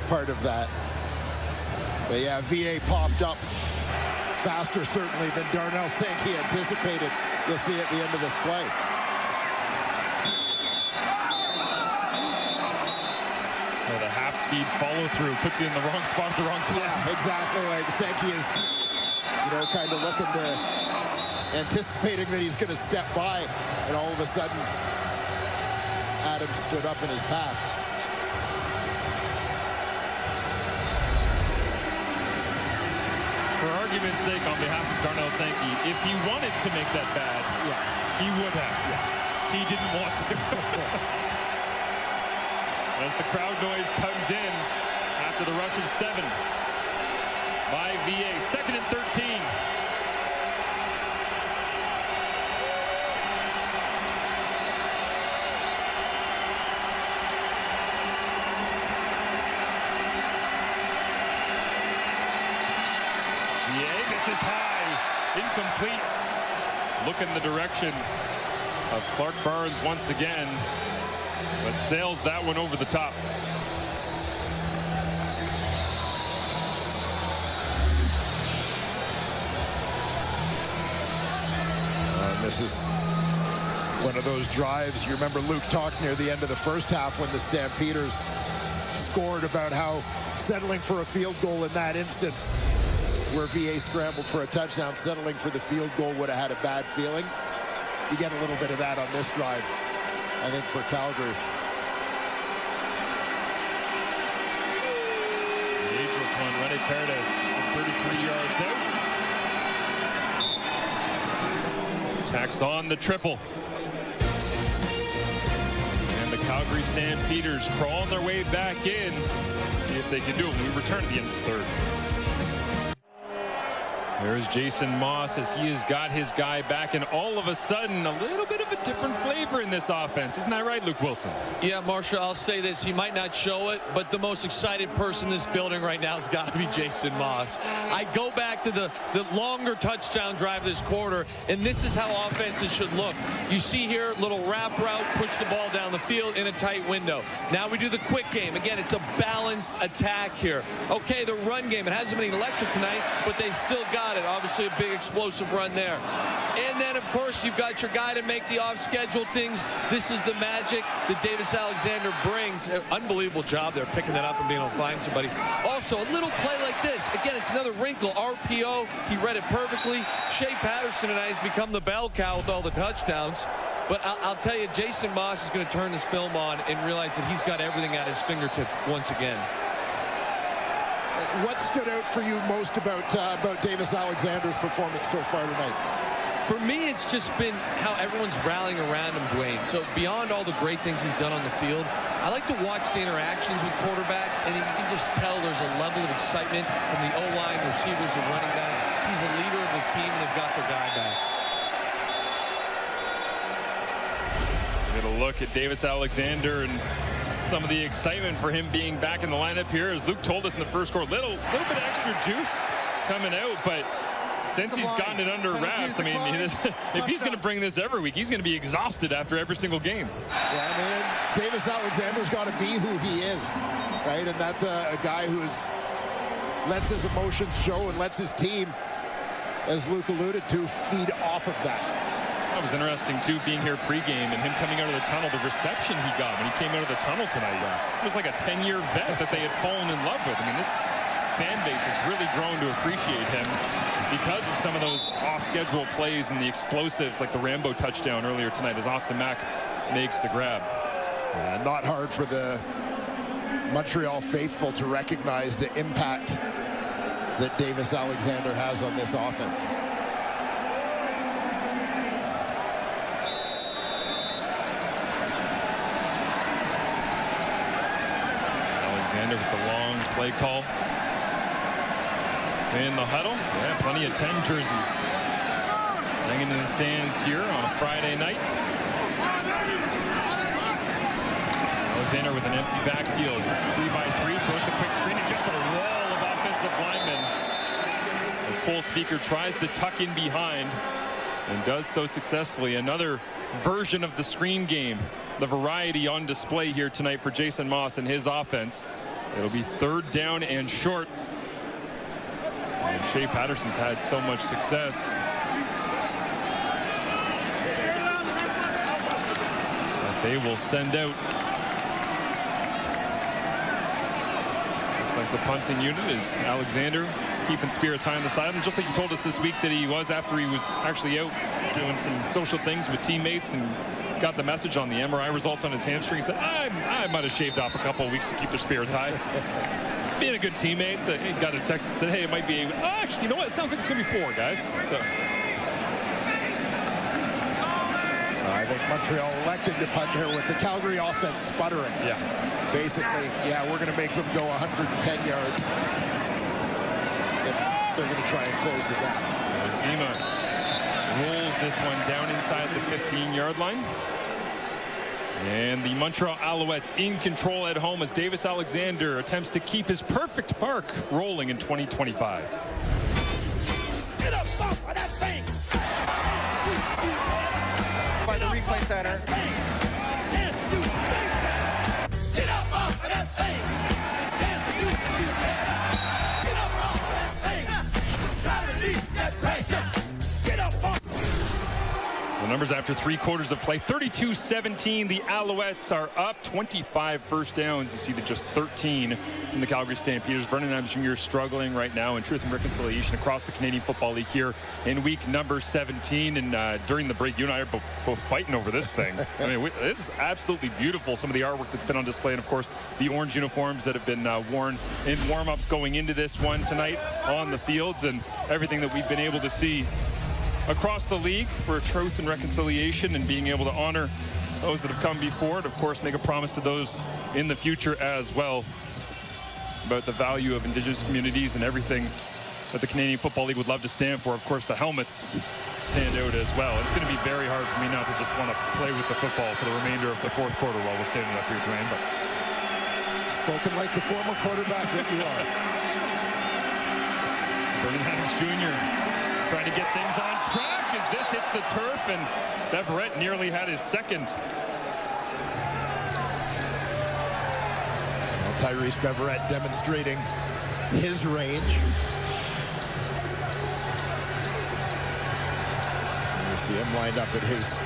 part of that. But yeah, VA popped up faster certainly than Darnell Sankey anticipated. You'll see at the end of this play. Well, the half-speed follow-through puts you in the wrong spot at the wrong time. Yeah, exactly. Like Sankey is, kind of looking to, anticipating that he's going to step by, and all of a sudden, Adams stood up in his path. For argument's sake, on behalf of Darnell Sankey, if he wanted to make that bad, he would have. Yes. He didn't want to. As the crowd noise comes in after the rush of 7 by VA. 2nd and 13. This is high, incomplete. Look in the direction of Clark Barnes once again, but sails that one over the top. this is one of those drives. You remember Luke talked near the end of the first half when the Stampeders scored about how settling for a field goal in that instance, where VA scrambled for a touchdown, settling for the field goal would have had a bad feeling. You get a little bit of that on this drive, I think, for Calgary. The ageless one, Rene Paredes, 33 yards out. Tacks on the triple. And the Calgary Stampeders crawling their way back in. See if they can do it when we return at the end of the third. There's Jason Moss as he has got his guy back, and all of a sudden a little bit of a different flavor in this offense. Isn't that right, Luke Wilson? Yeah, Marshall, I'll say this. He might not show it, but the most excited person in this building right now has got to be Jason Moss. I go back to the longer touchdown drive this quarter, and this is how offenses should look. You see here, little wrap route, push the ball down the field in a tight window. Now we do the quick game. Again, it's a balanced attack here. Okay, the run game, it hasn't been electric tonight, but they still got it. Obviously a big explosive run there. And then, of course, you've got your guy to make the off-schedule things. This is the magic that Davis Alexander brings. Unbelievable job there, picking that up and being able to find somebody. Also, a little play like this. Again, it's another wrinkle. RPO, he read it perfectly. Shea Patterson tonight has become the bell cow with all the touchdowns. But I'll tell you, Jason Moss is going to turn this film on and realize that he's got everything at his fingertips once again. What stood out for you most about Davis Alexander's performance so far tonight? For me, it's just been how everyone's rallying around him, Dwayne. So beyond all the great things he's done on the field, I like to watch the interactions with quarterbacks, and you can just tell there's a level of excitement from the O-line, receivers, and running backs. He's a leader of his team, and they've got their guy back. We're going to look at Davis Alexander and some of the excitement for him being back in the lineup here. As Luke told us in the first quarter, little bit of extra juice coming out, but since he's gotten it under wraps, I mean, if he's going to bring this every week, he's going to be exhausted after every single game. Yeah, I mean, Davis Alexander's got to be who he is, right? And that's a guy who's lets his emotions show and lets his team, as Luke alluded to, feed off of that. That was interesting, too, being here pregame and him coming out of the tunnel, the reception he got when he came out of the tunnel tonight. It was like a 10-year vet that they had fallen in love with. I mean, this fan base has really grown to appreciate him because of some of those off-schedule plays and the explosives, like the Rambo touchdown earlier tonight as Austin Mack makes the grab. Not hard for the Montreal faithful to recognize the impact that Davis Alexander has on this offense. Alexander with the long play call. In the huddle, yeah, plenty of 10 jerseys hanging in the stands here on a Friday night. Alexander with an empty backfield, 3-by-3, throws the quick screen, and just a wall of offensive linemen as Cole Speaker tries to tuck in behind and does so successfully. Another version of the screen game, the variety on display here tonight for Jason Moss and his offense. It'll be 3rd down and short. And Shea Patterson's had so much success that they will send out. Looks like the punting unit is Alexander keeping spirits high on the sideline, just like he told us this week that he was after he was actually out doing some social things with teammates and got the message on the MRI results on his hamstring. He said, I might have shaved off a couple of weeks to keep their spirits high. Being a good teammate, so he got a text and said, hey, it might be, actually, you know what? It sounds like it's going to be 4, guys. So I think Montreal elected to punt here with the Calgary offense sputtering. Yeah. Basically, yeah, we're going to make them go 110 yards. They're going to try and close the gap. Zima rolls this one down inside the 15-yard line. And the Montreal Alouettes in control at home as Davis Alexander attempts to keep his perfect mark rolling in 2025. Get up off of that thing! By the replay center. Get up off of that thing! Get up off of that thing! Try to release that pressure! Get up off! Numbers after 3 quarters of play. 32-17. The Alouettes are up. 25 first downs. You see that just 13 in the Calgary Stampeders. Vernon Adams Jr. struggling right now in Truth and Reconciliation across the Canadian Football League here in week number 17. And during the break, you and I are both fighting over this thing. I mean, this is absolutely beautiful. Some of the artwork that's been on display, and of course, the orange uniforms that have been worn in warm-ups going into this one tonight on the fields, and everything that we've been able to see across the league for Truth and Reconciliation, and being able to honor those that have come before, and of course make a promise to those in the future as well about the value of Indigenous communities and everything that the Canadian Football League would love to stand for. Of course, the helmets stand out as well. It's going to be very hard for me not to just want to play with the football for the remainder of the 4th quarter while we're standing up here, Dwayne. But Spoken like the former quarterback that you are. Vernon Adams Jr. trying to get things on track as this hits the turf, and Beverett nearly had his second. Well, Tyrese Beverett demonstrating his range. You see him lined up at his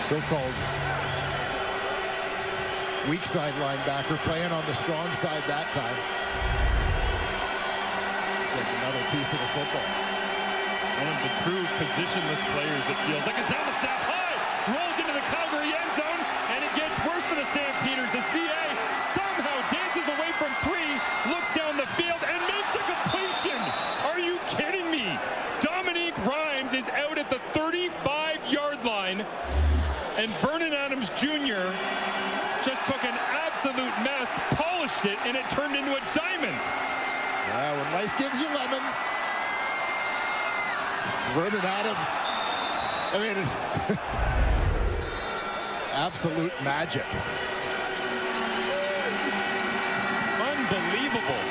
so-called weak side linebacker, playing on the strong side that time. Take another piece of the football. One of the true positionless players, it feels like. Is now the snap high, rolls into the Calgary end zone, and it gets worse for the Stampeders as VA somehow dances away from 3, looks down the field, and makes a completion. Are you kidding me? Dominique Rhymes is out at the 35-yard line, and Vernon Adams Jr. just took an absolute mess, polished it, and it turned into a diamond. Yeah, when life gives you lemons. Vernon Adams, I mean, it's absolute magic. Unbelievable.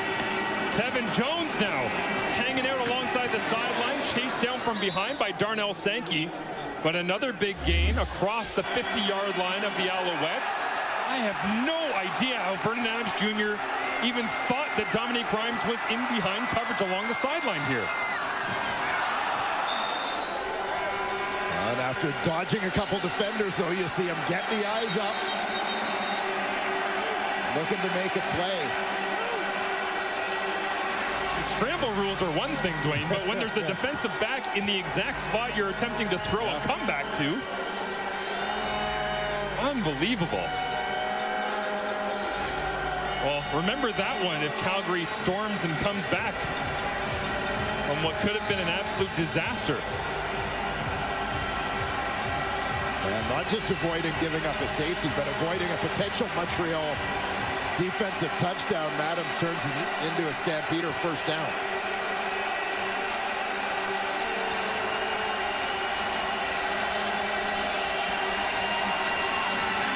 Tevin Jones now hanging out alongside the sideline, chased down from behind by Darnell Sankey. But another big gain across the 50-yard line of the Alouettes. I have no idea how Vernon Adams Jr. even thought that Dominique Rhymes was in behind coverage along the sideline here. And after dodging a couple defenders, though, you see him get the eyes up, looking to make a play. The scramble rules are one thing, Dwayne, but when there's a defensive back in the exact spot you're attempting to throw a comeback to, unbelievable. Well, remember that one if Calgary storms and comes back on what could have been an absolute disaster. And not just avoiding giving up a safety, but avoiding a potential Montreal defensive touchdown. Adams turns it into a Stampeder first down.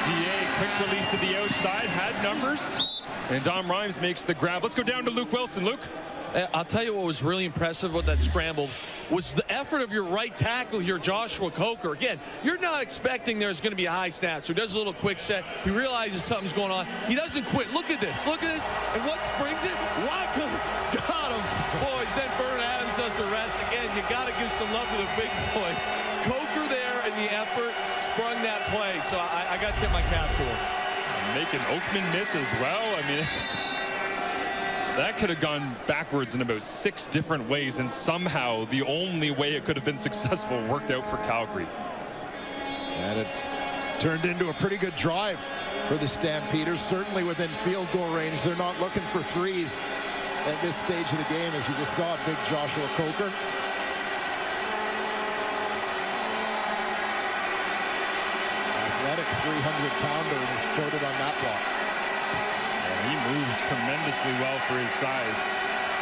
VA, quick release to the outside, had numbers, and Dom Rhymes makes the grab. Let's go down to Luke Wilson. Luke? I'll tell you what was really impressive about that scramble was the effort of your right tackle here, Joshua Coker. Again, you're not expecting there's going to be a high snap, so he does a little quick set. He realizes something's going on. He doesn't quit. Look at this. Look at this. And what springs it? Whack him. Got him. Boys, then Vernon Adams does the rest. Again, you got to give some love to the big boys. Coker there in the effort sprung that play, so I got to tip my cap to him. Making Oakman miss as well. I mean, that could have gone backwards in about 6 different ways, and somehow the only way it could have been successful worked out for Calgary. And it's turned into a pretty good drive for the Stampeders, certainly within field goal range. They're not looking for threes at this stage of the game, as you just saw, big Joshua Coker. Athletic 300-pounder, and he's showed it on that block. He moves tremendously well for his size.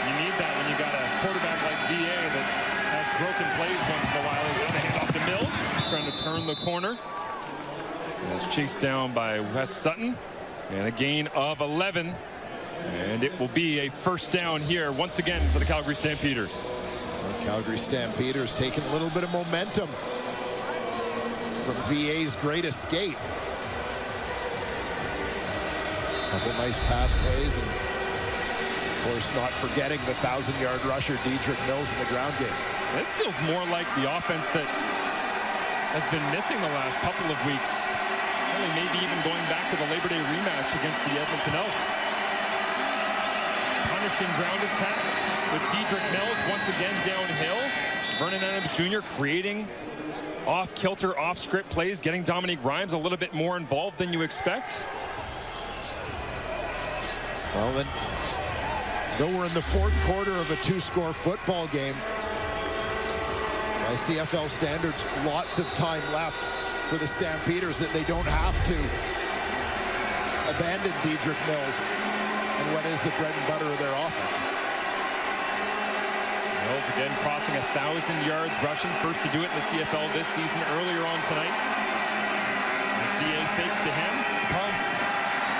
You need that when you got a quarterback like VA that has broken plays once in a while. He's going to hand off to Mills, trying to turn the corner. And it's chased down by Wes Sutton. And a gain of 11. And it will be a first down here once again for the Calgary Stampeders. The Calgary Stampeders taking a little bit of momentum from VA's great escape. Couple nice pass plays, and of course not forgetting the 1,000-yard rusher Dedrick Mills in the ground game. This feels more like the offense that has been missing the last couple of weeks. Really maybe even going back to the Labor Day rematch against the Edmonton Elks. Punishing ground attack with Dedrick Mills once again downhill. Vernon Adams Jr. creating off-kilter, off-script plays, getting Dominique Rhymes a little bit more involved than you expect. Well, then, though we're in the fourth quarter of a two-score football game, by CFL standards, lots of time left for the Stampeders that they don't have to abandon Dedrick Mills and what is the bread and butter of their offense. Mills again crossing 1,000 yards rushing, first to do it in the CFL this season earlier on tonight. As VA fakes to him, pumps,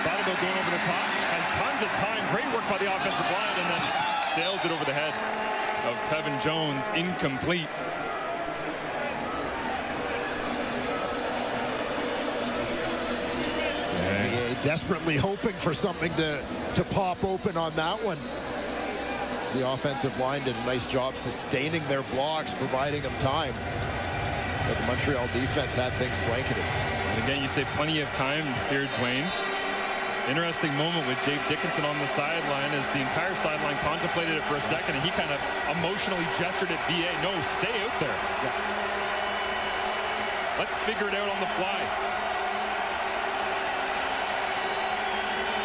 thought about going over the top, has tons of time, great work by the offensive line, and then sails it over the head of Tevin Jones, incomplete. Desperately hoping for something to pop open on that one. The offensive line did a nice job sustaining their blocks, providing them time. But the Montreal defense had things blanketed. And again, you say plenty of time here, Dwayne. Interesting moment with Dave Dickinson on the sideline as the entire sideline contemplated it for a second, and he kind of emotionally gestured at VA. No, stay out there. Yeah. Let's figure it out on the fly.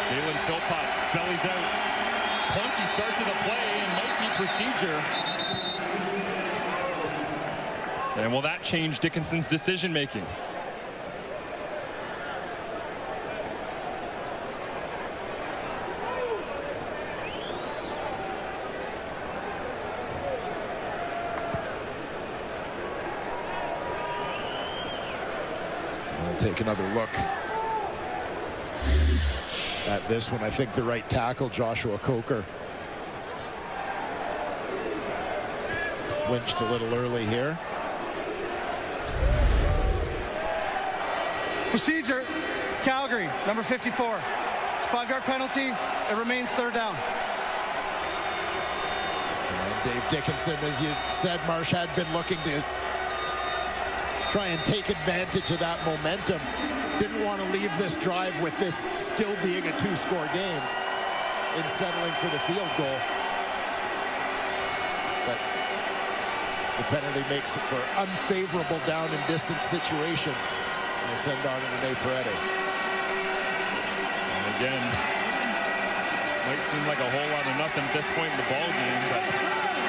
Jalen Philpott bellies out. Clunky start to the play and might be procedure. And will that change Dickinson's decision making? We'll take another look at this one. I think the right tackle, Joshua Coker, flinched a little early here. Procedure, Calgary, number 54. It's a 5-yard penalty. It remains third down. And Dave Dickinson, as you said, Marsh, had been looking to try and take advantage of that momentum. Didn't want to leave this drive with this still being a two-score game in settling for the field goal. But the penalty makes it for unfavorable down and distance situation. And they send on to Rene Paredes. And again, might seem like a whole lot of nothing at this point in the ball game, but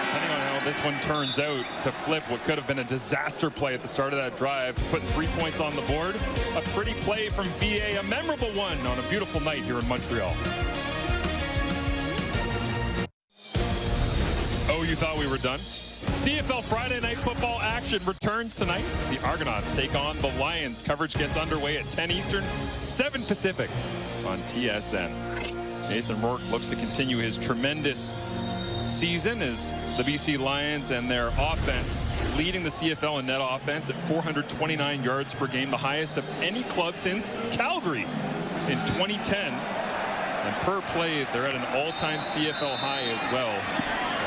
depending on how this one turns out, to flip what could have been a disaster play at the start of that drive, putting 3 points on the board. A pretty play from VA, a memorable one on a beautiful night here in Montreal. Oh, you thought we were done? CFL Friday Night Football action returns tonight. The Argonauts take on the Lions. Coverage gets underway at 10 Eastern, 7 Pacific on TSN. Nathan Rourke looks to continue his tremendous season as the BC Lions and their offense leading the CFL in net offense at 429 yards per game, the highest of any club since Calgary in 2010. And per play, they're at an all-time CFL high as well.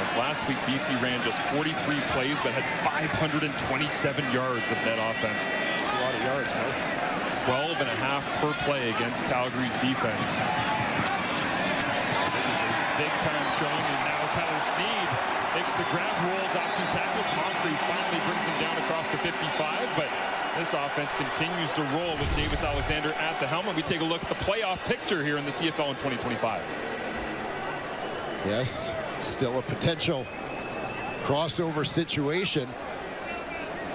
As last week, BC ran just 43 plays but had 527 yards of net offense. That's a lot of yards, right? 12 and a half per play against Calgary's defense. Big time showing, and now Tyler Sneed makes the grab, rolls off 2 tackles. Moncrief finally brings him down across the 55, but this offense continues to roll with Davis Alexander at the helm. And we take a look at the playoff picture here in the CFL in 2025. Yes, still a potential crossover situation.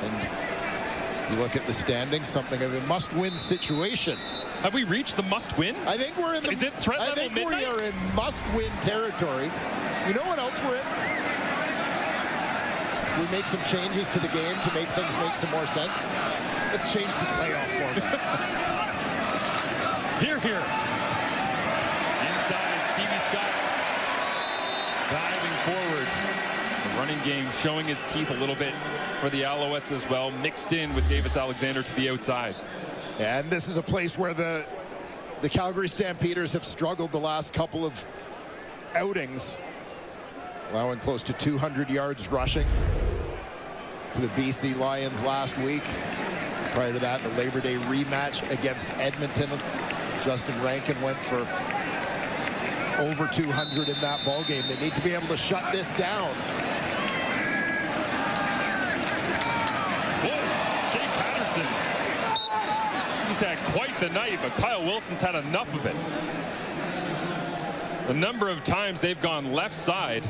And you look at the standings, something of a must-win situation. Have we reached the must-win? I think we're in the. Is it threat level I think midnight? we are in must-win territory. You know what else we're in? We make some changes to the game to make things make some more sense. Let's change the playoff format. Here. Inside, Stevie Scott diving forward. The running game showing its teeth a little bit for the Alouettes as well, mixed in with Davis Alexander to the outside. And this is a place where the Calgary Stampeders have struggled the last couple of outings, allowing close to 200 yards rushing. to the BC Lions last week. Prior to that, the Labor Day rematch against Edmonton. Justin Rankin went for over 200 in that ball game. They need to be able to shut this down. Shea Patterson. He's had quite the night, but Kyle Wilson's had enough of it. The number of times they've gone left side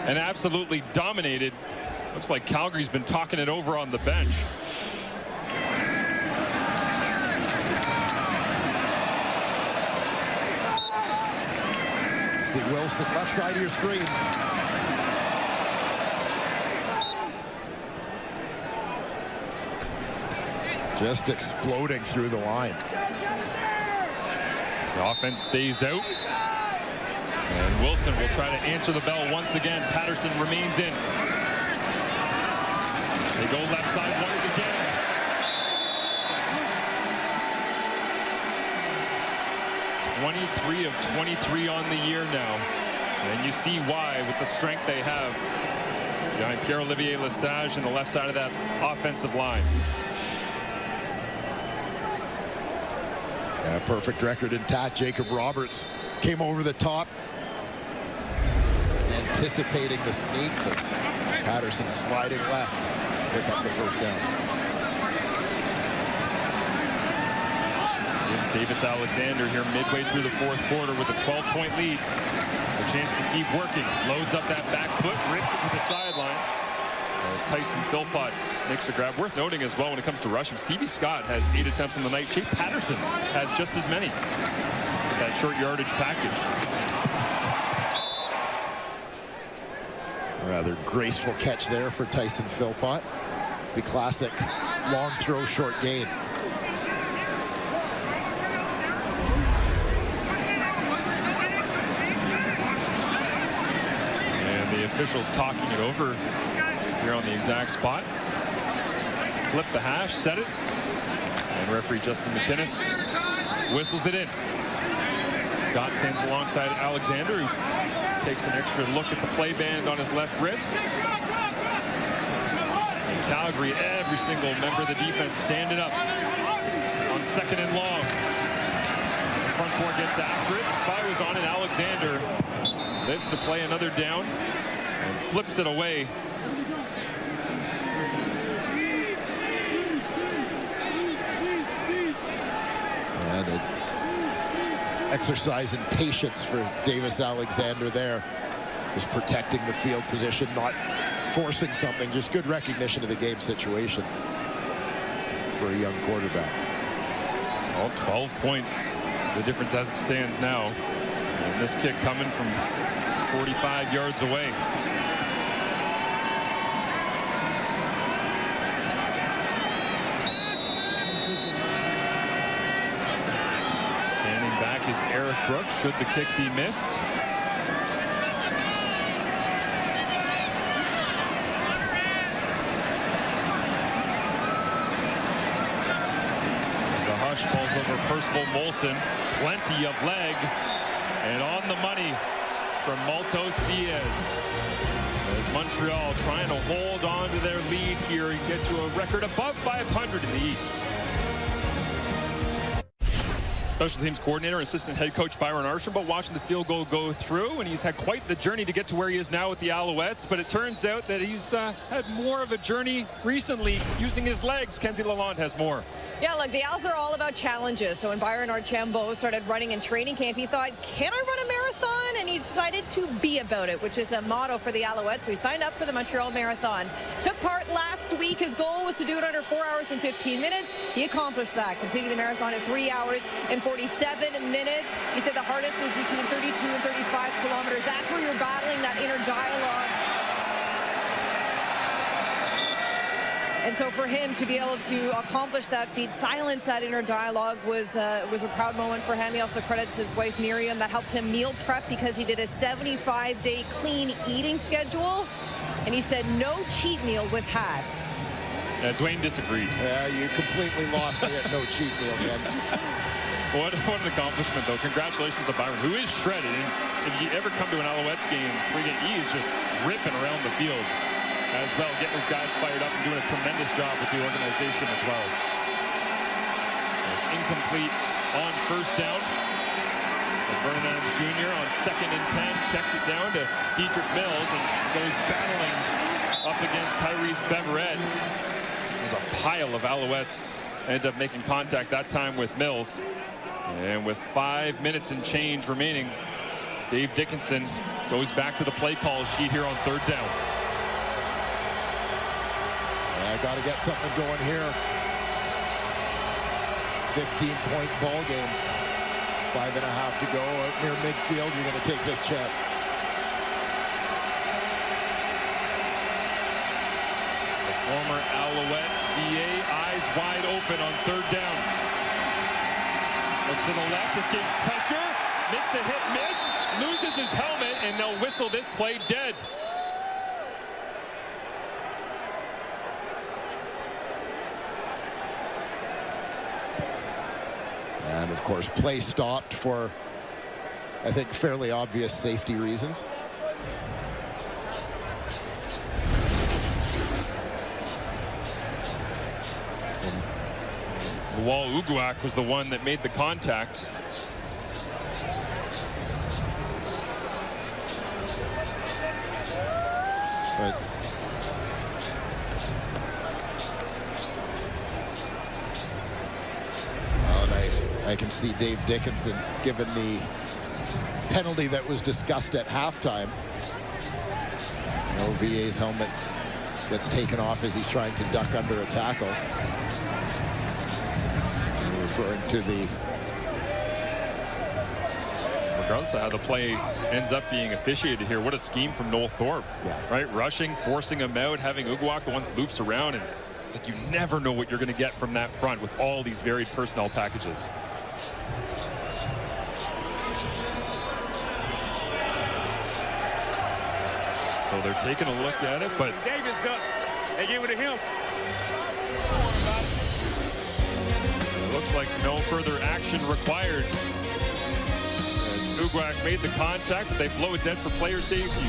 and absolutely dominated. Looks like Calgary's been talking it over on the bench. See Wilson, left side of your screen. Just exploding through the line. The offense stays out. And Wilson will try to answer the bell once again. Patterson remains in. They go left side once again. 23 of 23 on the year now. And you see why with the strength they have behind Pierre-Olivier Lestage and the left side of that offensive line. Yeah, perfect record intact. Jacob Roberts came over the top, anticipating the sneak, but Patterson sliding left to pick up the first down. Gives Davis Alexander here midway through the fourth quarter with a 12-point lead. A chance to keep working. Loads up that back foot, rips it to the sideline. As Tyson Philpott makes a grab. Worth noting as well when it comes to rushing, Stevie Scott has 8 attempts on the night. Shea Patterson has just as many. That short yardage package. Rather graceful catch there for Tyson Philpott. The classic long throw, short gain. And the officials talking it over here on the exact spot. Flip the hash, set it. And referee Justin McInnes whistles it in. Scott stands alongside Alexander, who takes an extra look at the play band on his left wrist. And Calgary, every single member of the defense standing up on second and long. The front four gets after it. The spy was on, and Alexander lives to play another down and flips it away. And an exercise in patience for Davis Alexander there. Just protecting the field position, not forcing something, just good recognition of the game situation for a young quarterback. All 12 points, the difference as it stands now. And this kick coming from 45 yards away. Is Eric Brooks, should the kick be missed. As a hush falls over Percival Molson, plenty of leg, and on the money from Maltos Diaz. As Montreal trying to hold on to their lead here and get to a record above 500 in the East. Special teams coordinator and assistant head coach Byron Archambault watching the field goal go through, and he's had quite the journey to get to where he is now with the Alouettes, but it turns out that he's had more of a journey recently using his legs. Kenzie Lalonde has more. Yeah, look, the Owls are all about challenges. So when Byron Archambault started running in training camp, he thought, can I run a marathon? And he decided to be about it, which is a motto for the Alouettes. So he signed up for the Montreal Marathon. Took part last week. His goal was to do it under 4 hours and 15 minutes. He accomplished that, completing the marathon in 3 hours and 47 minutes. He said the hardest was between 32 and 35 kilometers. That's where you're battling that inner dialogue. And so for him to be able to accomplish that feat, silence that inner dialogue, was a proud moment for him. He also credits his wife Miriam that helped him meal prep because he did a 75-day clean eating schedule. And he said no cheat meal was had. Dwayne disagreed. Yeah, you completely lost me at no cheat meal, Ken. What an accomplishment, though. Congratulations to Byron, who is shredded. And if you ever come to an Alouettes game, he is just ripping around the field. as well, getting his guys fired up and doing a tremendous job with the organization as well. It's incomplete on first down. Vernon Adams Jr. on 2nd and 10 checks it down to Dietrich Mills and goes battling up against Tyrese Beverett. There's a pile of Alouettes end up making contact that time with Mills. And with 5 minutes and change remaining, Dave Dickinson goes back to the play call sheet here on 3rd down. I got to get something going here. 15-point ball game. 5.5 to go out near midfield. You're going to take this chance. The former Alouette VA, eyes wide open on 3rd down. Looks to the left, escapes pressure, makes a hit miss, loses his helmet, and they'll whistle this play dead. And of course, play stopped for, I think, fairly obvious safety reasons. Wall Uguak was the one that made the contact. I can see Dave Dickinson, given the penalty that was discussed at halftime. VA's helmet gets taken off as he's trying to duck under a tackle. Referring to the... Regardless of how the play ends up being officiated here, what a scheme from Noel Thorpe. Yeah. Right? Rushing, forcing him out, having Uguak the one that loops around, and it's like you never know what you're going to get from that front with all these varied personnel packages. So they're taking a look at it, but Davis got, they gave it to him. it looks like no further action required. As Uguak made the contact, they blow it dead for player safety.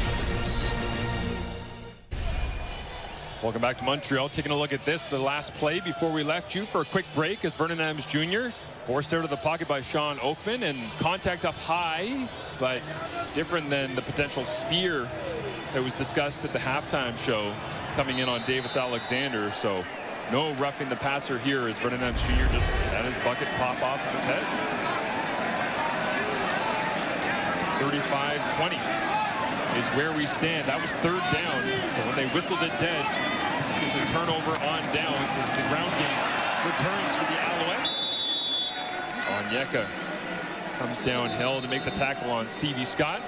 Welcome back to Montreal. Taking a look at this, the last play before we left you for a quick break as Vernon Adams Jr. forced out of the pocket by Sean Oakman, and contact up high, but different than the potential spear that was discussed at the halftime show coming in on Davis Alexander. So no roughing the passer here as Vernon Adams Jr. just had his bucket pop off of his head. 35-20 is where we stand. That was 3rd down. So when they whistled it dead, it's a turnover on downs as the ground game returns for the Alouettes. Onyeka comes downhill to make the tackle on Stevie Scott.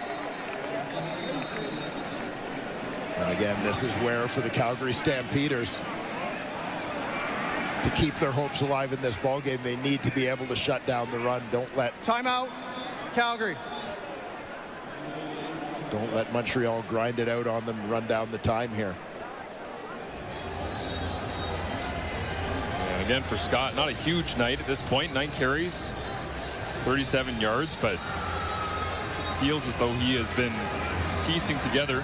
And again, this is where, for the Calgary Stampeders, to keep their hopes alive in this ballgame, they need to be able to shut down the run. Don't let Calgary. Don't let Montreal grind it out on them and run down the time here. And again, for Scott, not a huge night at this point. 9 carries, 37 yards, but feels as though he has been piecing together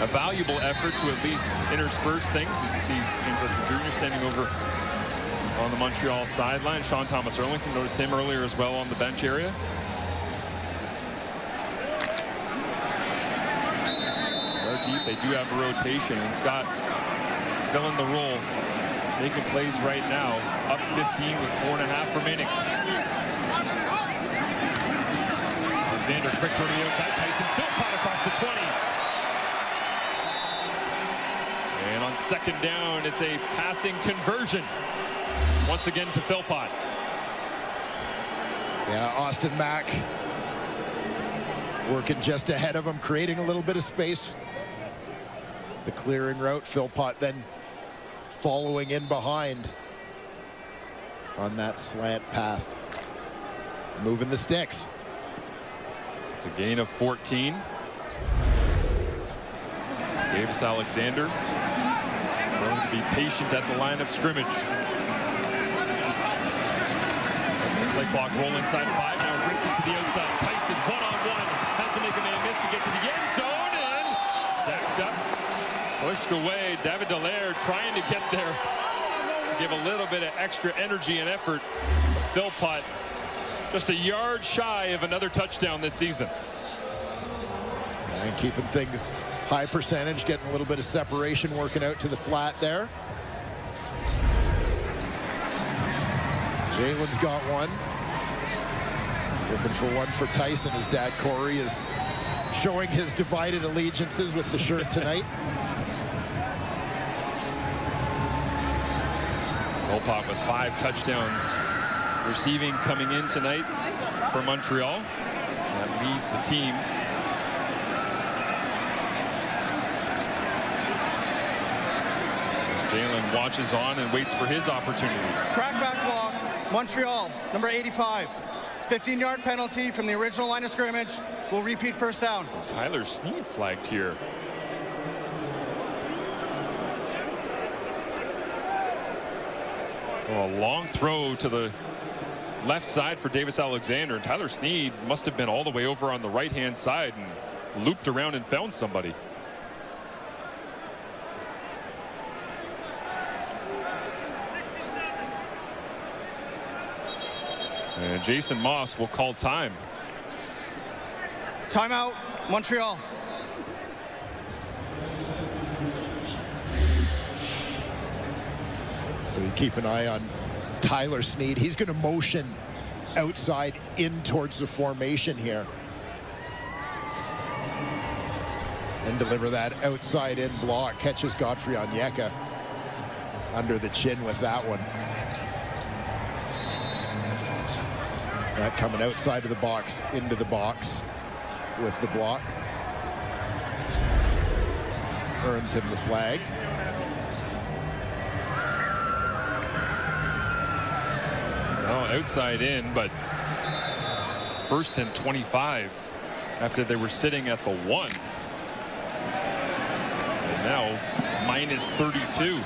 a valuable effort to at least intersperse things. As you see, James Letcher Jr. standing over on the Montreal sideline. Sean Thomas Erlington, noticed him earlier as well on the bench area. They're deep. They do have a rotation, and Scott filling the role, making plays right now. Up 15 with 4.5 remaining. Alexander, quick turn to the outside. Tyson Philpott across the 20. And on 2nd down, it's a passing conversion. Once again to Philpott. Yeah, Austin Mack working just ahead of him, creating a little bit of space. The clearing route, Philpott then following in behind on that slant path. Moving the sticks. It's a gain of 14. Davis Alexander willing to be patient at the line of scrimmage. That's the play clock roll inside 5. Now brings it to the outside. Tyson one-on-one has to make a man miss to get to the end zone, and stacked up snatched away. David Dallaire trying to get there, to give a little bit of extra energy and effort. Philpott just a yard shy of another touchdown this season. And keeping things high percentage, getting a little bit of separation, working out to the flat there. Jalen's got one. Looking for one for Tyson. His dad, Corey, is showing his divided allegiances with the shirt tonight. Philpott with 5 touchdowns receiving coming in tonight for Montreal. That leads the team. Jalen watches on and waits for his opportunity. Crackback block, Montreal, number 85. It's 15-yard penalty from the original line of scrimmage. We'll repeat first down. Tyler Sneed flagged here. Well, a long throw to the left side for Davis Alexander. And Tyler Sneed must have been all the way over on the right-hand side and looped around and found somebody. And Jason Moss will call time. Timeout, Montreal. We keep an eye on Tyler Sneed. He's going to motion outside in towards the formation here. And deliver that outside in block. Catches Godfrey Onyeka under the chin with that one. That coming outside of the box, into the box with the block. Earns him the flag. Well, outside in, but first and 25 after they were sitting at the 1. And now minus 32.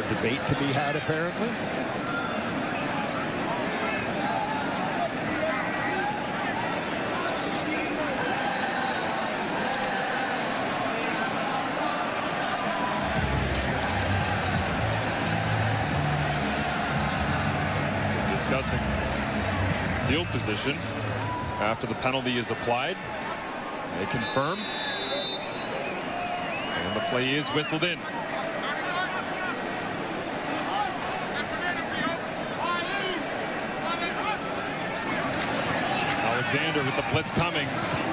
Debate to be had, apparently. Discussing field position after the penalty is applied. They confirm. And the play is whistled in. Alexander with the blitz coming,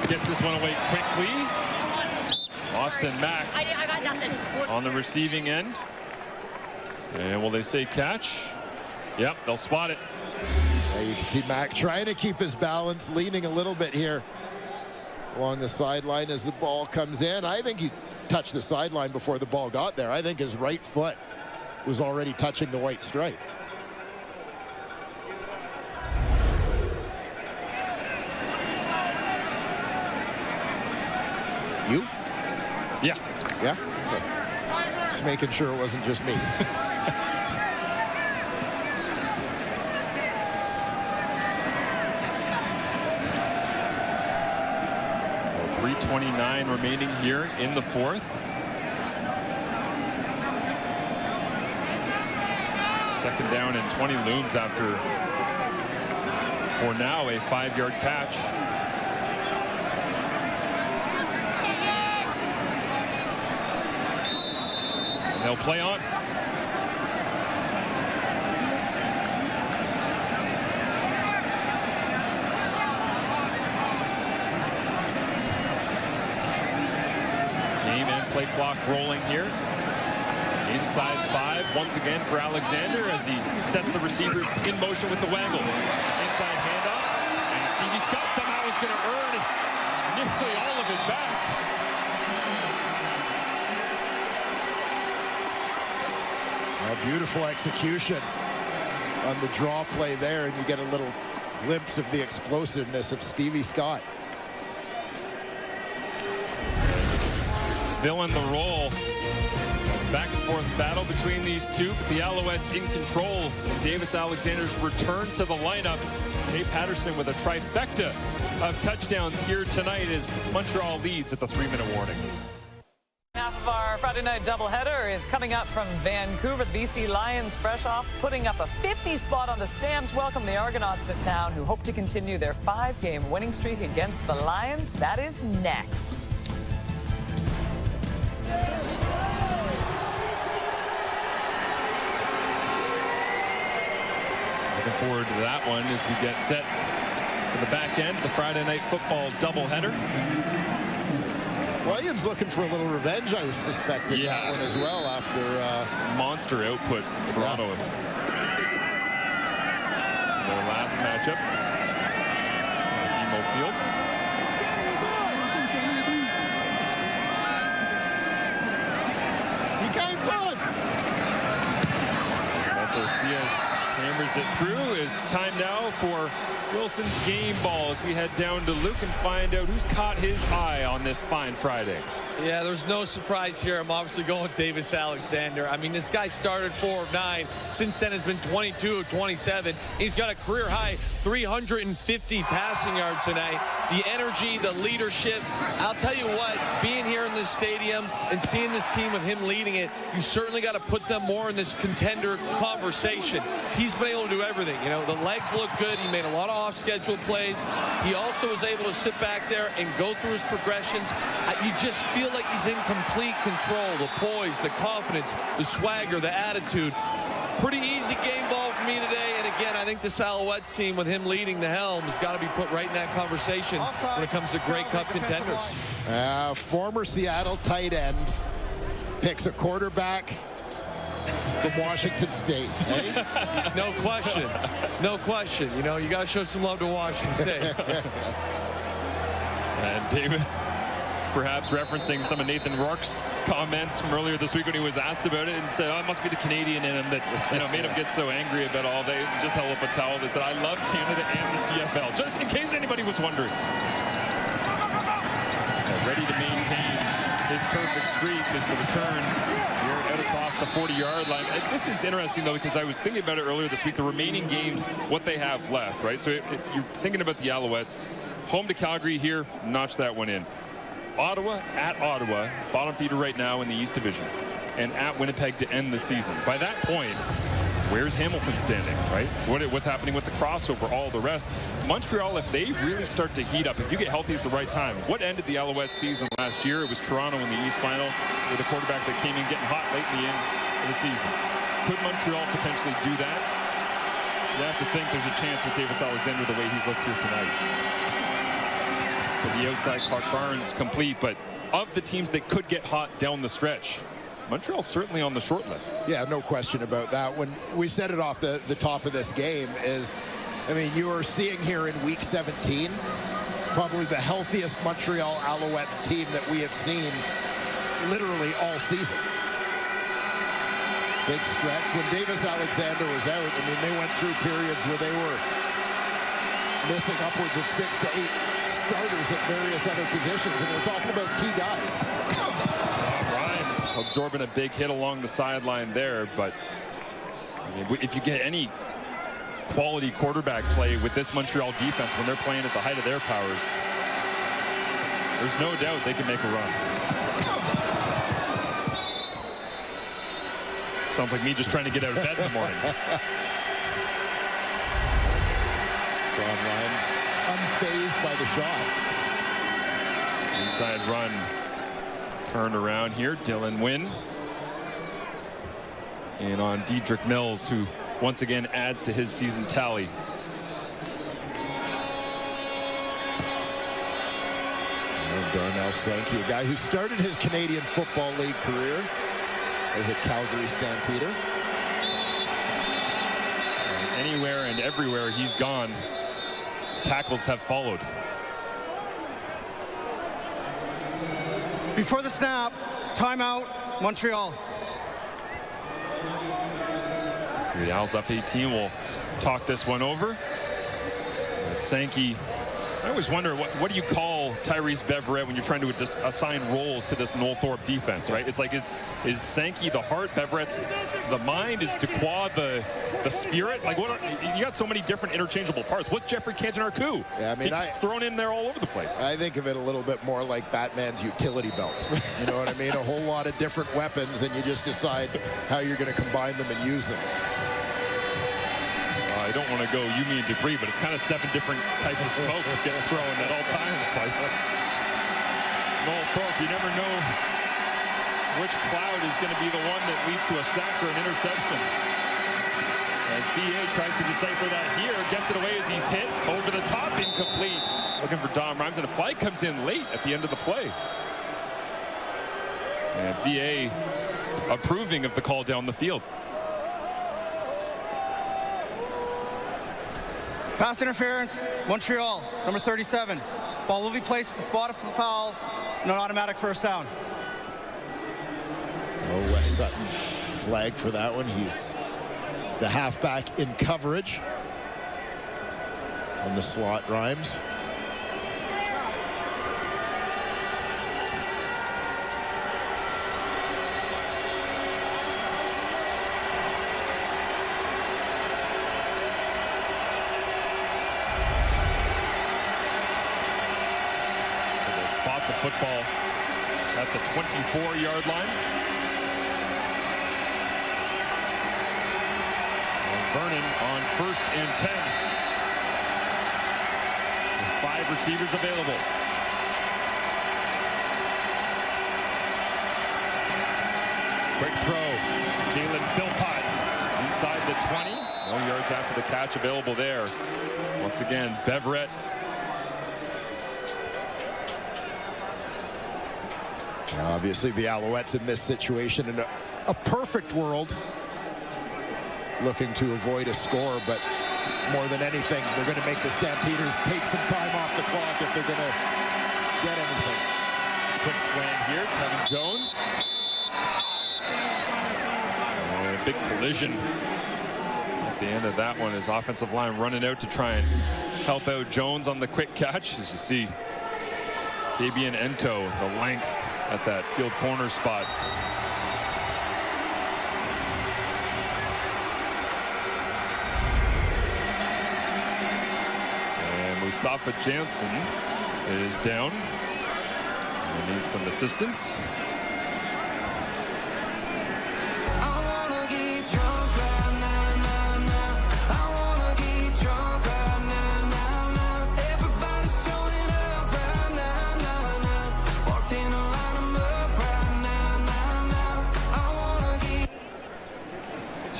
gets this one away quickly. Austin Mack I got nothing. on the receiving end. And will they say catch? Yep, they'll spot it. Yeah, you can see Mack trying to keep his balance, leaning a little bit here along the sideline as the ball comes in. I think he touched the sideline before the ball got there. I think his right foot was already touching the white stripe. You? Yeah. Yeah? Okay. Just making sure it wasn't just me. 3:29 remaining here in the 4th. Second down and 20 looms after, for now, a 5-yard catch. And they'll play on. Play clock rolling here. Inside 5 once again for Alexander as he sets the receivers in motion with the waggle. Inside handoff, and Stevie Scott somehow is going to earn nearly all of it back. A beautiful execution on the draw play there, and you get a little glimpse of the explosiveness of Stevie Scott. Filling the role back and forth battle between these two, but the Alouettes in control. And Davis Alexander's return to the lineup. Jay Patterson with a trifecta of touchdowns here tonight as Montreal leads at the 3-minute warning. Half of our Friday night doubleheader is coming up from Vancouver. The BC Lions, fresh off putting up a 50 spot on the Stamps, welcome the Argonauts to town, who hope to continue their 5-game winning streak against the Lions. That is next. Looking forward to that one as we get set for the back end of the Friday night football doubleheader. Williams looking for a little revenge, I suspect, in that one as well after monster output from Toronto. Their last matchup at BMO Field. He can't run. Diaz hammers it through. It's time now for Wilson's game ball as we head down to Luke and find out who's caught his eye on this fine Friday. Yeah, there's no surprise here. I'm obviously going with Davis Alexander. I mean, this guy started 4 of 9. Since then has been 22 of 27. He's got a career high 350 passing yards tonight. The energy, the leadership. I'll tell you what, being here in this stadium and seeing this team with him leading it, you certainly got to put them more in this contender conversation. He's been able to do everything. You know, the legs look good. He made a lot of off-schedule plays. He also was able to sit back there and go through his progressions. You just feel like he's in complete control. The poise, the confidence, the swagger, the attitude. Pretty easy game ball for me today. And again, I think this Alouettes team with him leading the helm has got to be put right in that conversation when it comes to Grey Cup contenders. Former Seattle tight end picks a quarterback from Washington State. Eh? No question. No question. You know, you got to show some love to Washington State. And Davis perhaps referencing some of Nathan Rourke's comments from earlier this week when he was asked about it and said, oh, it must be the Canadian in him that made him get so angry about all day. Just held up a towel. They said, I love Canada and the CFL, just in case anybody was wondering. Ready to maintain his perfect streak is the return here out across the 40-yard line. And this is interesting, though, because I was thinking about it earlier this week, the remaining games, what they have left, right? So you're thinking about the Alouettes. Home to Calgary here, notch that one in. Ottawa at Ottawa, bottom feeder right now in the East Division, and at Winnipeg to end the season. By that point, where's Hamilton standing, right? What's happening with the crossover, all the rest? Montreal, if they really start to heat up, if you get healthy at the right time, what ended the Alouettes season last year? It was Toronto in the East Final with a quarterback that came in getting hot late in the end of the season. Could Montreal potentially do that? You have to think there's a chance with Davis Alexander the way he's looked here tonight. For the outside, Clark Barnes complete, but of the teams that could get hot down the stretch, Montreal's certainly on the short list. Yeah, no question about that. When we said it off the top of this game is, I mean, you are seeing here in week 17, probably the healthiest Montreal Alouettes team that we have seen literally all season. Big stretch. When Davis Alexander was out, I mean, they went through periods where they were missing upwards of 6 to 8 starters at various other positions, and we're talking about key guys. Rhymes absorbing a big hit along the sideline there, but I mean, if you get any quality quarterback play with this Montreal defense when they're playing at the height of their powers, there's no doubt they can make a run. Sounds like me just trying to get out of bed in the morning. John Rhymes unfazed by the shot. Inside run. Turn around here. Dylan Wynn. And on Dedrick Mills, who once again adds to his season tally. And Darnell Sankey, a guy who started his Canadian Football League career as a Calgary Stampeder. And anywhere and everywhere he's gone, tackles have followed. Before the snap, timeout, Montreal. So the Owls up 18 will talk this one over. Sankey I always wonder, what do you call Tyrese Beverette when you're trying to assign roles to this Noel defense, right? It's like, is Sankey the heart, Beverette's the mind, is Duquois the spirit? Like, what? You got so many different interchangeable parts. What's Jeffrey Canton-Arcou? Yeah, I mean, thrown in there all over the place. I think of it a little bit more like Batman's utility belt. You know what I mean? A whole lot of different weapons, and you just decide how you're going to combine them and use them. I don't want to go you mean debris, but it's kind of 7 different types of smoke getting thrown at all times. Noel Thorpe, you never know which cloud is going to be the one that leads to a sack or an interception. As BA tries to decipher that here, gets it away as he's hit. Over the top, incomplete. Looking for Dom Rhymes, and a flag comes in late at the end of the play. And VA approving of the call down the field. Pass interference, Montreal, number 37. Ball will be placed at the spot of the foul, and an automatic first down. Oh, Wes Sutton flagged for that one. He's the halfback in coverage on the slot, Rhymes. Football at the 24-yard line. And Vernon on 1st and 10. With 5 receivers available. Quick throw. Jalen Philpott inside the 20. No yards after the catch available there. Once again, Beverette. Obviously, the Alouettes in this situation, in a perfect world, looking to avoid a score, but more than anything, they're going to make the Stampeders take some time off the clock if they're going to get anything. Quick slant here, Tevin Jones. And a big collision at the end of that one. His offensive line running out to try and help out Jones on the quick catch. As you see, Fabian Ento, the length at that field corner spot. And Mustafa Jansen is down. We need some assistance.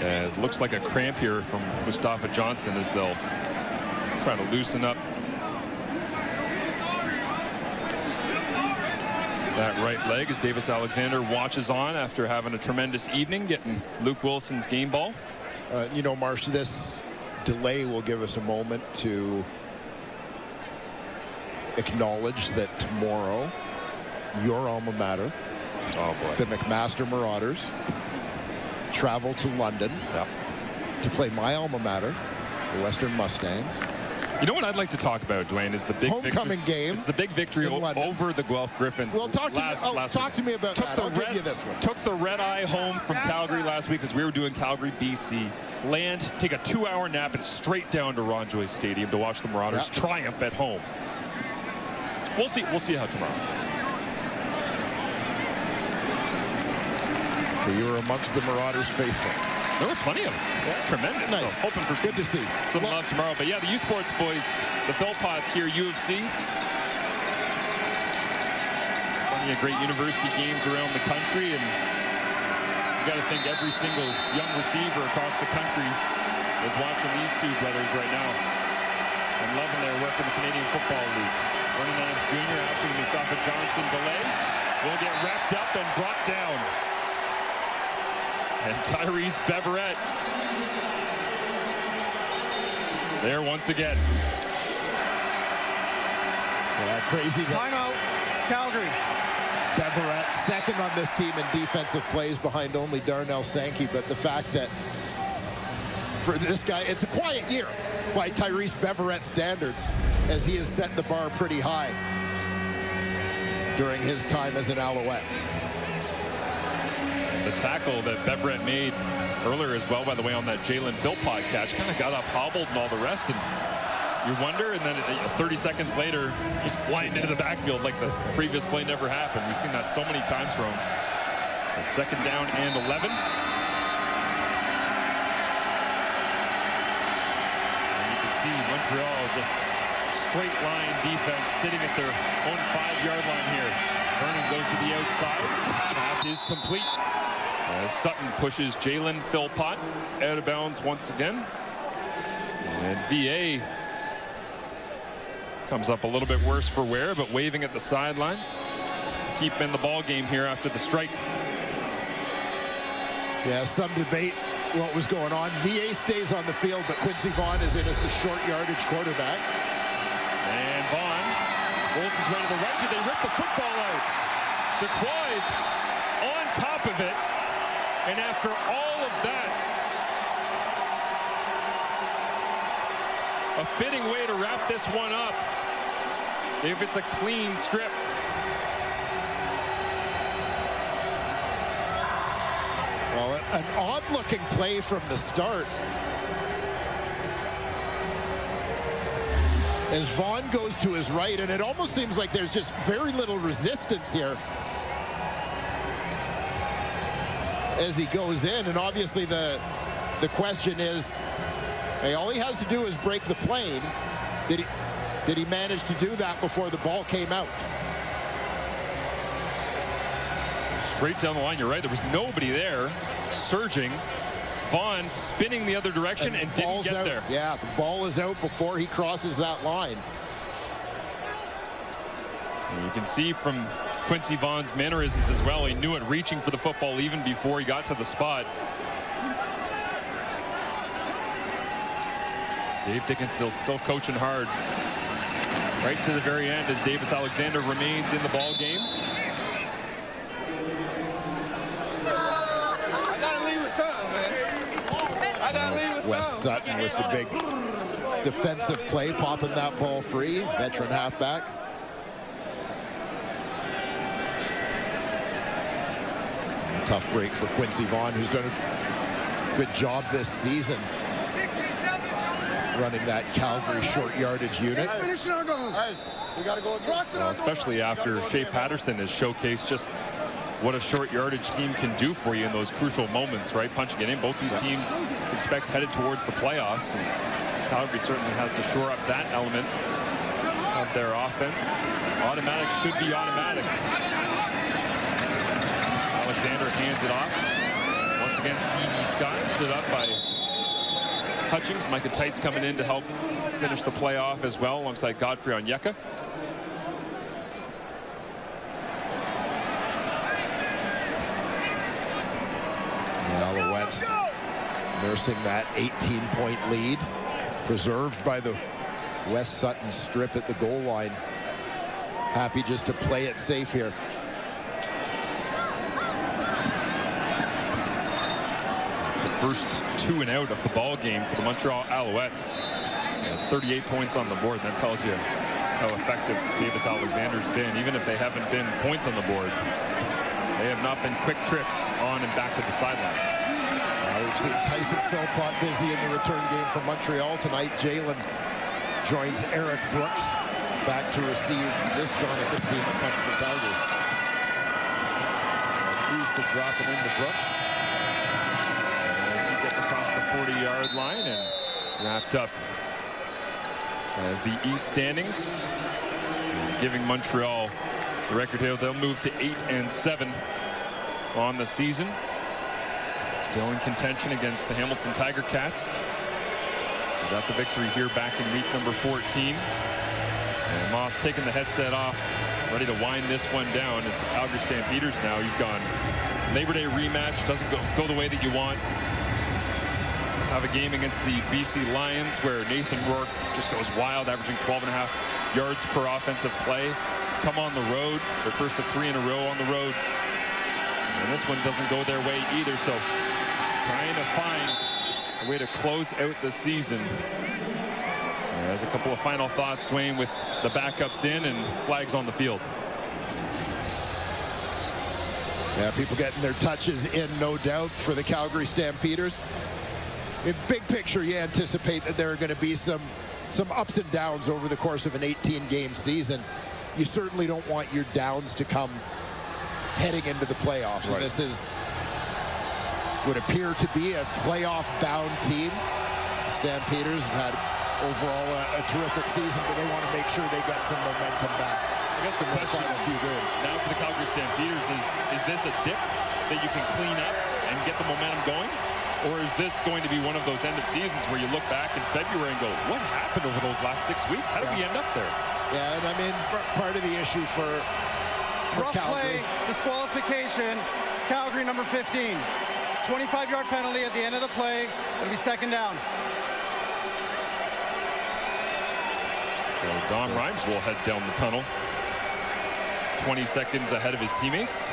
As looks like a cramp here from Mustafa Johnson as they'll try to loosen up that right leg as Davis Alexander watches on after having a tremendous evening getting Luke Wilson's game ball. You know, Marsh, this delay will give us a moment to acknowledge that tomorrow your alma mater, the McMaster Marauders, travel to London to play my alma mater, the Western Mustangs. You know what I'd like to talk about, Dwayne, is the big homecoming game. It's the big victory over the Guelph Griffins. Well, talk to me about that. I'll give you this one. Took the red eye home from Calgary last week as we were doing Calgary, BC. Land, take a 2-hour nap, and straight down to Ron Joyce Stadium to watch the Marauders triumph at home. We'll see how tomorrow goes. So you were amongst the Marauders faithful. There were plenty of us. Yeah. Tremendous. Nice. So hoping for good to see some love tomorrow. But yeah, the U Sports boys, the Philpotts here, UFC. Plenty of great university games around the country, and you got to think every single young receiver across the country is watching these two brothers right now and loving their work in the Canadian Football League. Vernon Adams Jr. after the Mustafa Johnson delay will get wrapped up and brought down. And Tyrese Beverette there once again. Yeah, crazy. Timeout, Calgary. Beverette second on this team in defensive plays behind only Darnell Sankey, but the fact that for this guy. It's a quiet year by Tyrese Beverett standards, as he has set the bar pretty high during his time as an Alouette. The tackle that Beverett made earlier as well, by the way, on that Jalen Philpott catch, kind of got up, hobbled, and all the rest. And you wonder, and then 30 seconds later, he's flying into the backfield like the previous play never happened. We've seen that so many times from him. It's 2nd down and 11. See Montreal just straight line defense sitting at their own 5-yard line here. Vernon goes to the outside. Pass is complete. As Sutton pushes Jalen Philpott out of bounds once again. And VA comes up a little bit worse for wear, but waving at the sideline. Keep in the ball game here after the strike. Yeah, some debate what was going on. VA stays on the field, but Quincy Vaughn is in as the short yardage quarterback. And Vaughn rolls his way to the right. Did they rip the football out? DeCroix on top of it. And after all of that, a fitting way to wrap this one up if it's a clean strip. Well, an odd-looking play from the start. As Vaughn goes to his right, and it almost seems like there's just very little resistance here as he goes in. And obviously the question is, hey, all he has to do is break the plane. Did he manage to do that before the ball came out? Straight down the line, you're right. There was nobody there. Surging. Vaughn spinning the other direction and didn't get there. Yeah, the ball is out before he crosses that line. And you can see from Quincy Vaughn's mannerisms as well. He knew it, reaching for the football even before he got to the spot. Dave Dickinson still coaching hard. Right to the very end as Davis Alexander remains in the ball game. Wes Sutton with the big defensive play, popping that ball free. Veteran halfback. Tough break for Quincy Vaughn, who's done a good job this season running that Calgary short yardage unit. Well, especially after Shea Patterson has showcased just what a short yardage team can do for you in those crucial moments, right? Punching it in. Both these teams expect headed towards the playoffs, and Calgary certainly has to shore up that element of their offense. Automatic should be automatic. Alexander hands it off. Once again, Stevie Scott stood up by Hutchings. Micah Teitz coming in to help finish the play off as well, alongside Godfrey Onyeka. Alouettes nursing that 18-point lead, preserved by the Wes Sutton strip at the goal line. Happy just to play it safe here. The first 2 and out of the ball game for the Montreal Alouettes. 38 points on the board. That tells you how effective Davis Alexander's been. Even if they haven't been points on the board, they have not been quick trips on and back to the sideline. We've seen Tyson Philpott busy in the return game for Montreal tonight. Jalen joins Eric Brooks back to receive this Jonathan Zema punch for Calgary. Choose to drop it into Brooks as he gets across the 40-yard line and Wrapped up as the East standings, giving Montreal the record here. They'll move to 8-7 on the season. Still in contention against the Hamilton Tiger Cats. They got the victory here back in week number 14. And Moss taking the headset off, ready to wind this one down as the Calgary Stampeders now. You've gone Labor Day rematch, doesn't go the way that you want. Have a game against the BC Lions where Nathan Rourke just goes wild, averaging 12.5 yards per offensive play. Come on the road, their first of 3 in a row on the road. And this one doesn't go their way either, so trying to find A way to close out the season. There's a couple of final thoughts, Dwayne, with the backups in and flags on the field. Yeah, people getting their touches in, no doubt, for the Calgary Stampeders. In big picture, you anticipate that there are going to be some ups and downs over the course of an 18-game season. You certainly don't want your downs to come heading into the playoffs. Right. And this would appear to be a playoff-bound team. The Stampeders have had overall a terrific season, but they want to make sure they get some momentum back. I guess the question a few games now for the Calgary Stampeders is this a dip that you can clean up and get the momentum going? Or is this going to be one of those end of seasons where you look back in February and go, what happened over those last 6 weeks? How did we end up there? Yeah, and I mean, part of the issue for rough Calgary. Play, disqualification, Calgary number 15. 25-yard penalty at the end of the play. It'll be second down. Well, Dom Rhymes will head down the tunnel. 20 seconds ahead of his teammates.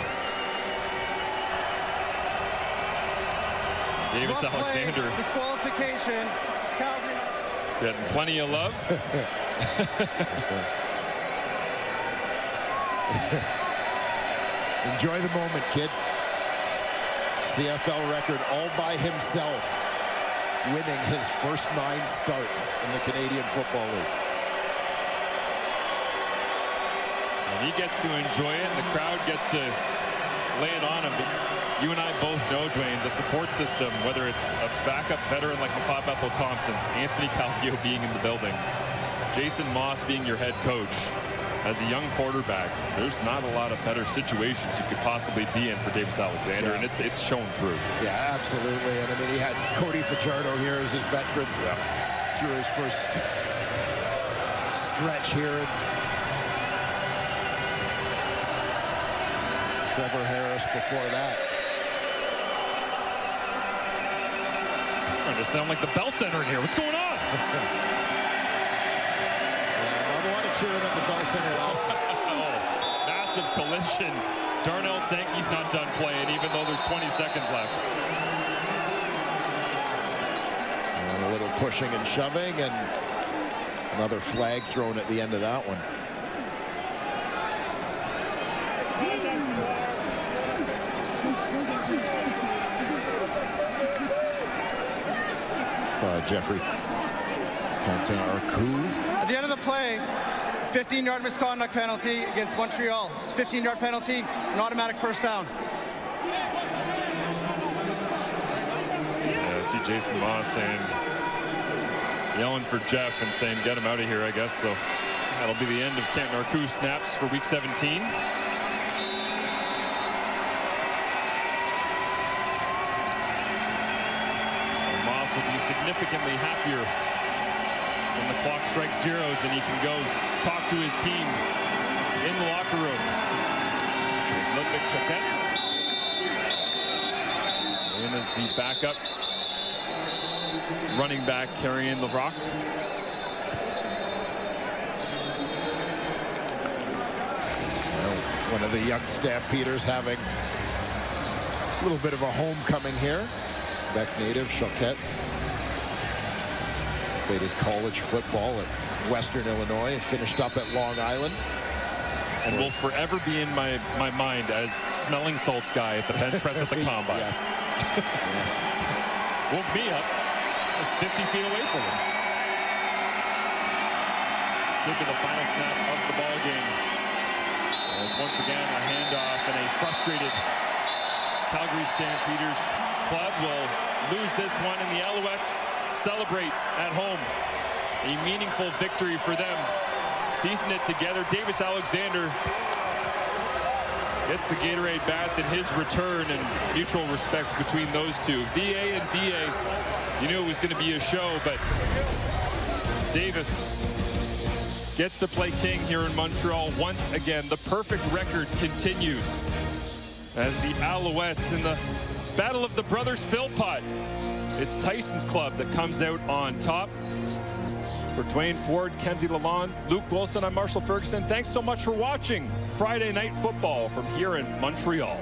Davis Alexander. Disqualification. Calgary. Getting plenty of love. Enjoy the moment, kid. CFL record all by himself, winning his first 9 starts in the Canadian Football League. And he gets to enjoy it, and the crowd gets to lay it on him. But you and I both know, Dwayne, the support system, whether it's a backup veteran like McLeod Bethel-Thompson, Anthony Calvillo being in the building, Jason Moss being your head coach, as a young quarterback, there's not a lot of better situations you could possibly be in for Davis Alexander, and it's shown through. Yeah, absolutely. And I mean, he had Cody Fajardo here as his veteran through his first stretch here. Trevor Harris before that. Starting to sound like the Bell Center in here. What's going on? Cheering at the Bell Center last night. Oh, massive collision. Darnell Sankey's not done playing, even though there's 20 seconds left. And a little pushing and shoving, and another flag thrown at the end of that one. Jeffrey counting our coup. At the end of the play, 15-yard misconduct penalty against Montreal. It's 15-yard penalty, an automatic first down. Yeah, I see Jason Moss saying, yelling for Jeff and saying, get him out of here, I guess. So that'll be the end of Canton Arcou snaps for week 17. And Moss will be significantly happier when the clock strikes zeros and he can go talk to his team in the locker room. Ludwig Choquette in as the backup running back carrying the rock. One of the young Stampeders having a little bit of a homecoming here. Quebec native Choquette played his college football at Western Illinois and finished up at Long Island. And will forever be in my mind as smelling salts guy at the bench press at the combine. Yes. Yes. Woke me up. I was 50 feet away from him. Into the final snap of the ball game. As once again a handoff, and a frustrated Calgary Stampeders club will lose this one, and the Alouettes celebrate at home. A meaningful victory for them. Piecing it together, Davis Alexander gets the Gatorade bath in his return, and mutual respect between those two. VA and DA, you knew it was going to be a show, but Davis gets to play king here in Montreal once again. The perfect record continues as the Alouettes in the Battle of the Brothers Philpott. It's Tyson's club that comes out on top. For Dwayne Ford, Kenzie Lalonde, Luke Wilson, I'm Marshall Ferguson. Thanks so much for watching Friday Night Football from here in Montreal.